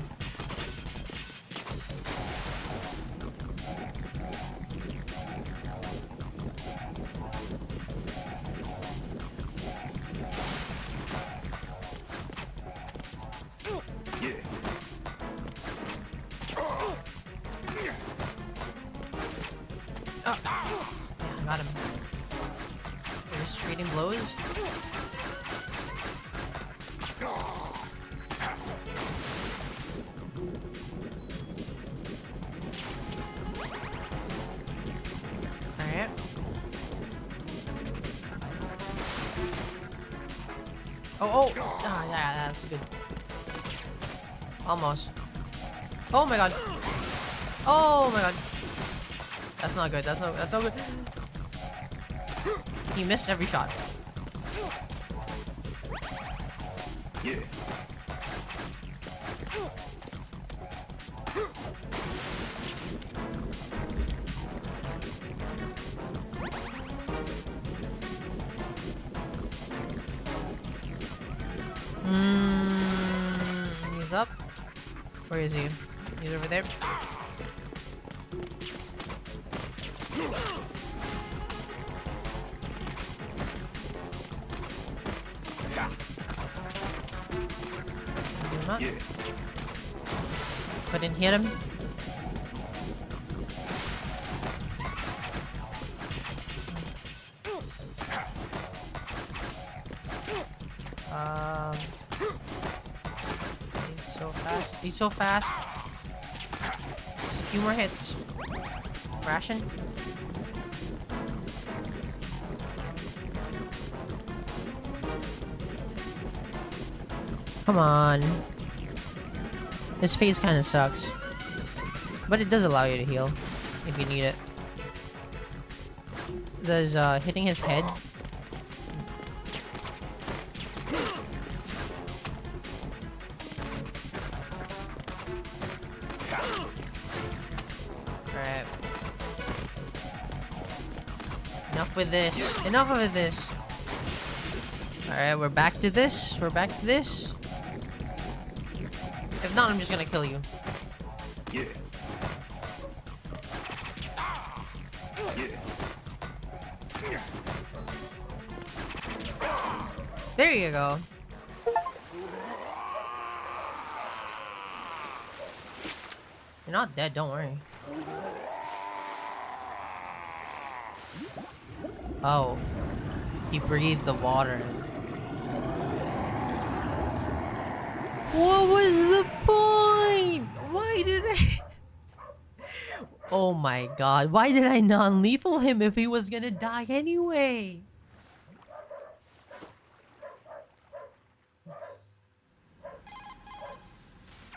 Oh. Yeah, got him. We're just trading blows. Alright. Oh! Ah, yeah, that's good. Almost. Oh my god. Oh my god. That's not good. That's not good. He missed every shot. Yeah. He's up. Where is he? He's over there. Yeah. Couldn't hit him. He's so fast. He's so fast. Just a few more hits. Ration. Come on. His face kind of sucks. But it does allow you to heal if you need it. Does hitting his head. Alright. Enough with this. Enough of this. Alright, we're back to this. We're back to this. If not, I'm just gonna kill you. Yeah. Yeah. There you go. You're not dead, don't worry. Oh. He breathed the water in. What was the point? Why did I... Oh my god, why did I non-lethal him if he was gonna die anyway?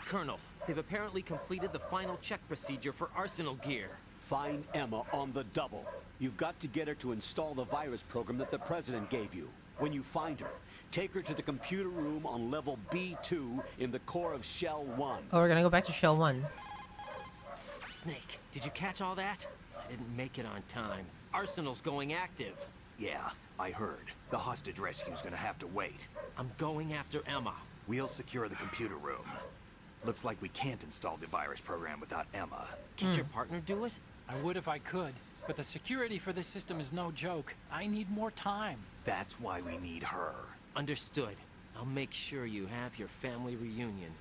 Colonel, they've apparently completed the final check procedure for arsenal gear. Find Emma on the double. You've got to get her to install the virus program that the President gave you. When you find her, take her to the computer room on level B2 in the core of Shell 1. Oh, we're gonna go back to Shell 1. Snake, did you catch all that? I didn't make it on time. Arsenal's going active. Yeah, I heard. The hostage rescue's gonna have to wait. I'm going after Emma. We'll secure the computer room. Looks like we can't install the virus program without Emma. Can't your partner do it? I would if I could, but the security for this system is no joke. I need more time. That's why we need her. Understood. I'll make sure you have your family reunion.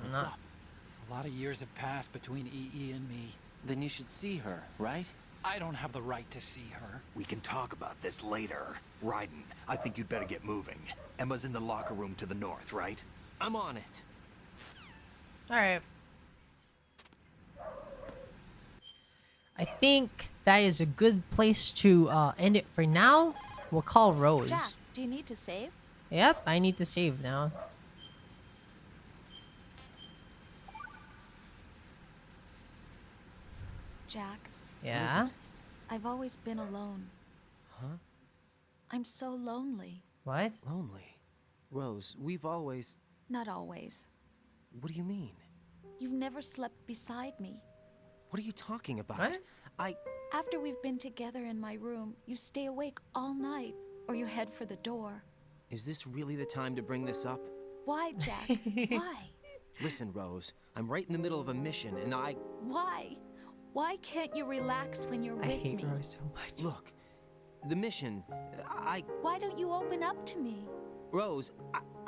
What's up? A lot of years have passed between EE and me. Then you should see her, right? I don't have the right to see her. We can talk about this later. Raiden, I think you'd better get moving. Emma's in the locker room to the north, right? I'm on it. Alright. I think that is a good place to end it for now. We'll call Rose. Jack, do you need to save? Yep, I need to save now. Jack. Yeah? I've always been alone. Huh? I'm so lonely. What? Lonely? Rose, we've always... Not always. What do you mean? You've never slept beside me. What are you talking about? What? After we've been together in my room, you stay awake all night, or you head for the door. Is this really the time to bring this up? Why, Jack? Why? Listen, Rose, I'm right in the middle of a mission, and Why? Why can't you relax when you're with me? I hate Rose so much. Look, the mission, Why don't you open up to me? Rose,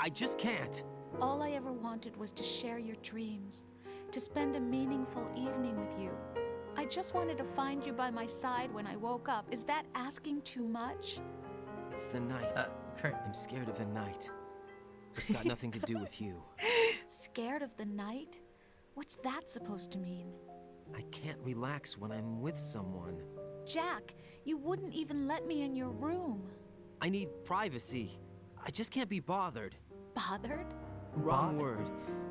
I just can't. All I ever wanted was to share your dreams, to spend a meaningful evening with you. I just wanted to find you by my side when I woke up. Is that asking too much? It's the night. Kurt. I'm scared of the night. It's got nothing to do with you. Scared of the night? What's that supposed to mean? I can't relax when I'm with someone. Jack, you wouldn't even let me in your room. I need privacy. I just can't be bothered. Bothered? Wrong word.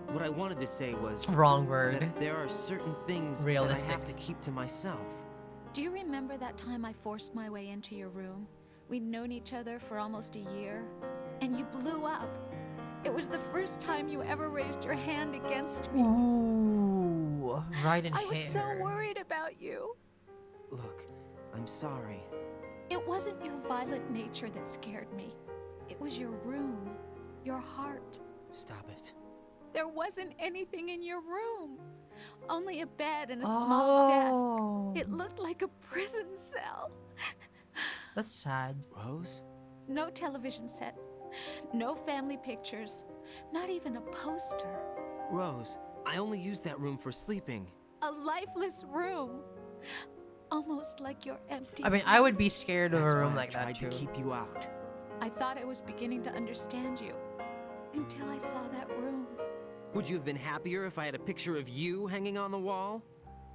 What I wanted to say was... Wrong word. That there are certain things Realistic. that I have to keep to myself. Do you remember that time I forced my way into your room? We'd known each other for almost a year, and you blew up. It was the first time you ever raised your hand against me. Ooh, right in I was hair. so worried about you. Look, I'm sorry. It wasn't your violent nature that scared me. It was your room, your heart. Stop it. There wasn't anything in your room. Only a bed and a small desk. It looked like a prison cell. That's sad. Rose? No television set. No family pictures. Not even a poster. Rose, I only use that room for sleeping. A lifeless room. Almost like you're empty. I mean, I would be scared of That's a room why like that I tried too. to keep you out. I thought I was beginning to understand you. Until I saw that room. Would you have been happier if I had a picture of you hanging on the wall?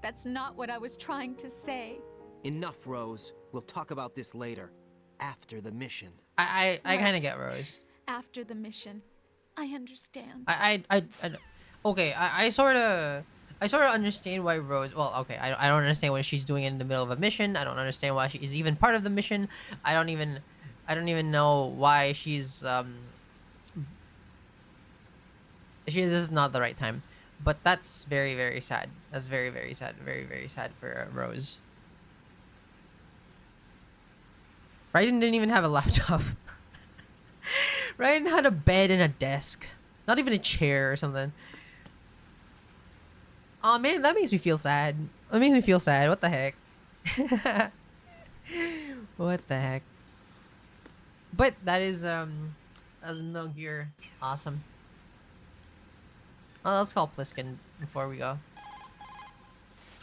That's not what I was trying to say. Enough, Rose. We'll talk about this later. After the mission. I kind of get Rose. After the mission. I understand. Okay, I sort of understand why Rose. Well, okay, I don't understand what she's doing in the middle of a mission. I don't understand why she is even part of the mission. I don't even know why she's this is not the right time. But that's very, very sad. That's very, very sad. Very, very sad for Rose. Raiden didn't even have a laptop. Raiden had a bed and a desk. Not even a chair or something. Oh man, that makes me feel sad. That makes me feel sad. What the heck? What the heck? But that's Metal Gear awesome. Oh, let's call Pliskin before we go.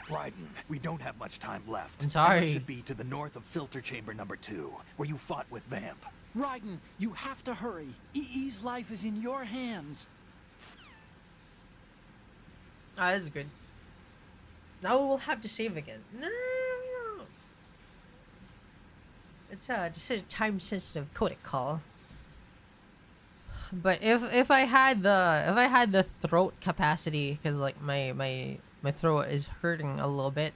Raiden, we don't have much time left. I'm sorry. Emma should be to the north of filter chamber number 2, where you fought with Vamp. Raiden, you have to hurry. EE's life is in your hands. Ah, this is good. Now we'll have to save again. No. It's just a time-sensitive codec call. But if I had the throat capacity, because like my throat is hurting a little bit,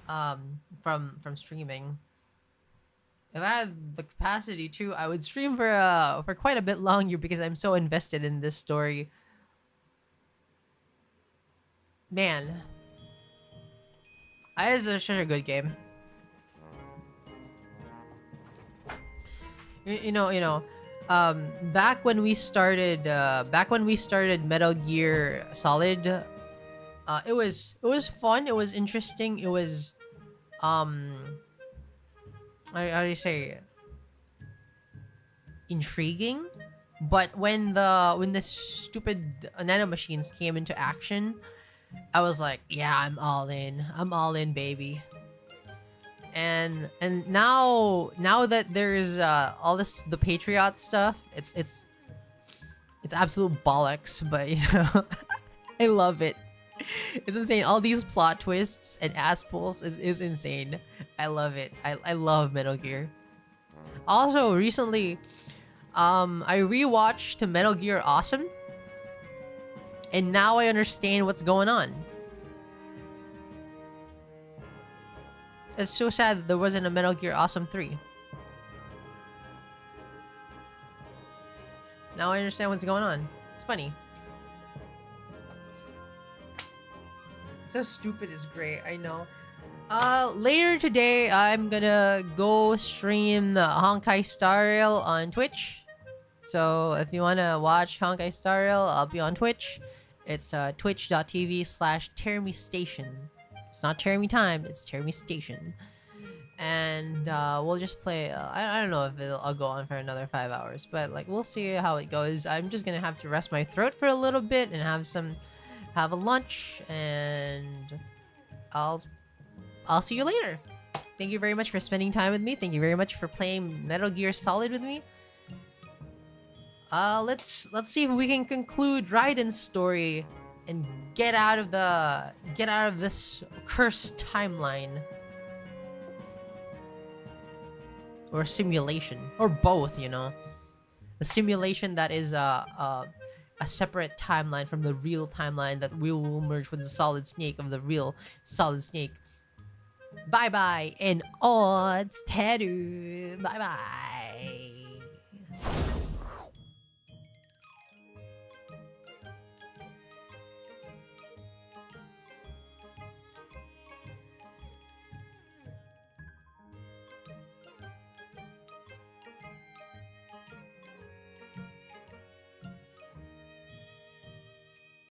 from streaming. If I had the capacity to, I would stream for quite a bit longer because I'm so invested in this story. Man, that is such a good game. You know, back when we started Metal Gear Solid, it was fun. It was interesting. It was how do you say, intriguing. But when the stupid nanomachines came into action, I was like, yeah, I'm all in. I'm all in, baby. And now that there's all the Patriot stuff, it's absolute bollocks, but you know, I love it. It's insane. All these plot twists and ass pulls is insane. I love it. I love Metal Gear. Also, recently, I rewatched Metal Gear Awesome, and now I understand what's going on. It's so sad that there wasn't a Metal Gear Awesome 3. Now I understand what's going on. It's funny. It's so stupid is great, I know. Later today, I'm gonna go stream the Honkai Star Rail on Twitch. So if you wanna watch Honkai Star Rail, I'll be on Twitch. It's twitch.tv/TermyStation. It's not Termy Time, it's Termy Station. And we'll just play. I don't know if I'll go on for another 5 hours, but like we'll see how it goes. I'm just gonna have to rest my throat for a little bit and have a lunch, and I'll see you later. Thank you very much for spending time with me. Thank you very much for playing Metal Gear Solid with me. Let's see if we can conclude Raiden's story and get out of this cursed timeline or simulation, or both, you know. The simulation that is a separate timeline from the real timeline that we will merge with the Solid Snake of the real Solid Snake. Bye bye and odds tattoo. Bye bye.